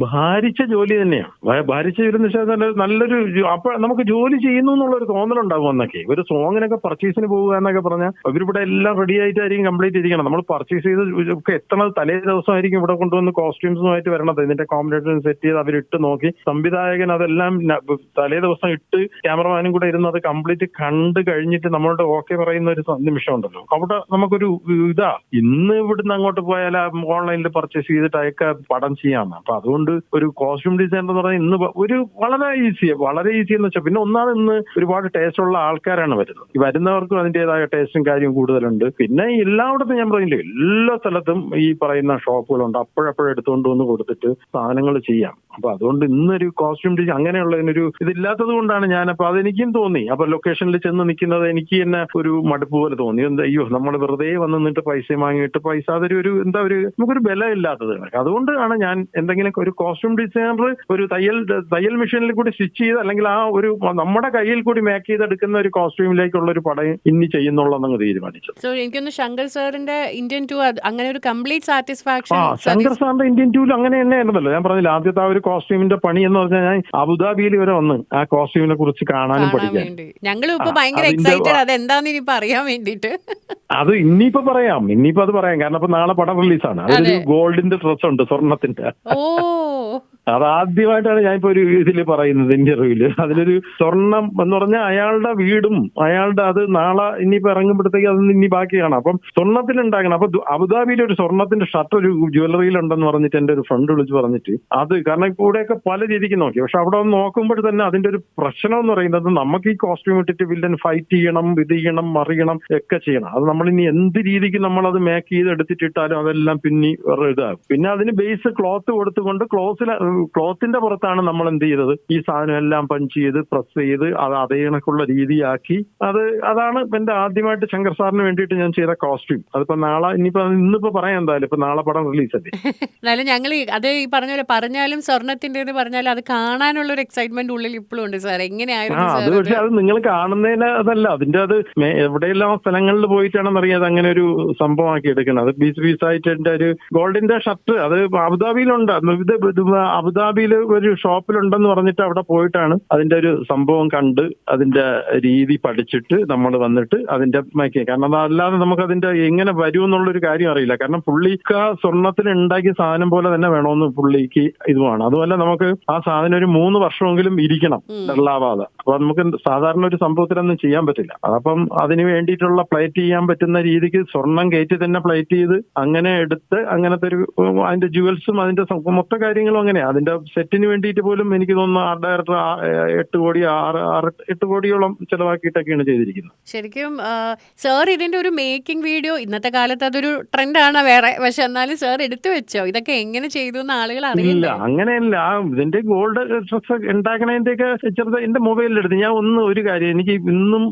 Speaker 2: ഭാരിച്ച ജോലി തന്നെയാണ്. ഭാരിച്ച ജോലി എന്ന് വെച്ചാൽ നല്ലൊരു അപ്പൊ നമുക്ക് ജോലി ചെയ്യുന്നു എന്നുള്ളൊരു തോന്നലുണ്ടാവും. എന്നൊക്കെ ഒരു സോങ്ങിനൊക്കെ പർച്ചേസിന് പോകുക എന്നൊക്കെ പറഞ്ഞാൽ ഇവരിവിടെ എല്ലാം റെഡി ആയിട്ടായിരിക്കും കംപ്ലീറ്റ് ഇരിക്കണം. നമ്മൾ പർച്ചേസ് ചെയ്ത് ഒക്കെ എത്തണത് തലേ ദിവസമായിരിക്കും ഇവിടെ കൊണ്ടുവന്ന് കോസ്റ്റ്യൂംസുമായിട്ട് വരണത്. ഇതിന്റെ കോമ്പിനേഷൻ സെറ്റ് ചെയ്ത് അവരിട്ട് നോക്കി, സംവിധായകൻ അതെല്ലാം തലേ ദിവസം ഇട്ട് ക്യാമറമാനും കൂടെ ഇരുന്ന് അത് കംപ്ലീറ്റ് കണ്ടു കഴിഞ്ഞിട്ട് നമ്മളുടെ ഓക്കെ പറയുന്ന ഒരു നിമിഷം ഉണ്ടല്ലോ, അവിടെ നമുക്കൊരു ഇന്ന് ഇവിടുന്ന് അങ്ങോട്ട് പോയാൽ ഓൺലൈനിൽ പർച്ചേസ് ചെയ്തിട്ട് അയക്കെ പടം ചെയ്യാമെന്ന്. അപ്പൊ അതുകൊണ്ട് ഒരു കോസ്റ്റ്യൂം ഡിസൈനർ എന്ന് പറഞ്ഞാൽ ഇന്ന് ഒരു വളരെ ഈസി എന്ന് വെച്ചാൽ പിന്നെ ഒന്നാമത് ഇന്ന് ഒരുപാട് ടേസ്റ്റ് ഉള്ള ആൾക്കാരാണ് വരുന്നത്. ഈ വരുന്നവർക്കും അതിന്റേതായ ടേസ്റ്റും കാര്യവും കൂടുതലുണ്ട്. പിന്നെ എല്ലായിടത്തും ഞാൻ പറഞ്ഞില്ലേ, എല്ലാ സ്ഥലത്തും ഈ പറയുന്ന ഷോപ്പുകളുണ്ട്. അപ്പോഴപ്പോഴും എടുത്തുകൊണ്ട് വന്ന് കൊടുത്തിട്ട് സാധനങ്ങൾ ചെയ്യാം. അപ്പൊ അതുകൊണ്ട് ഇന്നൊരു കോസ്റ്റ്യൂം ഡിസൈൻ അങ്ങനെയുള്ളതിനൊരു ഇതില്ലാത്തത് കൊണ്ടാണ് ഞാനപ്പോ അതെനിക്കും തോന്നി. അപ്പൊ ലൊക്കേഷനിൽ ചെന്ന് നിൽക്കുന്നത് എനിക്ക് തന്നെ ഒരു മടുപ്പ് പോലെ തോന്നി. അയ്യോ, നമ്മൾ വെറുതെ വന്ന് നിന്നിട്ട് പൈസ വാങ്ങിയിട്ട് പൈസ അതൊരു നമുക്കൊരു ബലം ഇല്ലാത്തത്. അതുകൊണ്ടാണ് ഞാൻ എന്തെങ്കിലും ഒരു കോസ്റ്റ്യൂം ഡിസൈനർ ഒരു തയ്യൽ മെഷീനിൽ കൂടി സ്റ്റിച്ച് ചെയ്ത് അല്ലെങ്കിൽ ആ ഒരു നമ്മുടെ കയ്യിൽ കൂടി മേക്ക് ചെയ്തെടുക്കുന്ന ഒരു കോസ്റ്റ്യൂമിലേക്കുള്ള ഒരു പടം ഇനി ചെയ്യുന്നുള്ളതെന്ന് തീരുമാനിച്ചത്.
Speaker 1: എനിക്കൊന്ന് ശങ്കർ സാറിന്റെ ഇന്ത്യൻ 2 അങ്ങനെ ഒരു കംപ്ലീറ്റ് സാറ്റിസ്ഫാക്ഷൻ.
Speaker 2: ശങ്കർ സാറിന്റെ ഇന്ത്യൻ 2 അങ്ങനെ തന്നെ ആയിരുന്നല്ലോ ഞാൻ പറഞ്ഞില്ല. ആദ്യത്തെ ആ ഒരു കോസ്റ്റ്യൂമിന്റെ പണി എന്ന് പറഞ്ഞാൽ ഞാൻ അബുദാബിയിൽ വരെ വന്ന് ആ കോസ്റ്റ്യൂമിനെ കുറിച്ച് കാണാനും പഠിക്കാൻ.
Speaker 1: ഞങ്ങളും ഇപ്പൊ ഭയങ്കര എക്സൈറ്റഡ് അതെന്താന്ന് ഇനി പറയാൻ വേണ്ടിട്ട്.
Speaker 2: അത് ഇനിയിപ്പോ അത് പറയാം കാരണം അപ്പൊ നാളെ പടം റിലീസാണ്. അതൊരു ഗോൾഡിന്റെ ഡ്രസ് ഉണ്ട്, സ്വർണത്തിന്റെ. അതാദ്യമായിട്ടാണ് ഞാനിപ്പോ ഒരു ഇതില് പറയുന്നത് ഇന്റർവ്യൂല്. അതിലൊരു സ്വർണം എന്ന് പറഞ്ഞാൽ അയാളുടെ വീടും അയാളുടെ അത് നാളെ ഇനിയിപ്പോ ഇറങ്ങുമ്പോഴത്തേക്ക് അത് ഇനി ബാക്കി കാണാം. അപ്പം സ്വർണത്തിലുണ്ടാക്കണം. അപ്പൊ അബുദാബിയിൽ ഒരു സ്വർണത്തിന്റെ ഷർട്ട് ഒരു ജ്വല്ലറിയിലുണ്ടെന്ന് പറഞ്ഞിട്ട് എന്റെ ഒരു ഫ്രണ്ട് വിളിച്ച് പറഞ്ഞിട്ട് അത് കാരണം ഇവിടെയൊക്കെ പല രീതിക്ക് നോക്കി. പക്ഷെ അവിടെ ഒന്ന് നോക്കുമ്പോൾ തന്നെ അതിന്റെ ഒരു പ്രശ്നം എന്ന് പറയുന്നത് നമുക്ക് ഈ കോസ്റ്റ്യൂം ഇട്ടിട്ട് വില്ലൻ ഫൈറ്റ് ചെയ്യണം, ഇത് ചെയ്യണം, മറിയണം ഒക്കെ ചെയ്യണം. അത് നമ്മളിനി എന്ത് രീതിക്ക് നമ്മളത് മേക്ക് ചെയ്ത് എടുത്തിട്ടിട്ടാലും അതെല്ലാം പിന്നെ ഇതാകും. പിന്നെ അതിന് ബേസ് ക്ലോത്ത് കൊടുത്തുകൊണ്ട് ക്ലോത്തിന്റെ പുറത്താണ് നമ്മൾ എന്ത് ചെയ്തത് ഈ സാധനം എല്ലാം പഞ്ച് ചെയ്ത് പ്രസ് ചെയ്ത് അത് അതേ കണക്കുള്ള രീതിയാക്കി. അതാണ് എന്റെ ആദ്യമായിട്ട് ശങ്കർ സാറിന് വേണ്ടിയിട്ട് ഞാൻ ചെയ്ത കോസ്റ്റ്യൂം. അതിപ്പോ നാളെ ഇന്നിപ്പോ പറയാൻ എന്തായാലും ഇപ്പൊ നാളെ പടം റിലീസ് അല്ലേ.
Speaker 1: എന്നാലും ഞങ്ങൾ അത് ഈ പറഞ്ഞ പോലെ പറഞ്ഞാലും സ്വർണത്തിന്റെ പറഞ്ഞാലും അത് കാണാനുള്ള ഒരു എക്സൈറ്റ്മെന്റ് ഉള്ളിൽ ഇപ്പോഴും ഉണ്ട് സാർ. എങ്ങനെയായിരുന്നു
Speaker 2: അത് പക്ഷെ അത് നിങ്ങൾ കാണുന്നതിന് അതല്ല, അതിന്റെ അത് എവിടെയെല്ലാം സ്ഥലങ്ങളിൽ പോയിട്ടാണെന്നറിയാതെ അങ്ങനെ ഒരു സംഭവമാക്കി എടുക്കുന്നത്. അത് പീസായിട്ട് എന്റെ ഒരു ഗോൾഡിന്റെ ഷർട്ട് അത് അബുദാബിയിലുണ്ട്. ഇത് അബുദാബിയിൽ ഒരു ഷോപ്പിലുണ്ടെന്ന് പറഞ്ഞിട്ട് അവിടെ പോയിട്ടാണ് അതിന്റെ ഒരു സംഭവം കണ്ട് അതിന്റെ രീതി പഠിച്ചിട്ട് നമ്മൾ വന്നിട്ട് അതിന്റെ മേക്കിങ്. കാരണം അതല്ലാതെ നമുക്ക് അതിന്റെ എങ്ങനെ വരും എന്നുള്ളൊരു കാര്യം അറിയില്ല. കാരണം പുള്ളിക്ക് സ്വർണത്തിൽ ഉണ്ടാക്കിയ സാധനം പോലെ തന്നെ വേണമെന്ന് പുള്ളിക്ക് ഇതുമാണ്. അതുപോലെ നമുക്ക് ആ സാധനം ഒരു 3 വർഷമെങ്കിലും ഇരിക്കണം ഡള്ളാവാതെ. അപ്പൊ നമുക്ക് സാധാരണ ഒരു സംഭവത്തിലൊന്നും ചെയ്യാൻ പറ്റില്ല. അപ്പം അതിന് വേണ്ടിയിട്ടുള്ള പ്ലേറ്റ് ചെയ്യാൻ പറ്റുന്ന രീതിക്ക് സ്വർണം കയറ്റി തന്നെ പ്ലേറ്റ് ചെയ്ത് അങ്ങനെ എടുത്ത് അങ്ങനത്തെ ഒരു അതിന്റെ ജുവൽസും അതിന്റെ മൊത്ത കാര്യങ്ങളും അങ്ങനെയാ. അതിന്റെ സെറ്റിന് വേണ്ടിയിട്ട് പോലും എനിക്ക് തോന്നുന്നു ആർട്ട് ഡയറക്ടർ 8 കോടിയോളം ചെലവാക്കിയിട്ടൊക്കെയാണ് ചെയ്തിരിക്കുന്നത്.
Speaker 1: ശരിക്കും സാർ ഇതിന്റെ ഒരു മേക്കിംഗ് വീഡിയോ ഇന്നത്തെ കാലത്ത് അതൊരു ട്രെൻഡാണ് വേറെ. പക്ഷെ എന്നാലും സാർ എടുത്തു വെച്ചോ ഇതൊക്കെ എങ്ങനെ ചെയ്തു എന്ന് ആളുകൾ അറിയില്ല.
Speaker 2: അങ്ങനെയല്ല, ഇതിന്റെ ഗോൾഡ് ഡ്രസ് ഉണ്ടാക്കണതിന്റെയൊക്കെ ചെറുത് എന്റെ മൊബൈലിലെടുത്ത് ഞാൻ ഒരു കാര്യം എനിക്ക് ഇന്നും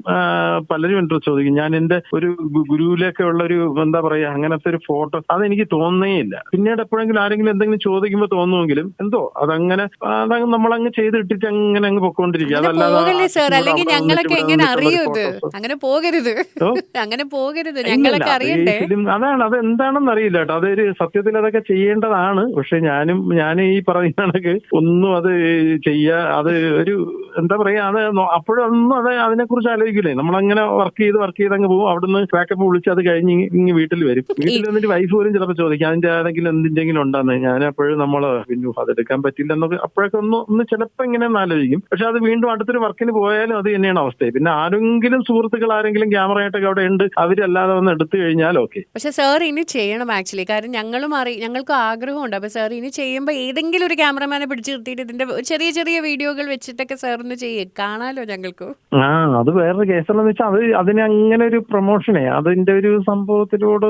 Speaker 2: പലരും ഇൻട്രസ്റ്റ് ചോദിക്കും. ഞാൻ എന്റെ ഒരു ഗുരുവിലൊക്കെ ഉള്ള ഒരു എന്താ പറയാ അങ്ങനത്തെ ഒരു ഫോട്ടോ അതെനിക്ക് തോന്നുന്നേയില്ല. പിന്നീട് എപ്പോഴെങ്കിലും ആരെങ്കിലും എന്തെങ്കിലും ചോദിക്കുമ്പോൾ തോന്നുമെങ്കിലും എന്തോ അതങ്ങനെ നമ്മളങ്ങ് ചെയ്തിട്ടിട്ട് അങ്ങനെ അങ്ങ് പൊക്കോണ്ടിരിക്കുക.
Speaker 1: അല്ലെങ്കിൽ ഞങ്ങളൊക്കെ എങ്ങനെ അറിയൂ ഇത്? അങ്ങനെ പോകരുത്, അങ്ങനെ പോകരുത്, ഞങ്ങളൊക്കെ അറിയണ്ടേ.
Speaker 2: അതാണ് അത് എന്താണെന്ന് അറിയില്ല കേട്ടോ. അതൊരു സത്യത്തിൽ അതൊക്കെ ചെയ്യേണ്ടതാണ്. പക്ഷെ ഞാൻ ഈ പറയുന്ന കണക്ക് ഒന്നും അത് അത് ഒരു എന്താ പറയാ അത് അപ്പോഴൊന്നും അതിനെ കുറിച്ച് ആലോചിക്കില്ലേ. നമ്മളങ്ങനെ വർക്ക് ചെയ്ത് അങ്ങ് പോകും. അവിടുന്ന് ബാക്കപ്പ് വിളിച്ച് അത് കഴിഞ്ഞ് ഇങ്ങ് വീട്ടിൽ വരും. വീട്ടിൽ വന്നിട്ട് വൈഫ് പോലും ചിലപ്പോൾ ചോദിക്കും അതിന്റെ എന്തെങ്കിലും ഉണ്ടാന്ന്. ഞാൻ അപ്പോഴും നമ്മള് പിന്നെ അതെടുക്കാൻ പറ്റില്ല എന്നൊക്കെ അപ്പോഴൊക്കെ ഒന്ന് ചിലപ്പോൾ ഇങ്ങനെ ആലോചിക്കും. പക്ഷെ അത് വീണ്ടും അടുത്തൊരു വർക്കിന് പോയാലും അത് തന്നെയാണ് അവസ്ഥ. പിന്നെ ആരെങ്കിലും സുഹൃത്തുക്കൾ ആരെങ്കിലും ക്യാമറയായിട്ടൊക്കെ അവിടെ ഉണ്ട് അവരല്ലാതെ വന്ന് എടുത്തു കഴിഞ്ഞാൽ ഓക്കെ.
Speaker 1: പക്ഷെ സാർ ഇനി ചെയ്യണം ആക്ച്വലി. കാരണം ഞങ്ങൾക്കും ആഗ്രഹമുണ്ട്. അപ്പൊ സാർ ഇനി ചെയ്യുമ്പോൾ ഏതെങ്കിലും ഒരു ക്യാമറമാനെ പിടിച്ചു നിർത്തിയിട്ട് ഇതിന്റെ ചെറിയ ചെറിയ വീഡിയോകൾ വെച്ചിട്ടൊക്കെ സാർ ഒന്ന് കാണാലോ ഞങ്ങൾക്ക്.
Speaker 2: അത് വേറൊരു കേസെന്ന് വെച്ചാൽ അതിന് അങ്ങനെ ഒരു പ്രൊമോഷനെ അതിന്റെ ഒരു സംഭവത്തിനോട്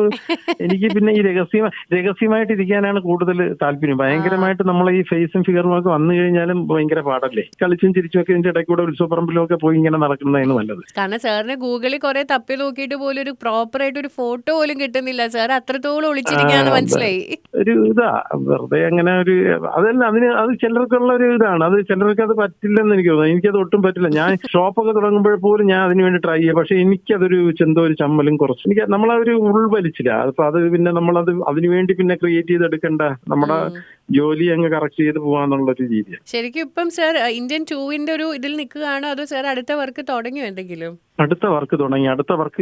Speaker 2: എനിക്ക് പിന്നെ ഈ രഹസ്യമായിട്ട് ഇരിക്കാനാണ് കൂടുതൽ താല്പര്യം. ഭയങ്കരമായിട്ട് നമ്മൾ ഈ ഫേസും ഫിഗറും ഒക്കെ വന്നു കഴിഞ്ഞാലും ഭയങ്കര പാടല്ലേ. കളിച്ചും ചിരിച്ചും ഒക്കെ ഇതിന്റെ ഇടയ്ക്ക് കൂടെ ഉത്സവപ്പറമ്പിലും ഒക്കെ പോയി ഇങ്ങനെ നടക്കുന്നതാണ് നല്ലത്.
Speaker 1: കാരണം സാറിന് ഗൂഗിളിൽ കുറെ തപ്പി നോക്കിയിട്ട് പോലും ഒരു പ്രോപ്പർ ആയിട്ട് ഒരു ഫോട്ടോ പോലും കിട്ടുന്നില്ല. സാർ അത്രത്തോളം ഒളിച്ചിരിക്കാന്ന് മനസ്സിലായി.
Speaker 2: ഒരു ഇതാ വെറുതെ അങ്ങനെ ഒരു അതല്ല അത് ചിലർക്കുള്ള ഒരു ഇതാണ്. അത് ചിലർക്ക് അത് പറ്റില്ലെന്ന് എനിക്ക് തോന്നുന്നു. എനിക്കത് ഒട്ടും പറ്റില്ല. ഞാൻ ഷോപ്പൊക്കെ തുടങ്ങുമ്പോൾ പോലും ഞാൻ അതിന് വേണ്ടി ട്രൈ ചെയ്യാം. പക്ഷെ എനിക്കതൊരു എന്തോ ഒരു ചമ്മലും കുറച്ച് എനിക്ക് നമ്മളതൊരു ഉൾവലിച്ചില്ല. അപ്പൊ അത് പിന്നെ നമ്മളത് അതിനുവേണ്ടി പിന്നെ ക്രിയേറ്റ് ചെയ്തെടുക്കണ്ട നമ്മുടെ ജോലി അങ്ങ് കറക്റ്റ് ചെയ്ത് പോവാന്നുള്ളൊരു രീതിയാണ്.
Speaker 1: ശരിക്കും ഇപ്പം സാർ ഇന്ത്യൻ 2 ഒരു ഇതിൽ നിൽക്കുകയാണോ അതോ സാർ അടുത്ത വർക്ക് തുടങ്ങിയോ എന്തെങ്കിലും?
Speaker 2: അടുത്ത വർക്ക് തുടങ്ങി. അടുത്ത വർക്ക്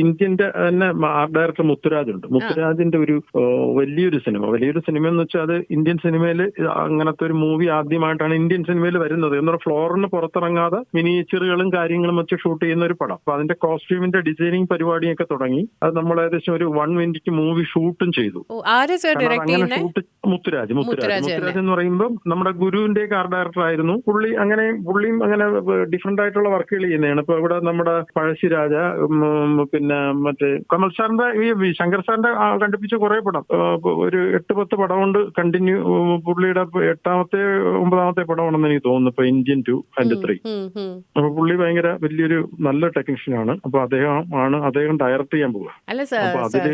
Speaker 2: ഇന്ത്യന്റെ തന്നെ ആർട്ട് ഡയറക്ടർ മുത്തുരാജ് ഉണ്ട്. മുത്തുരാജിന്റെ ഒരു വലിയൊരു സിനിമ എന്ന് വെച്ചാൽ അത് ഇന്ത്യൻ സിനിമയിൽ അങ്ങനത്തെ ഒരു മൂവി ആദ്യമായിട്ടാണ് ഇന്ത്യൻ സിനിമയിൽ വരുന്നത്. എന്നുള്ള ഫ്ലോറിന് പുറത്തിറങ്ങാതെ മിനിയേച്ചറുകളും കാര്യങ്ങളും വെച്ച് ഷൂട്ട് ചെയ്യുന്ന ഒരു പടം. അപ്പൊ അതിന്റെ കോസ്റ്റ്യൂമിന്റെ ഡിസൈനിങ് പരിപാടിയൊക്കെ തുടങ്ങി. അത് നമ്മൾ ഏകദേശം ഒരു 1 മിനിറ്റ് മൂവി ഷൂട്ടും ചെയ്തു. അങ്ങനെ ഷൂട്ട് മുത്തുരാജ് എന്ന് പറയുമ്പോൾ നമ്മുടെ ഗുരുവിന്റെ ആർട്ട് ഡയറക്ടർ ആയിരുന്നു പുള്ളിയും അങ്ങനെ ഡിഫറെന്റ് ആയിട്ടുള്ള വർക്കുകൾ ചെയ്യുന്നതാണ്. ഇപ്പൊ ഇവിടെ നമ്മുടെ പഴശ്ശിരാജ പിന്നെ മറ്റേ കമൽ സാറിന്റെ ഈ ശങ്കർ സാറിന്റെ കണ്ടിപ്പിച്ച കുറെ പടം ഒരു 8-10 പടം കൊണ്ട് കണ്ടിന്യൂ പുള്ളിയുടെ 8ാമത്തെ 9ാമത്തെ പടമാണെന്ന് എനിക്ക് തോന്നുന്നു ഇപ്പൊ ഇന്ത്യൻ 2 and 3. അപ്പൊ പുള്ളി ഭയങ്കര വലിയൊരു നല്ല ടെക്നീഷ്യനാണ്. അപ്പൊ അദ്ദേഹം ഡയറക്ട് ചെയ്യാൻ പോവുക.
Speaker 1: അല്ല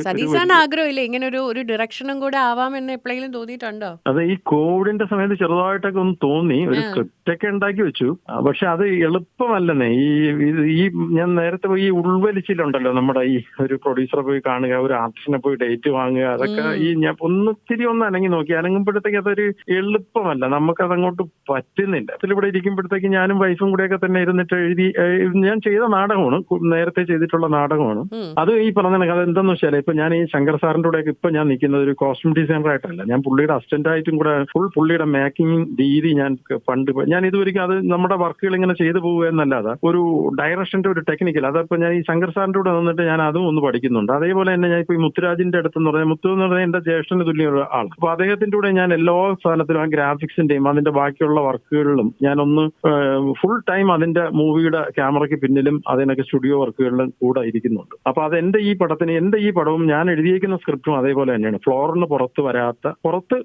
Speaker 1: സതീശാണ് ആഗ്രഹമില്ല ഇങ്ങനെ ഒരു ഡയറക്ഷനും കൂടെ ആവാമെന്ന് എപ്പോഴെങ്കിലും തോന്നിയിട്ടുണ്ടോ?
Speaker 2: അത് ഈ കോവിഡിന്റെ സമയത്ത് ചെറുതായിട്ടൊക്കെ ഒന്ന് തോന്നി, ഒരു സ്ക്രിപ്റ്റ് ഒക്കെ ഉണ്ടാക്കി വെച്ചു. പക്ഷെ അത് എളുപ്പമല്ലെന്നേ. ഈ ഞാൻ നേരത്തെ പോയി ഈ ഉൾവലിച്ചിലുണ്ടല്ലോ, നമ്മുടെ ഈ ഒരു പ്രൊഡ്യൂസറെ പോയി കാണുക, ഒരു ആർട്ടിസ്റ്റിനെ പോയി ഡേറ്റ് വാങ്ങുക, അതൊക്കെ ഈ ഞാൻ ഒത്തിരി ഒന്ന് അനങ്ങി നോക്കി. അനങ്ങുമ്പോഴത്തേക്ക് അതൊരു എളുപ്പമല്ല, നമുക്കതങ്ങോട്ട് പറ്റുന്നില്ല. ഇവിടെ ഇരിക്കുമ്പോഴത്തേക്ക് ഞാനും വൈഫും കൂടെയൊക്കെ തന്നെ ഇരുന്നിട്ട് ഞാൻ ചെയ്ത നാടകമാണ്, നേരത്തെ ചെയ്തിട്ടുള്ള നാടകമാണ്. അത് ഈ പറഞ്ഞ കഥ എന്താന്ന് വെച്ചാൽ, ഇപ്പൊ ഞാൻ ഈ ശങ്കർ സാറിന്റെ കൂടെ ഇപ്പൊ ഞാൻ നിൽക്കുന്നത് ഒരു കോസ്റ്റ്യൂം ഡിസൈനർ ആയിട്ടല്ല, ഞാൻ പുള്ളിയുടെ അസിസ്റ്റന്റ് ആയിട്ടും കൂടെ പുള്ളിയുടെ മേക്കിംഗ് രീതി ഞാൻ ഞാൻ ഇതുവരെയും അത് നമ്മുടെ വർക്കുകൾ ഇങ്ങനെ ചെയ്തു പോകുക എന്നല്ലാതെ ഒരു ഡയറക്ഷന്റെ ഒരു ടെക്നിക്കൽ അതപ്പോ ഞാൻ ഈ ശങ്കർ സാറിന്റെ കൂടെ നിന്നിട്ട് ഞാൻ അതും ഒന്ന് പഠിക്കുന്നുണ്ട്. അതേപോലെ തന്നെ ഞാൻ ഇപ്പൊ ഈ മുത്തുരാജിന്റെ അടുത്തെന്ന് പറഞ്ഞാൽ, മുത്തു എന്ന് പറഞ്ഞാൽ എന്റെ ജ്യേഷ്ഠന് തുല്യമുള്ള ആൾ. അപ്പൊ അദ്ദേഹത്തിന്റെ കൂടെ ഞാൻ എല്ലാ സാധനത്തിലും ആ ഗ്രാഫിക്സിന്റെയും അതിന്റെ ബാക്കിയുള്ള വർക്കുകളിലും ഞാനൊന്ന് ഫുൾ ടൈം അതിന്റെ മൂവിയുടെ ക്യാമറയ്ക്ക് പിന്നിലും അതിനൊക്കെ സ്റ്റുഡിയോ വർക്കുകളിലും കൂടെ ഇരിക്കുന്നുണ്ട്. അപ്പൊ അത് എന്റെ ഈ പടവും ഞാൻ എഴുതിയേക്കുന്ന സ്ക്രിപ്റ്റും അതേപോലെ തന്നെയാണ്. ഫ്ലോറിന് പുറത്ത് വരാത്ത, പുറത്ത്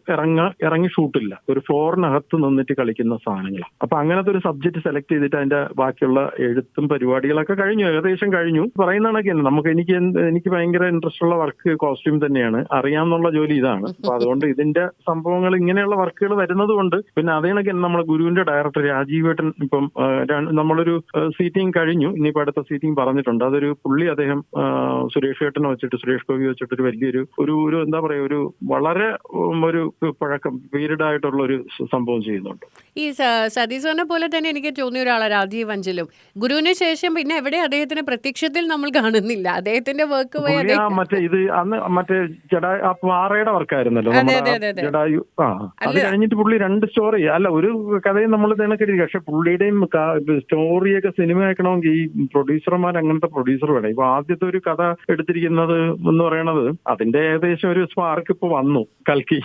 Speaker 2: ഇറങ്ങി ഷൂട്ടില്ല, ഒരു ഫ്ലോറിനകത്ത് നിന്നിട്ട് കളിക്കുന്ന സാധനങ്ങളാണ്. അപ്പൊ അങ്ങനത്തെ ഒരു സബ്ജക്ട് സെലക്ട് ചെയ്തിട്ട് അതിന്റെ ബാക്കിയുള്ള എഴുത്തും പരിപാടികളൊക്കെ ഏകദേശം കഴിഞ്ഞു. പറയുന്നതൊക്കെ നമുക്ക് എനിക്ക് ഭയങ്കര ഇൻട്രസ്റ്റ് ഉള്ള വർക്ക് കോസ്റ്റ്യൂം തന്നെയാണ്, അറിയാമെന്നുള്ള ജോലി ഇതാണ്. അപ്പൊ അതുകൊണ്ട് ഇതിന്റെ സംഭവങ്ങൾ ഇങ്ങനെയുള്ള വർക്കുകൾ വരുന്നത് കൊണ്ട്, പിന്നെ അതേണൊക്കെ നമ്മുടെ ഗുരുവിന്റെ ഡയറക്ടർ രാജീവേട്ടൻ ഇപ്പം നമ്മളൊരു സീറ്റിംഗ് കഴിഞ്ഞു, ഇനിയിപ്പോ അടുത്ത സീറ്റിംഗ് പറഞ്ഞിട്ടുണ്ട്. അതൊരു അദ്ദേഹം സുരേഷ് ഏട്ടനെ വെച്ചിട്ട്, സുരേഷ് ഗോപി വെച്ചിട്ട് ഒരു വലിയൊരു ഒരു എന്താ പറയാ, ഒരു വളരെ ഒരു പഴക്കം പീരീഡ് ആയിട്ടുള്ള ഒരു സംഭവം ചെയ്യുന്നുണ്ട്.
Speaker 1: ഈ സതീശനെ പോലെ തന്നെ എനിക്ക് തോന്നിയ ഒരാളാണ് രാജീവ് അഞ്ചലും. ഗുരുവിന് ശേഷം പിന്നെ എവിടെ അദ്ദേഹത്തിന്റെ പ്രത്യക്ഷത്തിൽ നമ്മൾ കാണുന്നില്ല. അദ്ദേഹത്തിന്റെ വർക്ക്
Speaker 2: മറ്റേ ഇത് അന്ന് മറ്റേ പാറയുടെ വർക്കായിരുന്നല്ലോ, ജഡായു. അത് കഴിഞ്ഞിട്ട് പുള്ളി 2 സ്റ്റോറി അല്ല, ഒരു കഥയും നമ്മൾ തിണക്കിട്ടിരിക്കും. പക്ഷെ പുള്ളിയുടെയും സ്റ്റോറിയൊക്കെ സിനിമ ആക്കണമെങ്കിൽ ഈ പ്രൊഡ്യൂസർമാർ അങ്ങനത്തെ പ്രൊഡ്യൂസർ വേണം. ഇപ്പൊ ആദ്യത്തെ ഒരു കഥ എടുത്തിരിക്കുന്നത് എന്ന് പറയണത് അതിന്റെ ഏകദേശം ഒരു സ്പാർക്ക് ഇപ്പൊ വന്നു, കൽക്കി.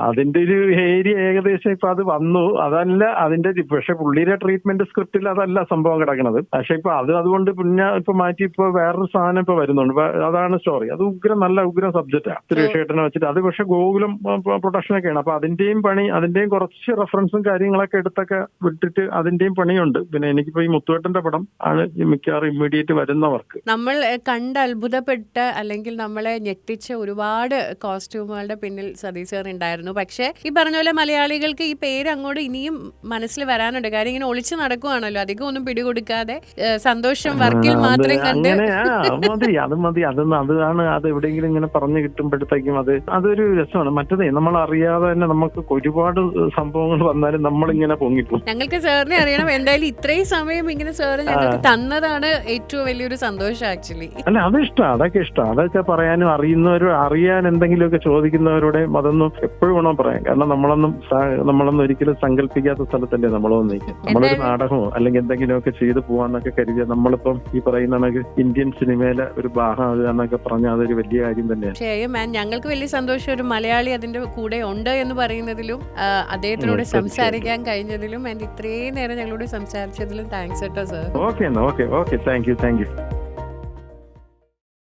Speaker 2: അതിന്റെ ഒരു ഏരിയ ഏകദേശം ഇപ്പൊ അത് വന്നു. അതല്ല അതിന്റെ, പക്ഷെ പുള്ളിയുടെ ട്രീറ്റ്മെന്റ് സ്ക്രിപ്റ്റിൽ അതല്ല സംഭവം കിടക്കുന്നത്. പക്ഷെ ഇപ്പൊ അതുകൊണ്ട് പിന്നെ ഇപ്പൊ മാറ്റി ഇപ്പൊ വേറൊരു സാധനം ഇപ്പൊ വരുന്നുണ്ട്. അതാണ് സ്റ്റോറി. അത് നല്ല ഉഗ്രം സബ്ജക്റ്റാണ്, സുരേഷ് ഏട്ടനെ വെച്ചിട്ട്. അത് പക്ഷെ ഗോകുലം പ്രൊഡക്ഷനൊക്കെയാണ്. അപ്പൊ അതിന്റെയും കുറച്ച് റെഫറൻസും കാര്യങ്ങളൊക്കെ എടുത്തൊക്കെ വിട്ടിട്ട് അതിന്റെയും പണിയുണ്ട്. പിന്നെ എനിക്കിപ്പോ ഈ മുത്തുവേട്ടന്റെ പടം ആണ് മിക്കവാറും ഇമ്മീഡിയറ്റ് വരുന്ന വർക്ക്.
Speaker 1: നമ്മൾ കണ്ട് അത്ഭുതപ്പെട്ട അല്ലെങ്കിൽ നമ്മളെ ഞെട്ടിച്ച ഒരുപാട് കോസ്റ്റ്യൂമുകളുടെ പിന്നിൽ സതീഷ് സാർ ഉണ്ടായിരുന്നു. പക്ഷെ ഈ പറഞ്ഞ പോലെ മലയാളികൾക്ക് ഈ പേര് അങ്ങോട്ട് ഇനിയും മനസ്സിൽ വരാനുണ്ട്. കാര്യം ഇങ്ങനെ ഒളിച്ചു നടക്കുവാണല്ലോ, അധികം ഒന്നും പിടികൊടുക്കാതെ സന്തോഷം വർക്കിൽ മാത്രം കണ്ട്.
Speaker 2: അത് എവിടെയെങ്കിലും ഇങ്ങനെ പറഞ്ഞു കിട്ടുമ്പോഴത്തേക്കും അതൊരു രസമാണ്. മറ്റതേ നമ്മൾ അറിയാതെ തന്നെ നമുക്ക് ഒരുപാട് സംഭവങ്ങൾ വന്നാലും നമ്മളിങ്ങനെ പൊങ്ങിപ്പോ.
Speaker 1: ഞങ്ങൾക്ക് സാറിനെ അറിയണം. എന്തായാലും ഇത്രയും സമയം ഇങ്ങനെ സാറ് ഞങ്ങൾക്ക് തന്നതാണ് ഏറ്റവും വലിയൊരു സന്തോഷം ആക്ച്വലി.
Speaker 2: അല്ല, അതൊക്കെ ഇഷ്ടം. അതൊക്കെ പറയാനും അറിയാൻ എന്തെങ്കിലുമൊക്കെ ചോദിക്കുന്നവരോടെ അതൊന്നും എപ്പോഴും വേണം പറയാം. കാരണം നമ്മളൊന്നും ഒരിക്കലും സങ്കല്പിക്കാത്ത സ്ഥലത്തല്ലേ നമ്മളൊന്നും നിൽക്കും. നമ്മളൊരു നാടകമോ അല്ലെങ്കിൽ എന്തെങ്കിലുമൊക്കെ ചെയ്തു പോവാന്നൊക്കെ കരുതിയാൽ നമ്മളിപ്പം ഈ പറയുന്ന ഇന്ത്യൻ സിനിമയിലെ ഒരു ഭാഗമാകുക എന്നൊക്കെ പറഞ്ഞാൽ അതൊരു വലിയ കാര്യം തന്നെയാണ്.
Speaker 1: ഞങ്ങൾക്ക് വലിയ സന്തോഷം ഒരു മലയാളി അതിന്റെ കൂടെ ഉണ്ട് എന്ന് പറയുന്നതിലും അദ്ദേഹത്തിനോട് സംസാരിക്കാൻ കഴിഞ്ഞതിലും ഇത്രയും നേരം ഞങ്ങളോട് സംസാരിച്ചതിലും താങ്ക്സ് കേട്ടോ സർ.
Speaker 2: Okay thank you.